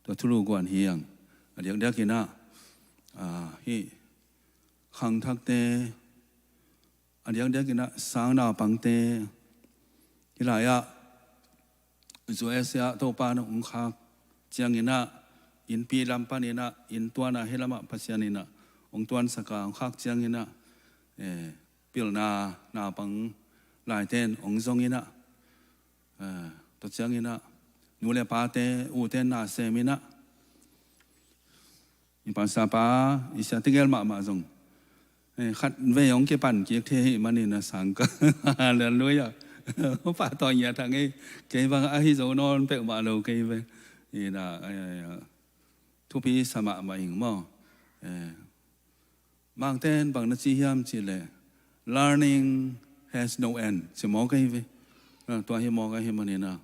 ตัวทุลูกวนเฮียงเดี๋ยวเด็กนะฮีขังทักเตเดี๋ยวเด็กนะสางนาปังเตที่ไหนจูเอสยาโตปานองคักจังนะอินปีลำปานินะอินตัวนะเฮลมาพัศยานินะองตัวสกาองคักจังนะปิลนาปังหลายเต้นองค์ทรงอินะตัวเจ้าอินะนูเลปาเตอูเต้นนาเซมินะอิปัสสาปาอิสติเกลมาทรงขัดเวองเก็บปั่นเกี่ยเทมันนี่นะสังก็เลื่อนลุยป่าต่อยทางนี้เกี่ยบางอาฮิโซนอนเปกมาโลเกี่ยไปนี่นะทุพีสมามาหิงมั่งบางเต้นบางนาทียามจิเล learning has no end จะมองกันไปตัวให้มองกันให้มันนี่นะ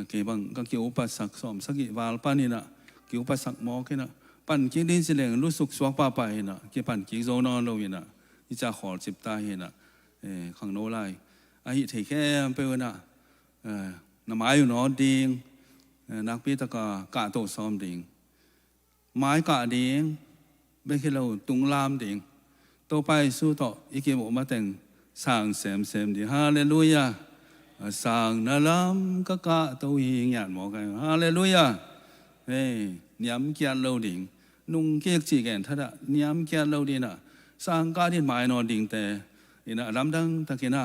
เกี่ยบางก็เกี่ยวอุปสรรคสอมสักกี่วาลปานี่นะเกี่ยวอุปสรรคมองกันนะปั่นกี่ดินสิเลงรู้สึกสวกป้าไปนะเกี่ยปั่นกี่โซนอนเราอยู่นะที่จะขอจิบตาเห็นนะขังโนไลอาหิเทแค่เปล่านะน้ำไม้อยู่นอนดิ่งนักพิธีกะโตซ้อมดิ่งไม้กะดิ่งไม่ใช่เราตุงลามดิ่งต่อไปสู้ต่ออีกเกี่ยวมาแต่งสร้างเสมดีฮาเลลูยาสร้างนาลามกะตัวหิงหยาดหมอกันฮาเลลูยาย้ำเกียรเราดิ่งนุ่งเกียกจีแก่นทัดย้ำเกียรเราดิ่งนะสร้างการที่หมายนอนดิ่งแต่นะลำดังตะกินะ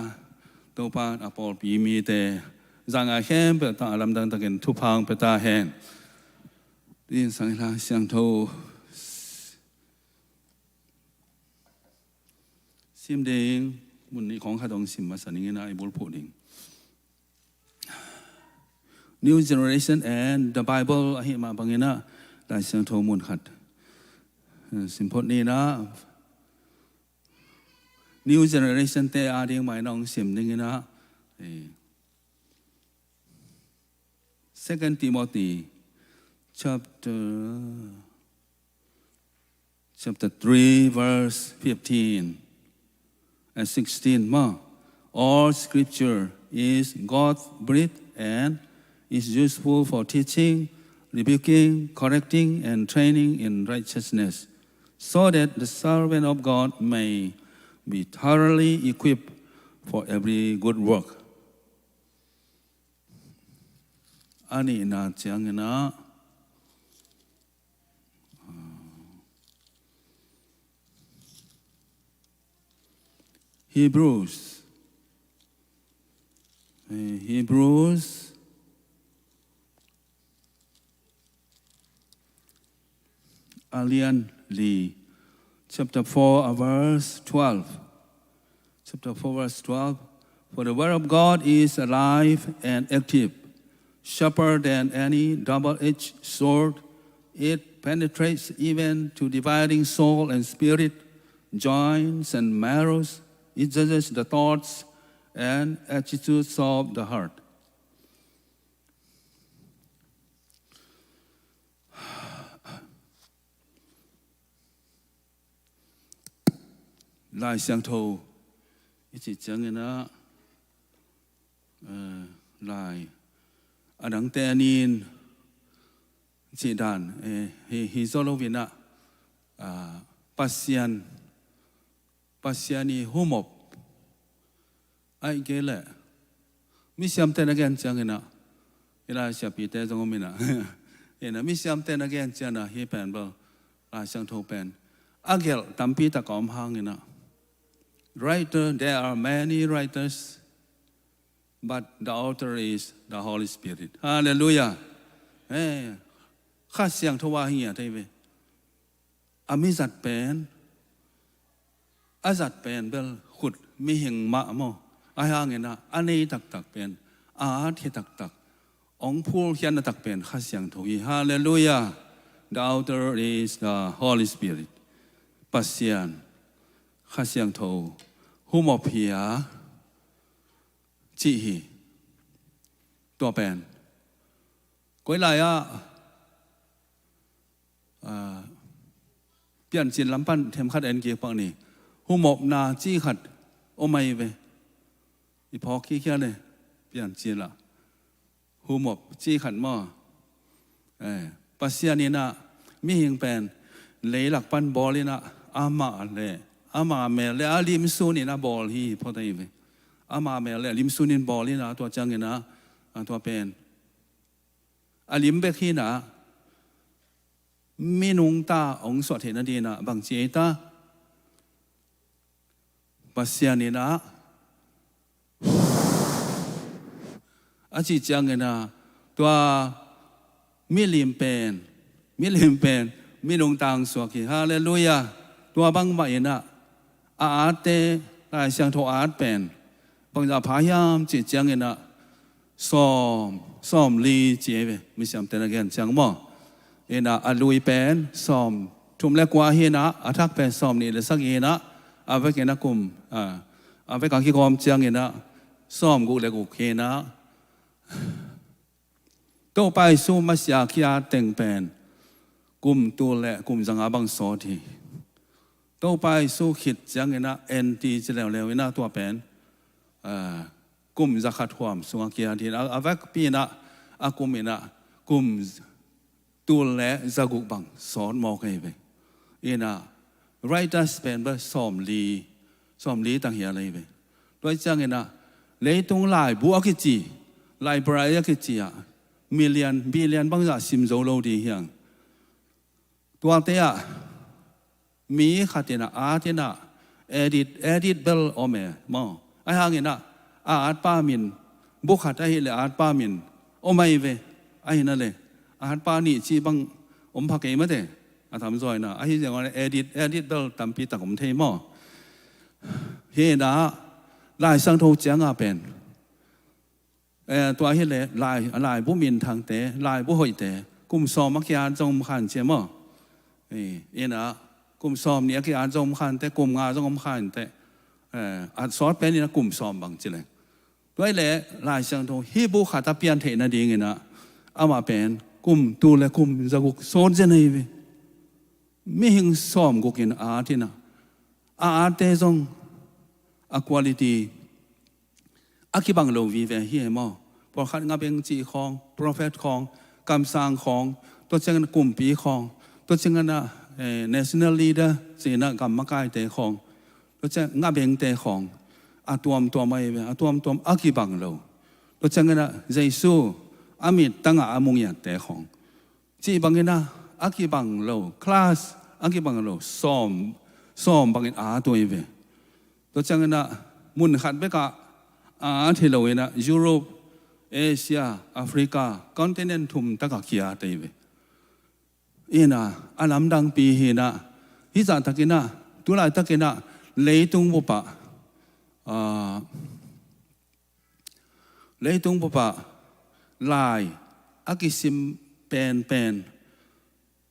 ตัวปานอปอลปีมีแต่จังอาแฮมเปิดตาลำดังตะกินทุพังเปิดตาแฮนดินสังฆาเสียงโทซิมเด้งมุนนี้ของข้าดองซิมมาสันนิษฐานไอ้บุลพูดิง New Generation and the Bible อาหิมาบางเงี้ยนะได้เสียงโทมุนขัดสิมพดนี้นะ New Generation แต่อาเดียงหมายน้องซิมดิ่งนะ2 Timothy chapter 3 verse 15 and 16 more. All scripture is God-breathed and is useful for teaching, rebuking, correcting, and training in righteousness, so that the servant of God may be thoroughly equipped for every good work. อันนี้น่าจังนะHebrews Alian Lee chapter 4 verse 12 chapter 4 verse 12 For the word of God is alive and active, sharper than any double-edged sword. It penetrates even to dividing soul and spirit, joints and marrows. It judges the thoughts and attitudes of the heart. ลายเสียงโทอิจิจังนะลายอดังเตนีนจีดานฮิโซโลวินะปัสยัน ปัสยานีหุมบไอ้เกล่มิสยามเตนักเอนจังนะเวลาเสียปีเตจงมินะเอ็นะมิสยามเตนักเอนจังนะเฮเป็นบ่ลาช่างโทเป็นอาเกลตัมปีตะกอมหางนะ writer there are many writers but the author is the Holy Spirit hallelujah ข้าเสียงทว่าเฮียได้ไหมอามิจัดเป็นอาจัดเป็นเบลขุดมีหิงมะโมอาหางเงินะอันนี้ตักเป็นอาที่ตักองพูเฮียนตักเป็นข้าเสียงทวีฮาเลลูยา the author is the Holy Spirit ปัสยานข้าเสียงทวหุมอพิยาจีฮีตัวเป็นก้อยลายเปลี่ยนจินลำปั้นเทมขัดเอ็นเกียปังนี่หุมอบนาจี้ขัดโอไม่ไปอีพอขี้เขี้ยเลยเปลี่ยนจินละหุมอบจี้ขัดหม้อปัสยานีนะมีหิงเป็นเลยหลักปั้นบอลเลยนะอามาเลยอามาเมลเลยอาลิมซูนี่นะบอลฮีพอได้ไปอามาเมลเลยลิมซูนินบอลเลยนะตัวจังเงินนะตัวเป็นอาลิมเบคีนะมีนุงตาองสวดเห็นนั่นดีนะบางเจตาปัสยานีนะอาจิจังเงินนะตัวมิลิมเป็นมีนุงตาองสวดกี่ฮาเลลูยาตัวบางใบนะอาเตลายเสียงโทอาดเป็นบางจะพยายามจิจังเงินนะซ้อมลีเจ็บไม่ใช่แต่ละแกนจังมั้งเอ็นะอลุยเป็นซ้อมทุ่มเล็กกว่าเฮนะอาทักเป็นซ้อมนี่เลยสักเฮนะอาไปกันนะกุมอาไปกันกี่กอมจังเฮนะซ้อมกูเลยกูเฮนะโตไปสู้มาเสียขี้อาเต็งเป็นกุมตัวเละกุมจังอาบังสอทีโตไปสู้ขิดจังเฮนะเอ็นตีจะแล้วเฮนะตัวเป็นกุมจะขัดความสวงเกียรติอาเวกปีนะอากุมินะกุมตัวเละจะกุบังสอนมอกให้ไปนะไรตัสเป็นแบบสอมลีตั้งเหียอะไรไปด้วยจังเงินะเลยตรงหลายบัวกิจีหลายบรายกิจีอะมิลเลียนบิลเลียนบางอย่างซิมโซโลดีเฮียงตัวเตะมีขัดเนะอาเตนะเอดิตเบลโอเมมอไอ้ห่างเนะอาร์ป้ามินบุคคลไอ้เลยอาร์ป้ามินโอ้ไม่เวไอ้นั่นเลยอาร์ป้านี่ชีบังอมพักเองไม่ได้อาทำซอยนะไอ้ที่อย่างว่าเอดิตเบลตามปีตักผมเทมอเฮนะลายสังโทจังอาเป็นตัวเฮเลยลายผู้มินทางเตะลายผู้หอยเตะกุมซอมมักยานจงขันเจมอนะกุมซอมเนี่ยกี่อันจงขันเตะกุมงาจงขันเตะอัดซอสเป็นนี่นะกลุ่มซ้อมบางจิเลยด้วยแหละลายเสียงโทฮิบุขาตาเปียนเทนะดีเงี้ยนะเอามาเป็นกลุ่มตูและกลุ่มจะกุโซนเจนี่เวไม่หิงซ้อมกุกินอาร์ที่นะอาร์เตจงอะควอลิตี้อาคิบังโลวีเวเฮียมอพอขัดงาเป็นจีของโปรเฟสของกำสังของตัวเจ้ากลุ่มปีของตัวเจ้านะ national leader จีนะกรรมการเตะของเราจะงับเองเตะของตัวไม่เว้ยตัวอากิบังเราจะงั้นนะเยซูอามิดตั้งอามุงยันเตะของจีบังเงินนะอากิบังเราคลาสอากิบังเราซ้อมบังเงินตัวเว้ยเราจะงั้นนะมุนขัดไปกับที่เราเว้ยนะยุโรปเอเชียแอฟริกาคอนติเนนต์ทุ่มตะกักขี้อาเตะเว้ยนะอาลัมดังปีเฮนะฮิจาตะกินะตุลาตะกินะเลยตุงบุปะเลยตุงบุปะลายอากิสิมเป็น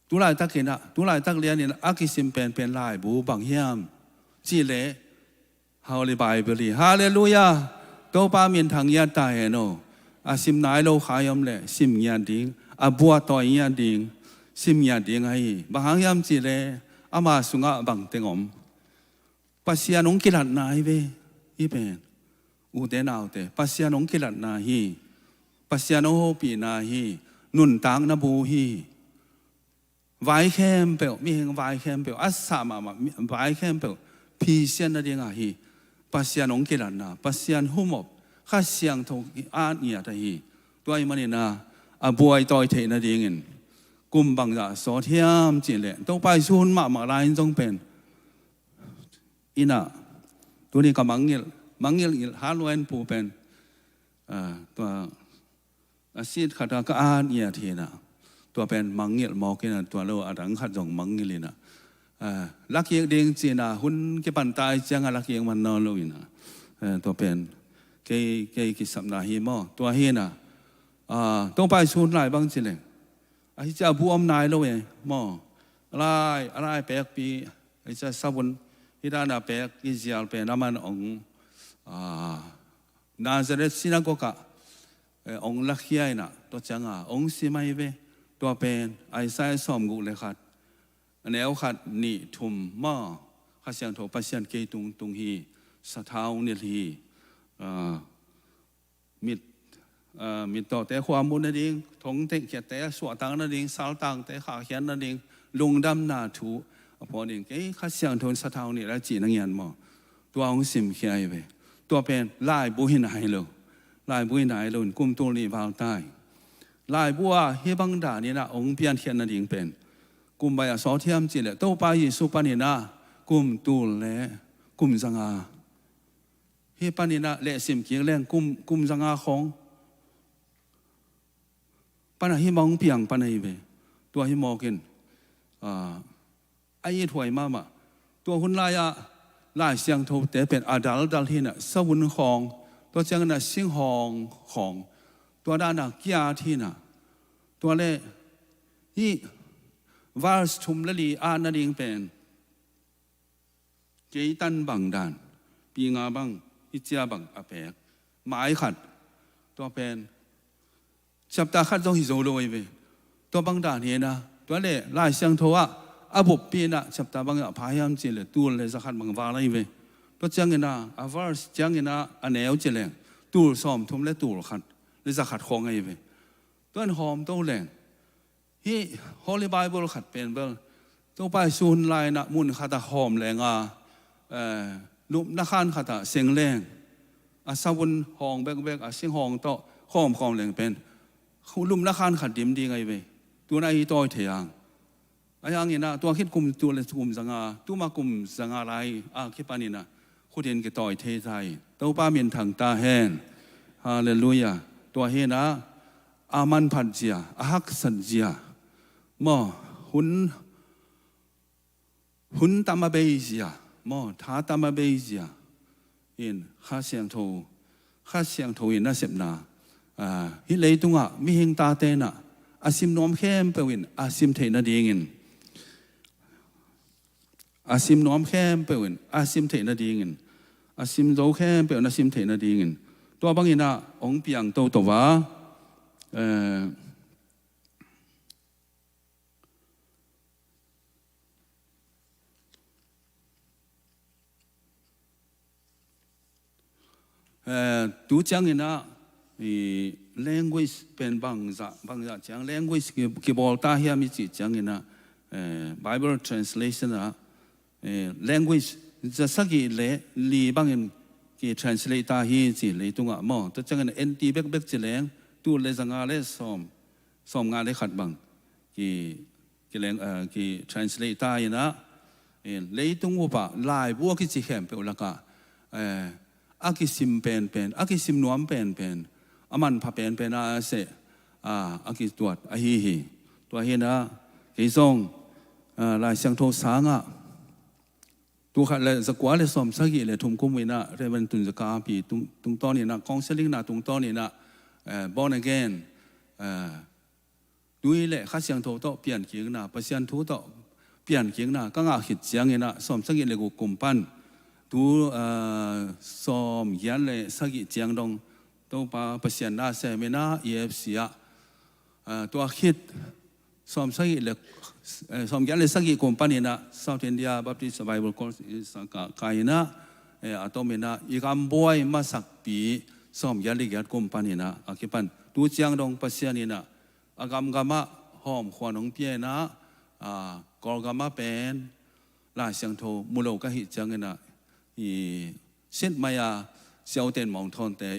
ตุลาตะกินะตุลาตะเลียนเนี่ยอากิสิมเป็นลายบูบังเฮียมจีเล่ฮาลิบายเบลีฮาเลลูยาโตปามินทางยาตายโนอาซิมนายโลขายมเล่ซิมยาดิงอาบัวต่อยยาดิงซิมยาดิงไงบางยามจีเล่อามาสุงะบังเตงอมปัสยานงกิลัดนาฮีเวอีเป็นอุเดนาวเตปัสยานงกิลัดนาฮีปัสยานงโฮปีนาฮีนุนตังนาบูฮีไวแคมเปลมีเฮงไวแคมเปลอัสสามาไวแคมเปล PCN 那点啊嘿，把线弄给人呐，把线红木，哈线头阿尼的嘿，多伊么呢呐，啊不爱代替那点人，กุมบังจะสอเทียมจีเลยต้องไปซูนมาลายจงเป็นอินะตัวนี้ก็มังเงลหาลวนปูเป็นตัวอาชีพขัดก็อาเนียทีนะตัวเป็นมังเงลมอกินะตัวเราอาดังขัดจงมังเงลินะลักเยียงเด้งจีนะหุ่นเก็บปันตายจังลักเยียงมันนอนลุยนะตัวเป็นเกยกิสัมนาฮีมอตัวเฮนะต้องไปซูนหลายบางจีเลยไอ้เจ้าผู้อำนายเราเองมออะไรแปลกปีไอ้เจ้าสาวน์ที่ด้านแปลกอิสราเอลเป็นน้ำมันองนาซาเรตซินาโกกะองลักยัยนะตัวจังองสิไม่เวตัวเป็นไอ้สายสอมกุเลยขัดแนวขัดนี่ทุ่มมอข้าเสียงโทปัสยันเกยตุงฮีสะท้าวนิลฮีมีต่อแต่ความมุนนั่นเองทงเตะเขียแต่สวดตังนั่นเองสาวตังแต่ขาเขียนนั่นเองลงดำนาถูพอเองเอ้ข้าเสียงทนสะท้าวนี่แล้วจีนังยันมอตัวองสิมเขียไปตัวเป็นลายบุหินหายเลยลายบุหินหายเลยกุมตัวนี้วางใต้ลายบัวเฮบังดานี่นะองเพียนเขียนนั่นเองเป็นกุมใบสอเทียมจีเลยโตไปยิสุปานินะกุมตูและกุมสังอาเฮปานินะและสิมเกียงแรงกุมสังอาของปัญหาที่มองเพียงปัญหาไปตัวที่มองกินไอ้ถวยมาตัวคนลายเสียงโทแต่เป็นอาดัลที่น่ะสวรรค์ของตัวจังน่ะสิ่งของตัวด้านน่ะกียาที่น่ะตัวเล่ที่วาสทุมละลีอานาดิงเป็นเจตันบังดานปีงาบังอิจยาบังอาเปกหมายขัดตัวเป็นจับตาขัดต้องหิโซโลยไปตัวบังดานี่นะตัวเล่ลายเสียงโทว่าอาบุปปีนะจับตาบังพายามจีเลยตูเลยสักขัดบังวาอะไรไปตัวจังเงินนะอาวาร์สจังเงินนะอันเอวจีเลยตูซ้อมทุ่มและตูขัดเลยสักขัดของไงไปตัวหอมตัวแรงที่ฮอลลีไบเบิลขัดเป็นเบิลตัวไปซูนลายนะมุนขัดหอมแรงลุมนักขันขัดเสียงแรงสาวน์หองเบกเสียงหองโตหอมแรงเป็นลุมนักขันขัดดิมดีไงไปตัวนายต่อยเถียงไอ้ยังงี้นะตัวคิดกลุ่มตัวเลยกลุ่มสังอาตัวมากลุ่มสังอะไรคิดปานี่นะคุณเห็นกี่ต่อยเทใจตัวป้ามีนถังตาแห้งฮาเลลูยาตัวเฮนะอามันพันเจียฮักสันเจียมอหุนตามาเบเจียมอท้าตามาเบเจียอินข้าเสียงโทอินน่าเสพนาฮิเลยตุงมีหิงตาเตนะอาซิมน้อมเข้มเปวินอาซิมเทนาดีงินอาซิมน้อมเข้มเปวินอาซิมเทนาดีงินอาซิมโตเข้มเปวินอาซิมเทนาดีงินตัวบางอินะองเปียงโตตัวว่าดูจังอินะlanguage เป็นบางอย่างจัง language ที่บอกตาเฮียมิจิจังอินะ Bible translation นะlanguage จะสักกี่เล่ลีบางอย่างที่ translate ตาเฮียจิเลยตรงอ่ะมอตัวจังอินะ NT เบกจิเลงตัวเลยสังอาเลสอมงานเลยขัดบางที่ translate ตาเฮียนะเลยตรงอุปะลายบัวกิจิแขมเปล่าละกะอากิซิมเป็นอากิซิมนวมเป็นอามันพาเป็นอาเสอากิตัวอาฮีตัวเฮนะกิซงลายเสียงโทสางะตัวขัดเลยสกวาเลยสมสักกี่เลยทุ่มคุ้มไว้นะเรื่องตุนสกาปีตุงตอนนี้นะกองเซลิงนะตุงตอนนี้นะborn again ดูนี่แหละข้าเสียงโทโตเปลี่ยนเกียงนะประเสียนทูโตเปลี่ยนเกียงนะก็งาหิดเสียงเงี้ยนะสมสักกี่เลยกูกุมปั้นตัวสมยันเลยสักกี่เจียงดงตัวปาประเสียนน่าเสมินาEFCตัวคิดสมสักกี่เลยสมยันเลยสักกี่กุมปั้นนี่นะ South India Baptist Bible College สังกัดกายนะอัตโมนะอีกอันบ่อยมาสักปีสมยันเลยยัดกุมปั้นนี่นะอากิปันตัวเจียงดงประเสียนนี่นะอากำกามะหอมขวานของเปียนะกอลกามะเป็นลายเสียงโทมุโลกะหิจังนะ เส้นมายาเสียวเต็นมองทอนแต่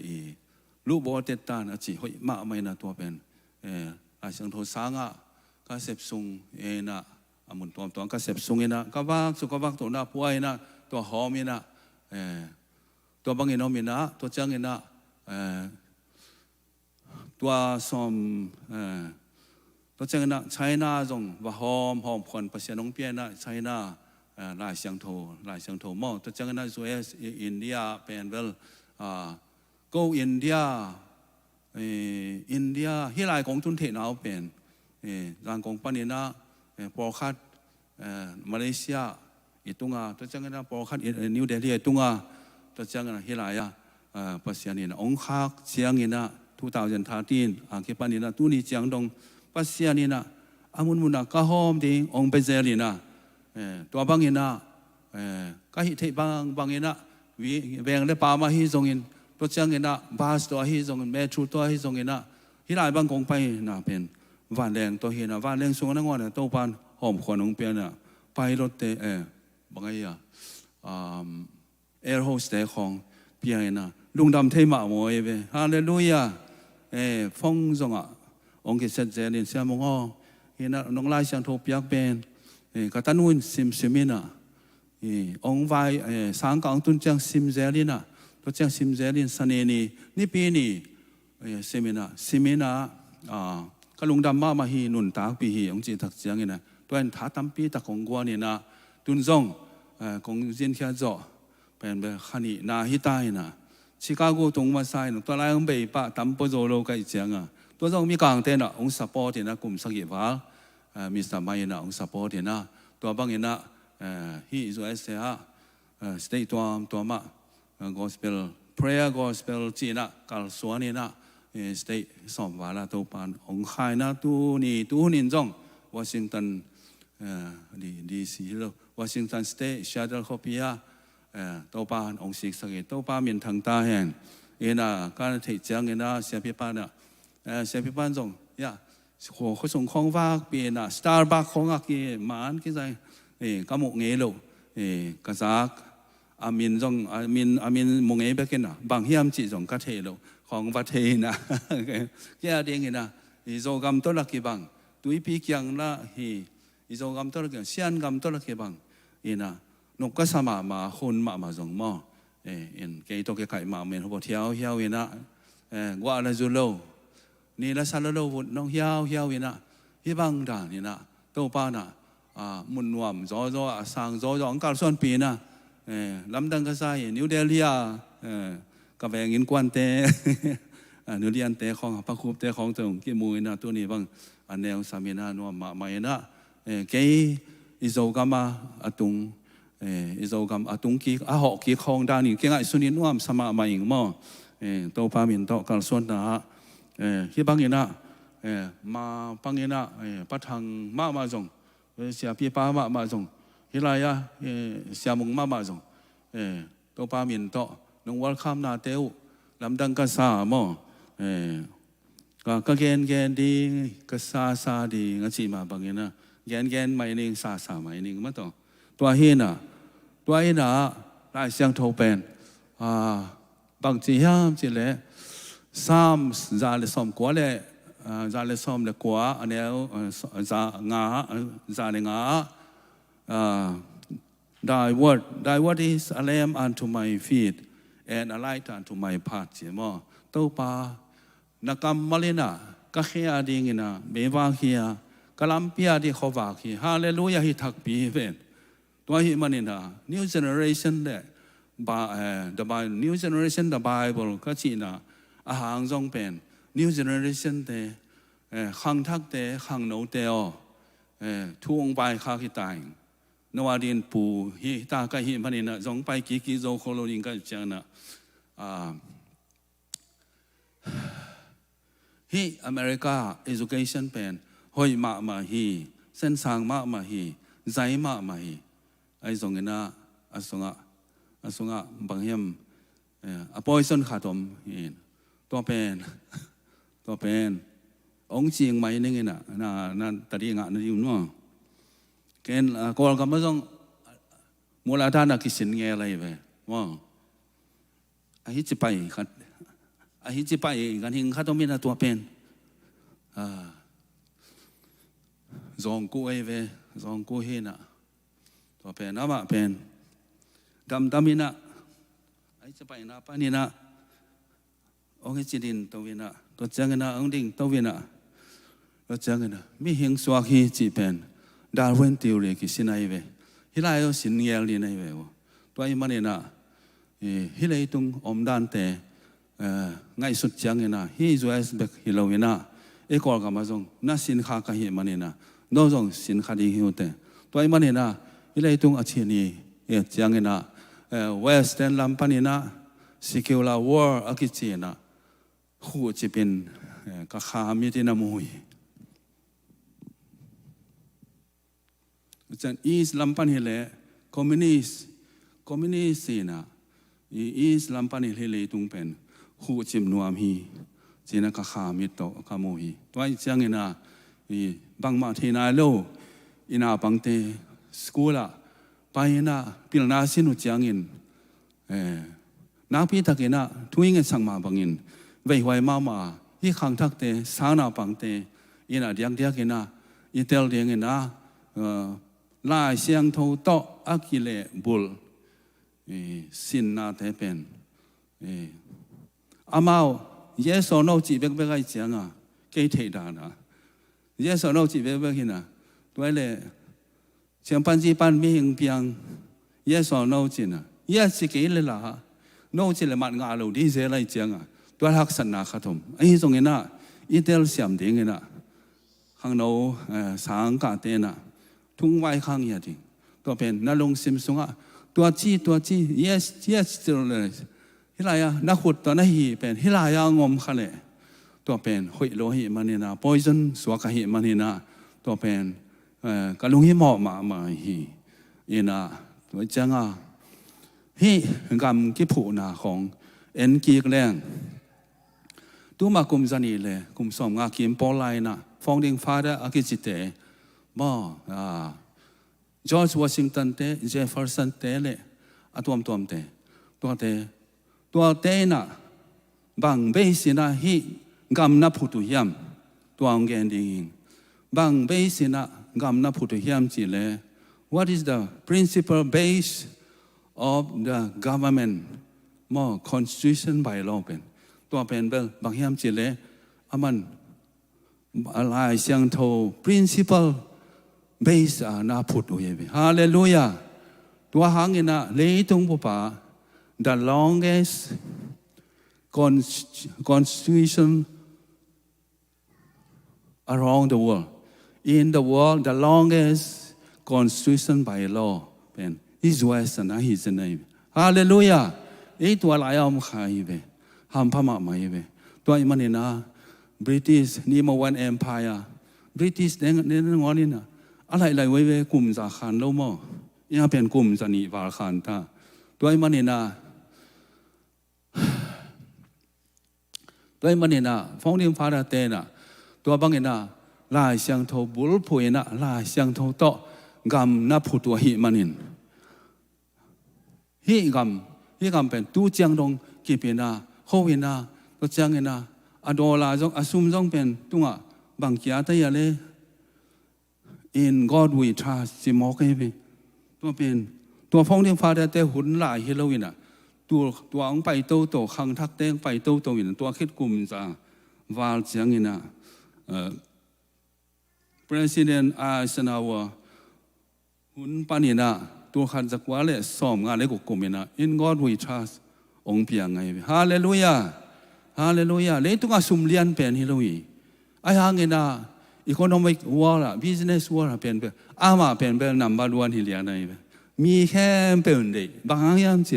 ลูกบอกเต็ดตานะจีหอยมาไม่นะตัวเป็นอาชังโทสางะก็เสพซุงนะอามุนตัวก็เสพซุงนะก็ว่าสุขวักตัวน่ะป่วยนะตัวหอมนะตัวบางเงินมีนะตัวจังเงินนะตัวสมตัวจังนะใช้นาจงว่าหอมคนภาษาน้องเปียนะใช้นาลายเสียงโทมอตัวจังนะสวยอินเดียเป็นเวลgo อินเดียที่หลายของทุนเทนเอาเป็นร่างของปานินะปอคัดมาเลเซียอีตุงาตัวจังนะปอคัดนิวเดลีอีตุงาตัวจังนะที่หลายภาษานี่นะองค์คักเสียงนี่นะ2013อาเกปานี่นะตุนี่จังดงภาษานี่นะอามุนมุนะก็หอมดีองค์เปเซลีนะตัวบางนี่นะก็หิเทบางนี่นะวิเวงเลปามาฮิจงอินตัวจังเงินนะบาสตัวฮิจงเงินแม่ชูตัวฮิจงเงินนะที่หลายบางกองไปนะเป็นวันแรงตัวเห็นนะวันแรงสูงนั่งวันเนี่ยตัวปานหอมขวัญองเปียนะไปรถเตะบางอย่างแอร์โฮสเตสของเปียนะลุงดำเทมาโมยไปฮาเลลูยาฟงจงอ่ะองค์เกษตรเจริญเสียมงอเห็นนะน้องไล่เสียงโทเปียกเป็นกตันวุ่นซิมินะองค์ไว้สังกังตุนจังซิมเจริญนะตัวเจ้าซิมเจริญสเนนีนี่ปีนี้เซมินาก็ลุงดำมาฮีนุนตากปีฮีองจีทักเสียงนะตัวเองท้าตั้มปีตะของกัวนี่นะตุนซงของเจียนแค่จ่อเป็นแบบขันนาฮิตายนะชิคาโกตรงมาไซน์ตัวไรองเบย์ปะตั้มปโจโลกันเสียงตัวซงมีกลางเต้นองสปอร์ตนะกลุ่มสักยี่ฟ้ามิสเตอร์ไมนะองสปอร์ตนะตัวบางนะฮีอิสราเอลสเตย์ตัวมาgospel prayer gospel จีน่ะกัลสวนนี่นะstate สอบว่าละตัวปานองค์ไข่นะตัวนินจงวอชิงตันดีซีโลวอชิงตัน state ชาร์ลโคปียตัวปานองค์สิกสักตัวปานมีทางตาแห่งนะการที่จังนะเสียพิปานนะเสียพิปานจงหัวเขาส่งของฝากเปลี่ยนStarbucks ของอักกี้มันกี่ใจก็หมกเงี้ยโลกระซักอามินจงอามินมงเอเบกินนะบางเฮียมจีจงกัดเทโลของประเทศนะแก่เดียงนะอิโซกัมตัวละกี่บังตุยปีเกียงละอิโซกัมตัวละกี่เซียนกัมตัวละกี่บังนะนกก็สมาคนมาจงมอเกยตัวเกยไก่มาเมนเขาบอกเที่ยวนะว่าอะไรจุโลนี่ละซาลโลวุน้องเที่ยวนะที่บังด่านี่นะตัวป้านะมุนวมจอสังจอองการส่วนปีนะลำดังก็ใช่นิวเดลียกับแหงอินกวนเตนิวเดียนเตของพระคูบเตของตรงกี่มวยนะตัวนี้บางอันแนวสามีนะนัวมานะเกยอิโซกามาอตุงอิโซกามอตุงกี่หอกกี่ของด้านนี้เก่งไอ้สุนินวมสมามาอิงมอตัวพามินโตกัลส่วนนะที่บางอย่างนะมาบางอย่างนะปัทางมาจงเสียพี่ป้ามาจงฮิลายะเสียมุงมาจงตัวปามินโตน้องวัลคัมนาเตวลำดังกษามอก็เกณฑ์ดีกษาดีงั้นสิมาบางอย่างนะเกณฑ์ไม่นิ่งซาไม่นิ่งมาต่อตัวเฮน่ะลายเสียงโทเป็นบางทีห้ามจิเล่ซ้ำจาเลสอมกว่าเลยจาเลสอมเลยกว่าอันนี้จาเลงาThy word is a lamp unto my feet and a light unto my path ใช่ไหมตัวป้านักกรรมมาเลยนะก็แค่ดิ่งนะเบวาเขียกลัมเปียที่เขาว่าเขียฮาเลลูยาฮิทักปีเป็นตัวหิมันนี่นะ new generation เนี่ย new generation the Bible ก็จีน่ะอาหารจงเป็น new generation เตขังทักเตขังโนเตอทุ่งไปข้าขี้ตายนวาดินปูฮิตาก็ฮิมันนี่นะจงไปกี่โจโคโลดินก็จังนะฮิอเมริกา education เป็นหอยมาฮิเส้นทางมาฮิใจมาฮิไอ้จงนะอาสงะบางเฮียมอปอยส่วนขาดมตัวเป็นองค์จริงไหมนี่ไงนะตัดยังไงนั่นอยู่นู้นเกณฑ์กอลก็ไม่ต้องมูลธาตุกิสินเงี้ยอะไรไป ว่าอาฮิจิไปครับอาฮิจิไปกันหิงข้าต้องมีตัวเป็นจงกู้เอเวจงกู้เฮน่ะตัวเป็นน้ำมาเป็นดำมินะอาฮิจิไปนะปานี่นะองค์จิดินตัววินะตัวจังนะองค์ดิ่งตัววินะตัวจังนะมีหิงสวากีจีเป็นดาร์วินทีโอรีกิสินัยเวฮิลายเอาสินเยลลีนัยเวตัวไอ้มันเนี่ยฮิลายตุงอมดันเตง่ายสุดจังนะฮิจวยสเบกฮิโลวินะเอกอลกับมาจงน่าสินค้ากันเห็นมันเนี่ยโน้จงสินค้าดีหิวเตตัวไอ้มันเนี่ยฮิลายตุงอาชีนี้จังนะเวสเทิร์นลัมปานี่นะสิคิวลาวอร์อากิจีนะคู่จะเป็นกับข้ามีที่น้ำมวยจันอีสลัมปันเฮเลคอมมิวนิสต์นะอีสลัมปันเฮเลตุงเป็นคู่จิมนัวมีจีนักข้ามีโตข้ามวยตัวจังนะบางมาเทนาโลอินาบังเตสกูล่าไปนะพิลนาสินุจังอินนักพิทักษ์นะทุ่งเงินสังมาบังอินไว้ไว้มาที่ขังทักเตสานาบังเตอินาเดียกนะอิเตลเดียงนะลายเสียงทูโตอากิเลบุลสินนาเทเป็นอามาเยสโนจีเบกเบกไอเจียงเกยเทดานะเยสโนจีเบกเบกนะตัวเล่เชียงปันจีปันมีหิงเปียงเยสโนจีนะเยสเกยเลล่ะโนจีเลมันงาลูดีเซลไอเจียงตัวหักสันนาขัดมไอ้ตรงนี้นะอิเตลเสียมดิ่งนะข้างโนสังกัดเตนะทุ่งไว้ข้างอย่างนี้ตัวเป็นนลงซิมซุงตัวจีyes ตัวเลยฮิลายานักขุดตัวนั้นฮีเป็นฮิลายางมขันเลยตัวเป็นหอยโลหิมันนี่นะ poison สวากหิมันนี่นะตัวเป็นกะลุงหิหมอมาฮีอีน่ะตัวจังฮีกำกิผูนาของเอ็นกีกแรงตัวมากุมจันีเลยกุมสมงากิมปอลไลนะฟองดิงฟ้าได้อากิจิเตจอร์จวอชิงตันเตเจฟเฟอร์สันเตเลตัวเตตัวเตน่ะบางเบสินะฮีกำนับพุตุยามตัวองเกนดิงบางเบสินะกำนับพุตุยามจีเล What is the principal base of the government constitution by law เป็นตัวเป็นเบลบางยามจีเลมันอะไรเสียงโท principal base น่าพูดโอ้ยฮาเลลูยาตัวหางนะเลยตรงปุ๊บthe longest constitution around the world in the world the longest constitution by law เป็น His voice and His name ฮาเลลูยาไอ้ตัวหลายเอามาขายไปห้ามพม่าไม่ไปตัวไอ้มันนี่นะ British นี่มา one empire British เนี่ยงอนี่นะอะไรไว้กลุ่มสาขานโลมยังเป็นกลุ่มสนิวาขานตาตัวไอ้มันนี่นะฟองดิมฟ้าเตนะตัวบางนี่นะลายเสียงโทบุลพุยนะลายเสียงโทโตกำนับผู้ตัวหิมันนินหิกำเป็นตู้เจียงดงกี่ปีนะโควินะตัวเจียงนะอดอลาจงอสุมจงเป็นตุงบางกี้แต่ยาเลIn God we trust สิมอกให้เป็นตัวเป็นตัวฟองเดียงฟ้าแต่หุ่นหลายเฮโลวินะตัวองไปโตขังทักเต้งไปโตวินะตัวคิดกลุ่มจ้าวาลเจียงนี่นะPresident Eisenhower หุ่นปานี่นะตัวขันจักว่าเลยซ้อมงานเล็กกลุ่มนี่นะ In God we trust องเปียงไงฮาเลลูยาเลยตัวสุมเลียนเป็นเฮโลวีไอ้หางนี่นะeconomic war business war เป็นอามาเป็นnumber one ที่เรียนได้มีแค่เป็นเดียบางอย่างสิ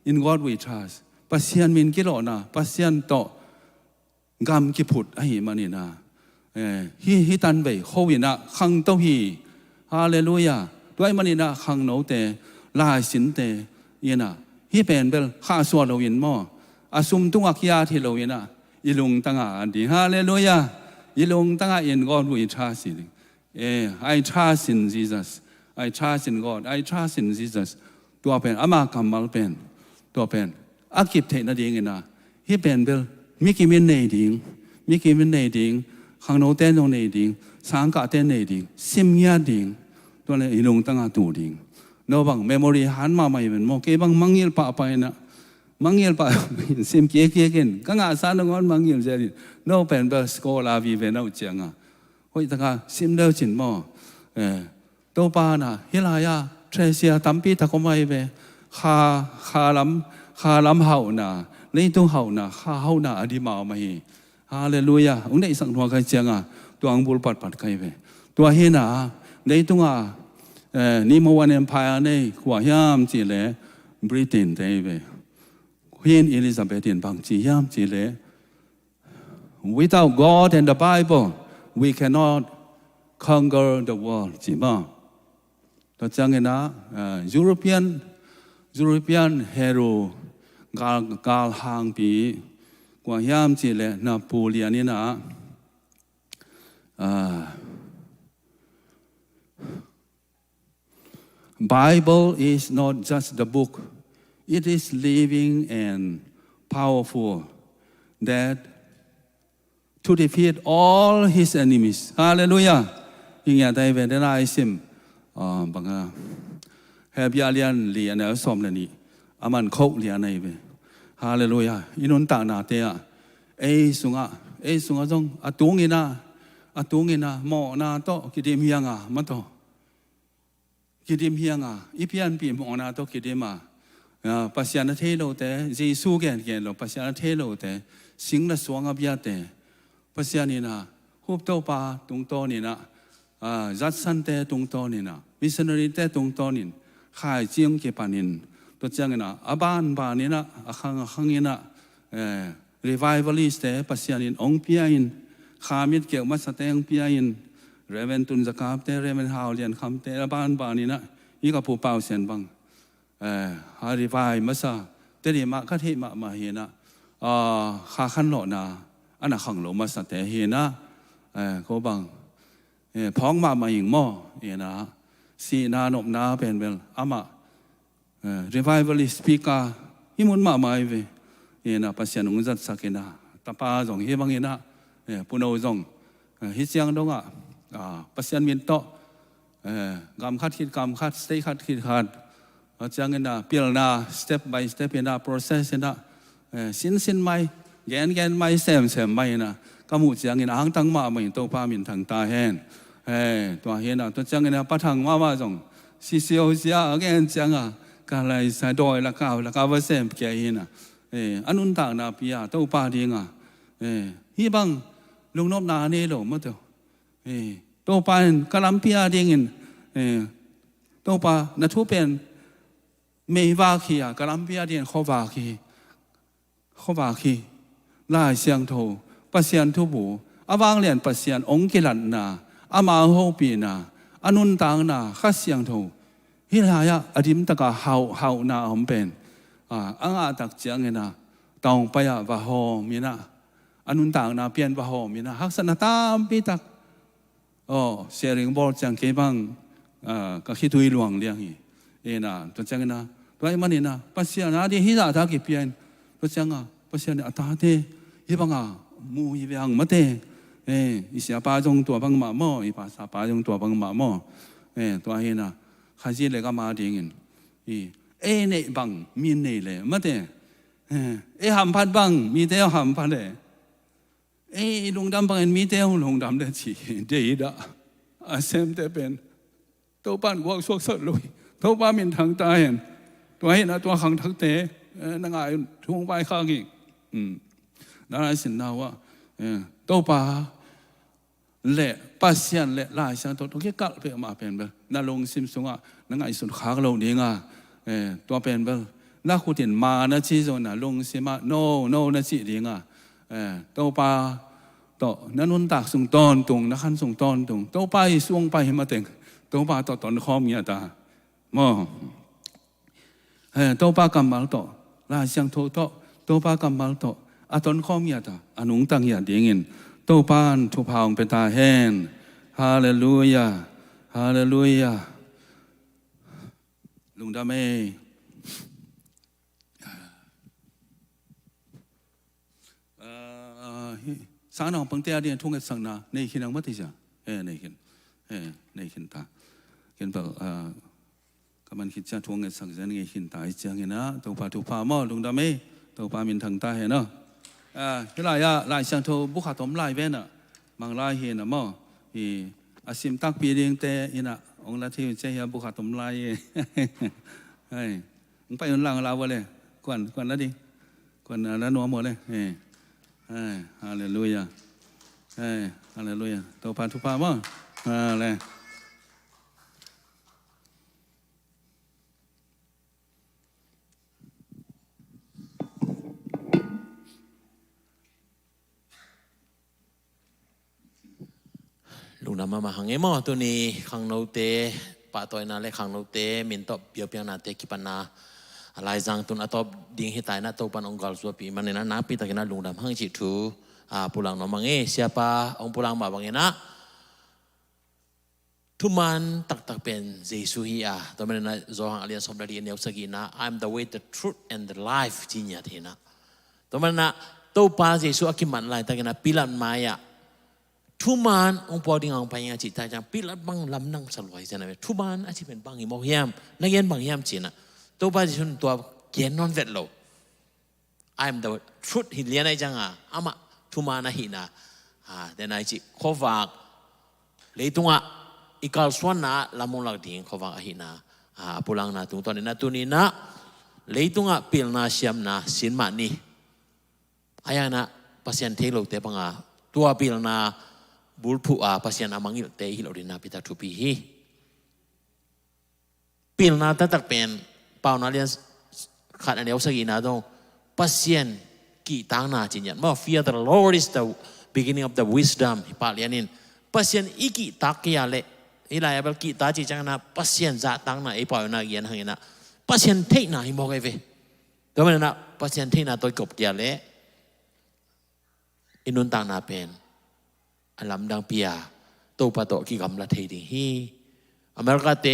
in God we trust ปัสยันมินกิโลนะปัสยันโตกำกิพุดไอ้มันนี่นะฮิตันไปโควิดนะขังโตฮีฮาเลลูยาด้วยมันนี่นะขังโนเตลายสินเตยีนะฮิเป็นข้าสวดเราวินมออาซุมตุงอักยาที่เราวินะอีลุงตั้งอันดีฮาเลลูยาอีลงตั้งแต่ in God we trust I trust in Jesus I trust in God I trust in Jesus ตัวเป็นอามาคำมัลเป็น ตัวเป็นอากิบเทนะดิ่งนะฮิเป็นเบลมิกิมินเนดิ่งมิกิมินเนดิ่งข้างโน้นเต้นตรงเนดิ่งสังกัดเต้นเนดิ่งซิมยาดิ่งตัวเลยลงตั้งตัวดิ่งโน้บังเมมโมรีหันมาไม่เป็นโมเก็บังมังยิลปะไปนะมังยิลปะซิมเกี้ยกินก็งาสานงอนมังยิลเจริญโน้เป็นเบลสโคลาวีเวนเอาเจียงอ่ะเฮ้ยตะกาซิมเดลจินโมตัวป้าน่ะฮิลายาเทรเซียตัมปีตะกไม่เวคาล้ำเฮาน่ะนี่ตัวเฮาน่ะข้าเฮาน่ะอดีมาไม่ฮาเลลูยาอุ้งได้สั่งตัวใครเจียงอ่ะตัวอังบุลปัดใครเวตัวเฮน่ะในตัวนี่เมื่อวันเอ็มพายนี่กว่าย่ามจีเล่บริเตนได้เวควีนอลิซาเบธบางจีย่ามจีเล่ without God and the Bible we cannot conquer the world จีบ้าตัวจังเงินนะ European hero กาลหางปีกว่าย่ามจีเล่นาโปเลียนนี่นะBible is not just the book. It is living and powerful that to defeat all his enemies. Hallelujah. ยิ่งใหญ่ได้เป็นได้ซิมบางเฮียเลียนเลียนแล้วสมเลยนี่อามันโคเลียนในเวฮาเลลูยาอินุนตานาเตียสุงะจงอตุงินะหมอนาโตกิเดมียังมาโตกิดิมเฮียงอีพีอันปีมองนาโตกิดิมาปัสยานเทโลเตเจสูแกนโลปัสยานเทโลเตสิงละสวงอภิยาเตปัสยานีนะฮุบโตปาตุงโตนี่นะจัดสันเตตุงโตนี่นะมิสเนอรีเตตุงโตนี่ขายเจียงเก็บปานินตัวจังนะอาบานบานี่นะขังนี่นะrevivalist เตปัสยานีองพิอาอินขามิดเกี่ยวมัสเตองพิอาอินเรเวนตุนจะกาบเตเรเวนฮาวเลียนคำเตระบานบานี่นะอีกับผู้เป่าเสียนบังฮาริวายมาซาเตรีมาคัดเหมาเห็นะขาขันหล่อนาอันนั้นขังหลงมาสัตย์เห็นะเขาบังพ้องมาอย่างหม้อเห็นะสีนานบนาเป็นเวลอามาrevivalist speaker ฮิมุนมาไม่เวเห็นะปัสยานุงจัดสักเห็นะตาปาจงเฮบังเห็นะปุโนจงฮิเซียงดงปัสยันมินโตกำคัดคิดกำคัดสเตย์คัดคิดคัดจังเงินนะเปลี่ยนนะ step by step นะ process นะสินไม่แกนไม่เสมไม่นะก็มุ่งจังเงินหางตั้งมาไม่ตัวพามินทางตาแหนตัวเห็นนะตัวจังเงินนะปัทางมาจงสิเสียวเสียแกนจังก็เลยใส่ดอยละก้าวว่าเสมแกเห็นนะอันนู้นต่างนะพี่อาตัวพาดีงฮีบังลุงนบนาเนโลมาเถอะโตปานกะลัมพิอาเดงินโตปาณทุเป็นเมวาคีกะลัมพิอาเดนขวาคีลายเสียงโทปัสยันทุบูอวางเลียนปัสยันองกิลันนาอามาโฮปีนาอนุนตางนาขัดเสียงโทฮิลายะอดิมตะกะเฮานาหอมเป็นอังอาตักเจียงเงนะตองไปะวะโฮมีนะอนุนตางนาเปลี่ยนวะโฮมีนะฮักษณะตามปีตักเสียงบอกจังเก็บังก็คิดดูหลวงเลี้ยงนะตัวจังนะตัวไอ้มันนี่นะปัสยานาดีฮิจาทักกี่เปลี่ยนตัวจังปัสยานาตาเตฮิบังมูฮิบังมาเตอิสยาปาจงตัวบังมาโมอิปัสสาปาจงตัวบังมาโมตัวเฮนะข้าจีเลยก็มาดีเงินเนี่ยบังมีเนี่ยเลยมาเตหำพัดบังมีเตหำพัดเลยลงดำบางอันมีเต้าลงดำได้ชีเดียดเซมเตเป็นตัวปั้นวัวสวกสดลุยตัวป้ามินทางตายตัวให้นะตัวขังทักเตะนางไอ้ทุ่งไปข้างอีกนั่นไอ้สินนาว่าตัวป้าเละปัสยันเละลายสังตัวแค่กัดไปมาเป็นแบบนั่งลงซิมซุงนางไอ้สุดขาเราเนียตัวเป็นแบบนักขุดหินมานะชีโซน่ะลงซิมาโนนะชีเดียงตัวปลาต่อนั้นนุ่นตากส่งตอนตรงนักขันส่งตอนตรงตัวปลาส่งไปมาเต็งตัวปลาต่อตอนข้อมีตามอตัวปลากำบัลต่อลาเสียงโทต่อตัวปลากำบัลต่อตอนข้อมีตาอนุงตังยาเดียงินตัวปลาทุพาวเป็นตาแห้งฮาเลลูยาฮาเลลูยาลุงดาเม sáng nào bằng tia điện thông cái sáng nào này khi nào mất thì sao này hiện ta hiện bảo các bạn khi cha thông cái sáng giờ này hiện tại chẳng hiện na tàu pa mà lùng đam ấy tàu pa mình thằng ta hiện nó cái lại sang thâu bốc hạt tôm lại bên nè mang lại hiện na mà thì sim tắc pi riêng te hiện na ông là thì chơi hiện bốc hạt tôm lại ông phải ông làm vào đây quản nó đi quản nó nuôi một đây hallelujah hallelujah tàu pa mà này lùng đam mà hàng emตัวนี้ขังโนเตปะตัวนั้นเลยขังโนเตมินตบเปียวเปียนาเตกิปันนาอะไรจังตุนอัตบดิ่งหิตายนะตัวปันองกอลสวปีมันเนี่ยนะปีตะกินนะลงดำหังจิตูpulang nomang siapa orang pulang mabang ena tuman tak pen Yesus ya teman na zohang alian somda di neus sagina I'm the way the truth and the life jinya thina teman na to pa Yesus akiman lai tagina pilan maya tuman ong poding ang panya cita jang pilat bang lam nang salwai jana tuman achi pen bang imo hiam na yen bang hiam china to pa Yesus tua kian non vet lo I'm the truth hilian ai janga amaทุมานะหินะเดี๋ยวนายจิขวากเลยตรงอีกาลส่วนนะลำมงหลักดิ่งขวากหินะปุลังนะตรงตอนนี้นะตัวนี้นะเลยตรงปิลนาเชียมนะสินมานี่อายังนะภาษาเทโลเตปังตัวปิลนาบุลผู้ภาษาอามังอิลเตฮิโลดินาปิตาทุปีฮีปิลนาตักเป็นเป่านาเลียนขัดอันเดียวสักอีนะตรงภาษากี่ตั้งนาจริงๆว่า fear the Lord is the beginning of the wisdom ปาเลียนินภาษาอีกี่ตักยาเล่อีหลายแบบกี่ตาจริงๆนะภาษาจะตั้งนาไอ้ปอยนาเกียนหังนะภาษาเทน่าหิมอกไอ้เว้ยแต่ว่านะภาษาเทน่าตัวกบยาเล่อินุนตั้งนาเป็นอัลลัมดังปียตัวปะโตกี่กำลังเทดิฮีอเมริกาเต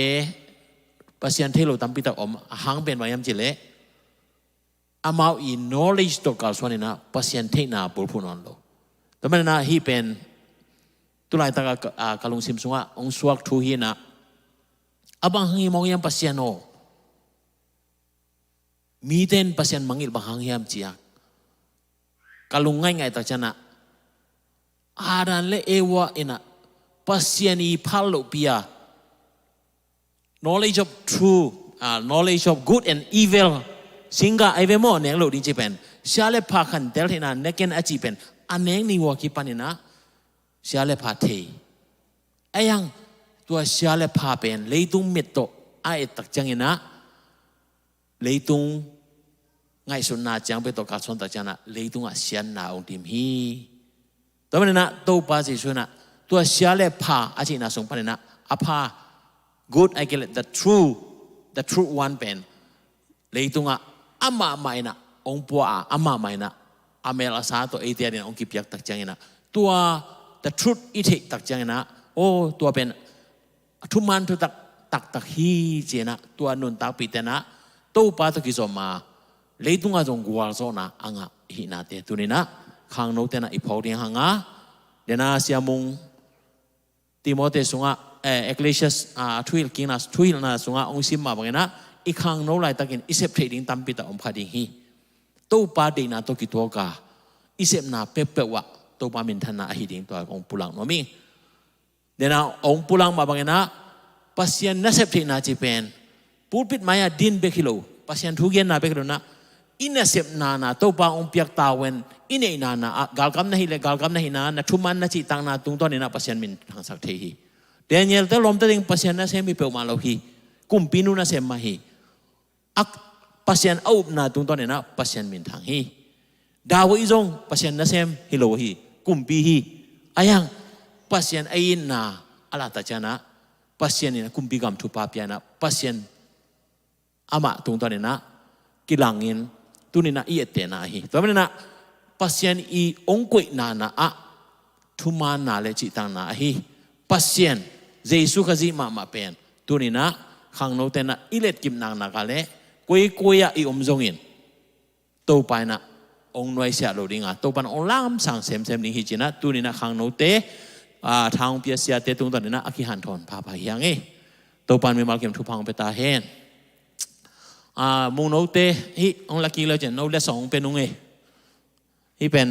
ภาษาเทโลตั้มปีตาอมหังเป็นวายามจิเล่อามาอี knowledge ตัวการส่วนนี้นะภาษาเทน่าบุรุษนั่นโลแต่มันนะฮีเป็นตุลาตากาลุงซิมซุงะองสวกทูฮีนะอาบังฮีมองยังภาษาโนมีเต้นภาษามังอิลบังฮังยามจียกาลุงง่ายๆแต่ชนะอาดันเลเอวะอินะภาษานีพัลลุปีย knowledge of true knowledge of good and evilสิงห์ไอเวโมเนงโลดิจิเป็นชาเลพาขันเดลเทนาเนกันอจิเป็นอันเนงนิวกิปันนะชาเลพาเทไอยังตัวชาเลพาเป็นเลยตุงเมตโตไอตักจังนะเลยตุงไงสุนนาจังไปตัวการสอนตักจังนะเลยตุงอ่ะเสียนนาองดิมฮีตัวมันนะตัวปาจิสุนะตัวชาเลพาอาจินาสงปันนะอภา good I get the true one เป็นเลยตุงอ่ะอามาไม่นะองปัวอามาไม่นะอเมริกาตัวเอเดียเนี่ยองกิบยักตักจังนะตัว the truth อีเทตักจังนะโอ้ตัวเป็นทุมันทุตักฮีเจนะตัวนุนตักปีเตนะตัวป้าตะกิจมาเลยตุงอ่ะจงกัวโซนะอ่างหินาเตตัวนี้นะข้างโน้ตเตนะอีพอดีห่างเดนะเสียมุงติโมเตสุงะเอคเลเชียสทวิลกิงนะทวิลนะสุงะองซิมมาบังนะอีข้างโน้ตไล่ตะกินอิเซปเทดิ้งตั้มปีตะอมขัดดิ้งฮีตัวป้าดีนะตัวกิตัวกาอิเซปนาเป๊ะวะตัวป้ามินทันนาฮิดิ้งตัวองปุลังโนมิเดนะองปุลังมาบังนะปัสยันนัเซปเทนาจีเป็นพูดปิดมายาดินเบคิโลปัสยันทุกเย็นนาเบคิโลนะอินเซปนาตัวป้าองเปียกตาเวนอินเอนากาลกัมนะฮิเลกาลกัมนะฮินะทุมันนะจิตังนาตุงตัวนี้นะปัสยันมินทางสักเทฮีเดนิเอลเตลอมเตลิงปัสยันนะเซมิเปลมาโลฮีกุมปินุนะเซมมาฮีpasien au na tung ton na pasien min thang hi dawo izong pasien na sem hilo hi kumpi hi ayang pasien ain na ala ta chana pasien ni kumpi gam thu pa pya na pasien ama tung ton na kilangin tunina i ete na hi to na pasien i ongkoi na a thuma na le chi tang na hi pasien jesu khaji ma pen tunina khang no te na ilet kim nang na ka leกุยอะอีอมจงอินตัวไปนะอ องหน่วยเสียโลดิงอ่ะตัวปันองล่ามสั่งเซมลิงฮิจินะตัวนี้นะขังโนเตทางเปียเสียเตตุงตอนนี้นะอากิหันทอนพาพายังตัวปันมีมาเก็บทุพังไปตาเห็นมุงโนเตฮิองลักกี้เลยเจนโนเลสองเป็นองฮิเป็น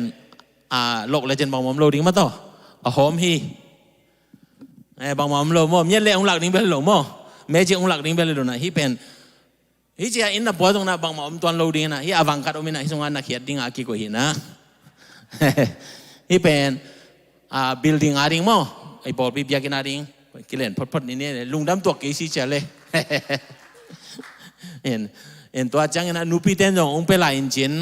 โลกเลยเจนบางมุมโลดิงมาต่อหอมฮิบางมุมโลมอเมียเล่องหลักดิ้งเป็นโลมอเมจิองหลักดิ้งเป็นโลนะฮิเป็นฮิเจียอินนับปวดตรงนั้นบางมุมตัวโลดิ้งนะฮิอาวังกัดอมินะฮิสงานนักเขียนดิ้งอากิโกฮินะฮิเป็นbuilding อาริงมั้งไอ้บอลปีเบียกินอาริงกิเลนพดนี่ลุงดำตัวกี่สิเจเลยเห็นตัวจังนะนูปีเต้นจงองเปล่าอินจิน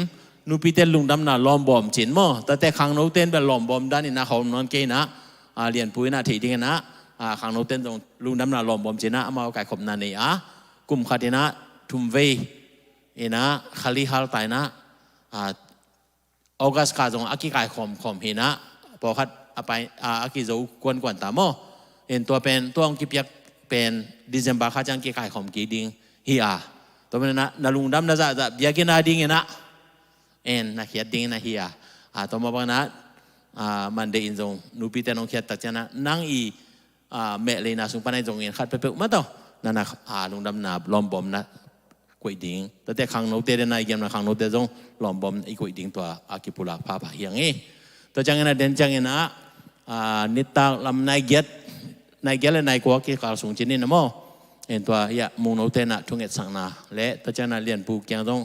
นูปีเต้นลุงดำน่ะล้อมบอมจินมั้งแต่ขังนูเต้นเป็นล้อมบอมด้านนี้นะเขานอนเกยนะเรียนปุ้ยนะทีดิ้งนะขังนูเต้นจงลุงดำน่ะล้อมบอมจินนะเอามาไก่ขบนันนี่กลุ่มขัดนะทุ่มเวนะขลีฮัลไตนะออกัสกาจงอากิไก่ขมเห็นนะพอคัดไปอากิโจกวนตามอเห็นตัวเป็นตัวองกิเปียกเป็นดิเซมบาข้าจังกิไก่ขมกีดิงฮีตัวเป็นนะลุงดำนะจะเบียกินาดิงนะนะเขียดดิงนะฮีตัวมาบังนะมันเดินจงนูปีเตนองเขียดตัดเจนะนั่งเมลีนะสุงปนัยจงเห็นขัดไปเปิดมาต่อนั่นนะลุงดำนะล้อมบอมนะกุยดิงแต่ขังโนเตเดนายเกมนะขังโนเตจงล้อมบอมไอ้กุยดิงตัวอากิปุระพาพาเฮียงตัวจังนะเด่นจังนะนิตาลำนายเกตและนายกัวกิการส่งจีนนะมั้งเห็นตัวมุงโนเตนะทุ่งเอ็ดสังนาและตัวจังนะเรียนปูเกียงตรง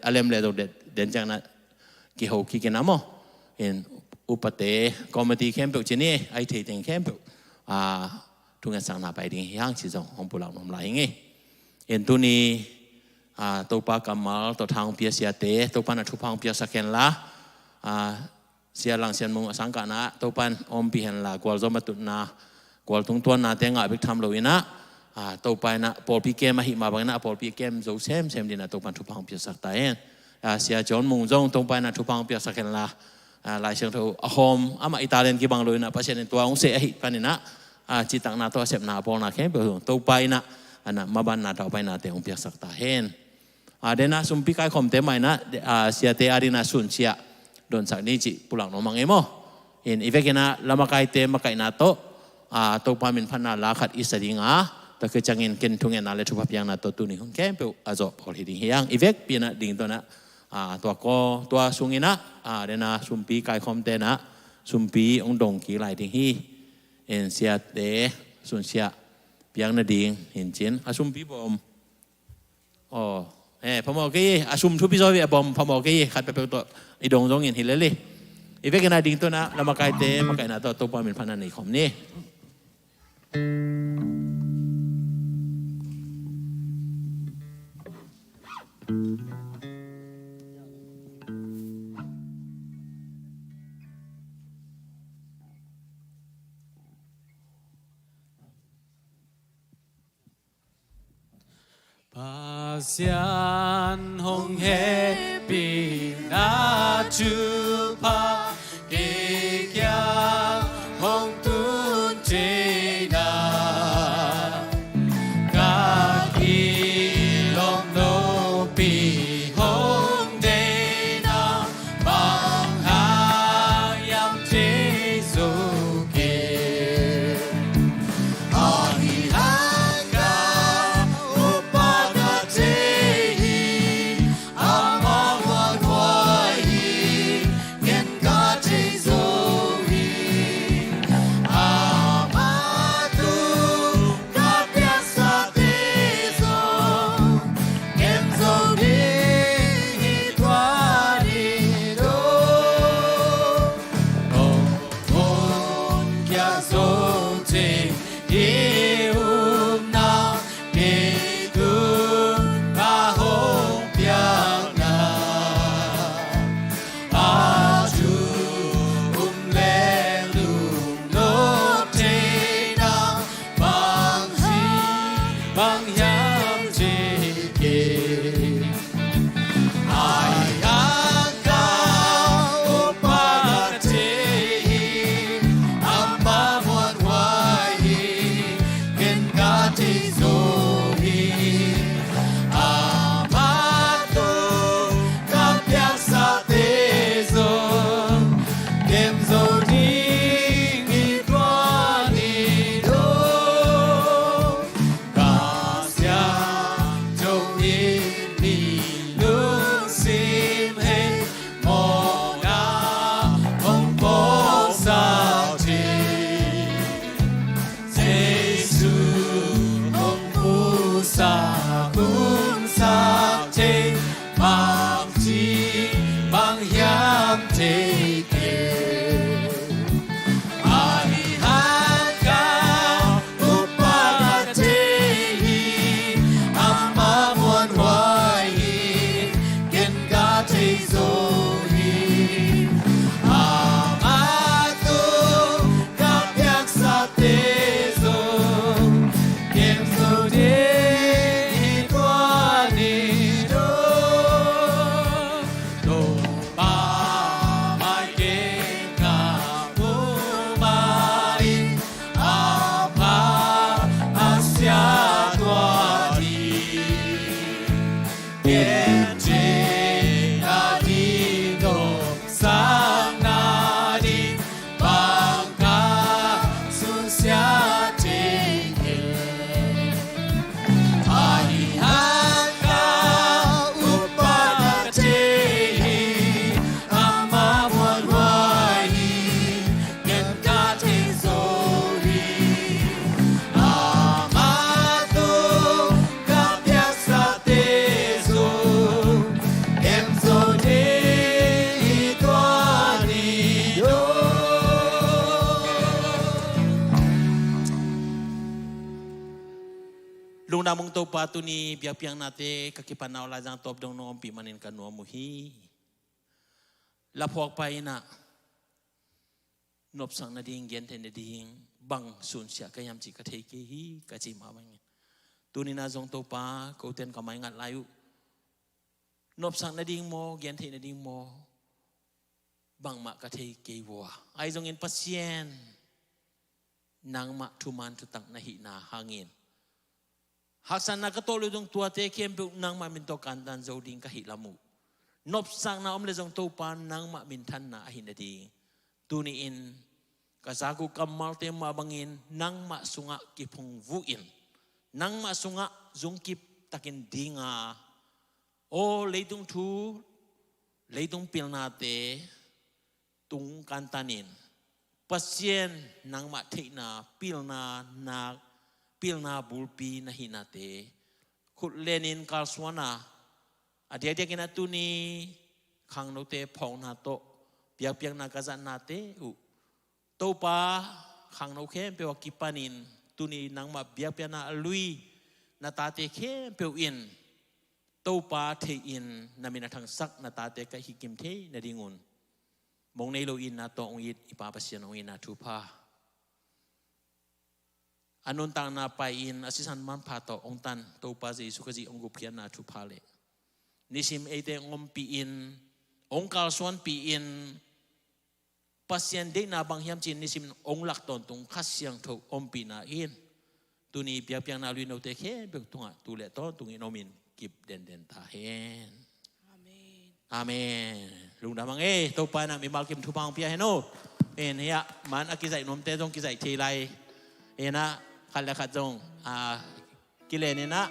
อเลมเลตัวเด่นจังนะกิโฮกิกันนะมั้งเห็นอุปเตคอมมิตี้แคมป์จีนไอทีติงแคมป์ทุ่งเอ็ดสังนาไปดิ้งย่างชิจงของปุระนมไหลเห็นตัวนี้ตัวปากำมาตัวทางเปียเสียเตตัวปานะทุพังเปียสักแค่ละเสียหลังเสียนมุงสังกัดนะตัวปันอมปีเห็นละกวลจอมตุนากวลตุงตัวนาเตงอ่ะบิกทำเลยนะตัวปันนะปอลปีเกมมาหิมาบังนะปอลปีเกมโจเซมดีนะตัวปันทุพังเปียสักตายเสียจอนมุงจงตัวปันนะทุพังเปียสักเห็นละลายเชิงเท่าหอมอามาอิตาเลียนกี่บังเลยนะเพราะฉะนั้นตัวองเสียหิปันนี่นะจิตตังนาตัวเสพนาปอลนาแค่เปล่าตัวไปนะนะมาบันนาตัวไปนะเตองเปียสักตายเดนะสุมพิกายคอมเตไม่นะเสียเตอารีนาสุนเสียโดนสักนี้จิปุลังน้องมังเอโมเห็นอีเวกินะละมาไกเตมาไกนาโตตัวพามินพันนาลาขัดอิสระดิงแต่คือจังเงินกินทุ่งเงินนาเลทุบยังนาตัวตุนี่ของแกเปล่าจบพอดีดิ่งเฮียงอีเวกปีนะดิ่งตัวนะตัวก็ตัวสุงินะเดนะสุมพิกายคอมเตนะสุมพิองดงกี่ไหลดิ่งฮีเห็นเสียเตสุนเสียเปียงนาดิ่งเห็นจินสุมพิบอมพมอกี้อาชุมทุบพิซอยบอมพมอกี้ขัดไปเป็นตัวไอดงจงเห็นเลยอีเวกันนาดิ่งตัวนะเรามาไกเตมาไกนาตัวปอเป็นพันนันในของนี่ภาษาหงเฮปีนาจูพาเกียร์หงตุนเจนากากีลมโนปีหงเดนาบังหายามเจสุเก mong to pa tu ni biak piang nate kakipanaw la jang top dong nom pi manin kanua muhi la phok pai na nop sang na ding gen ten ding bang sun sia kayam chi ka thei ke hi ka chi ma bang tu ni na jong to pa ko ten ka mai ngat layu nop sang na ding mo gen thei na ding mo bang ma ka thei ke wa ai jong in pasien nang ma thu man thu tak na hi na hangin haksan na ka to lu dong tua te kem pe nang ma min to kan dan zo ding ka hi lamu nop sang na om le jong to pa nang ma min than na hi na ding tu ni in kasaku kamal te ma bangin nang ma sunga ki phung vuin nang ma sunga zung kip takin dinga o leitung thu leitung pilna te tung kantanin pasien nang ma theina pilna bulpi na hinate khut lenin kalswana adia kina tu ni khang no te phong na to piak piak na kazan na te u to pa khang no khem pe wa kipanin tu ni nang ma biak piak na lui na ta te khem pe in to pa the in na mina thang sak na ta te ka hikim the na dingun mong nei lo in na to ong it ipa pasien ong in na thu pa anun tang na pa in asisan man pa to ong tan to pa jesu ka ji ong gu phian na thu pa le nisim ete ngom pi in ong kal suan pi in pasien de na bang hiam chin nisim ong lak ton tung khas siang tho om pi na in tu ni bia piang na lui no te khe be tunga tu le to tung in omin kip den ta hen amen lung da mang e to pa na mi mal kim thu pang pia he no en ya man akizai nom te jong kizai thei lai ena khal la khat jong ki le ni na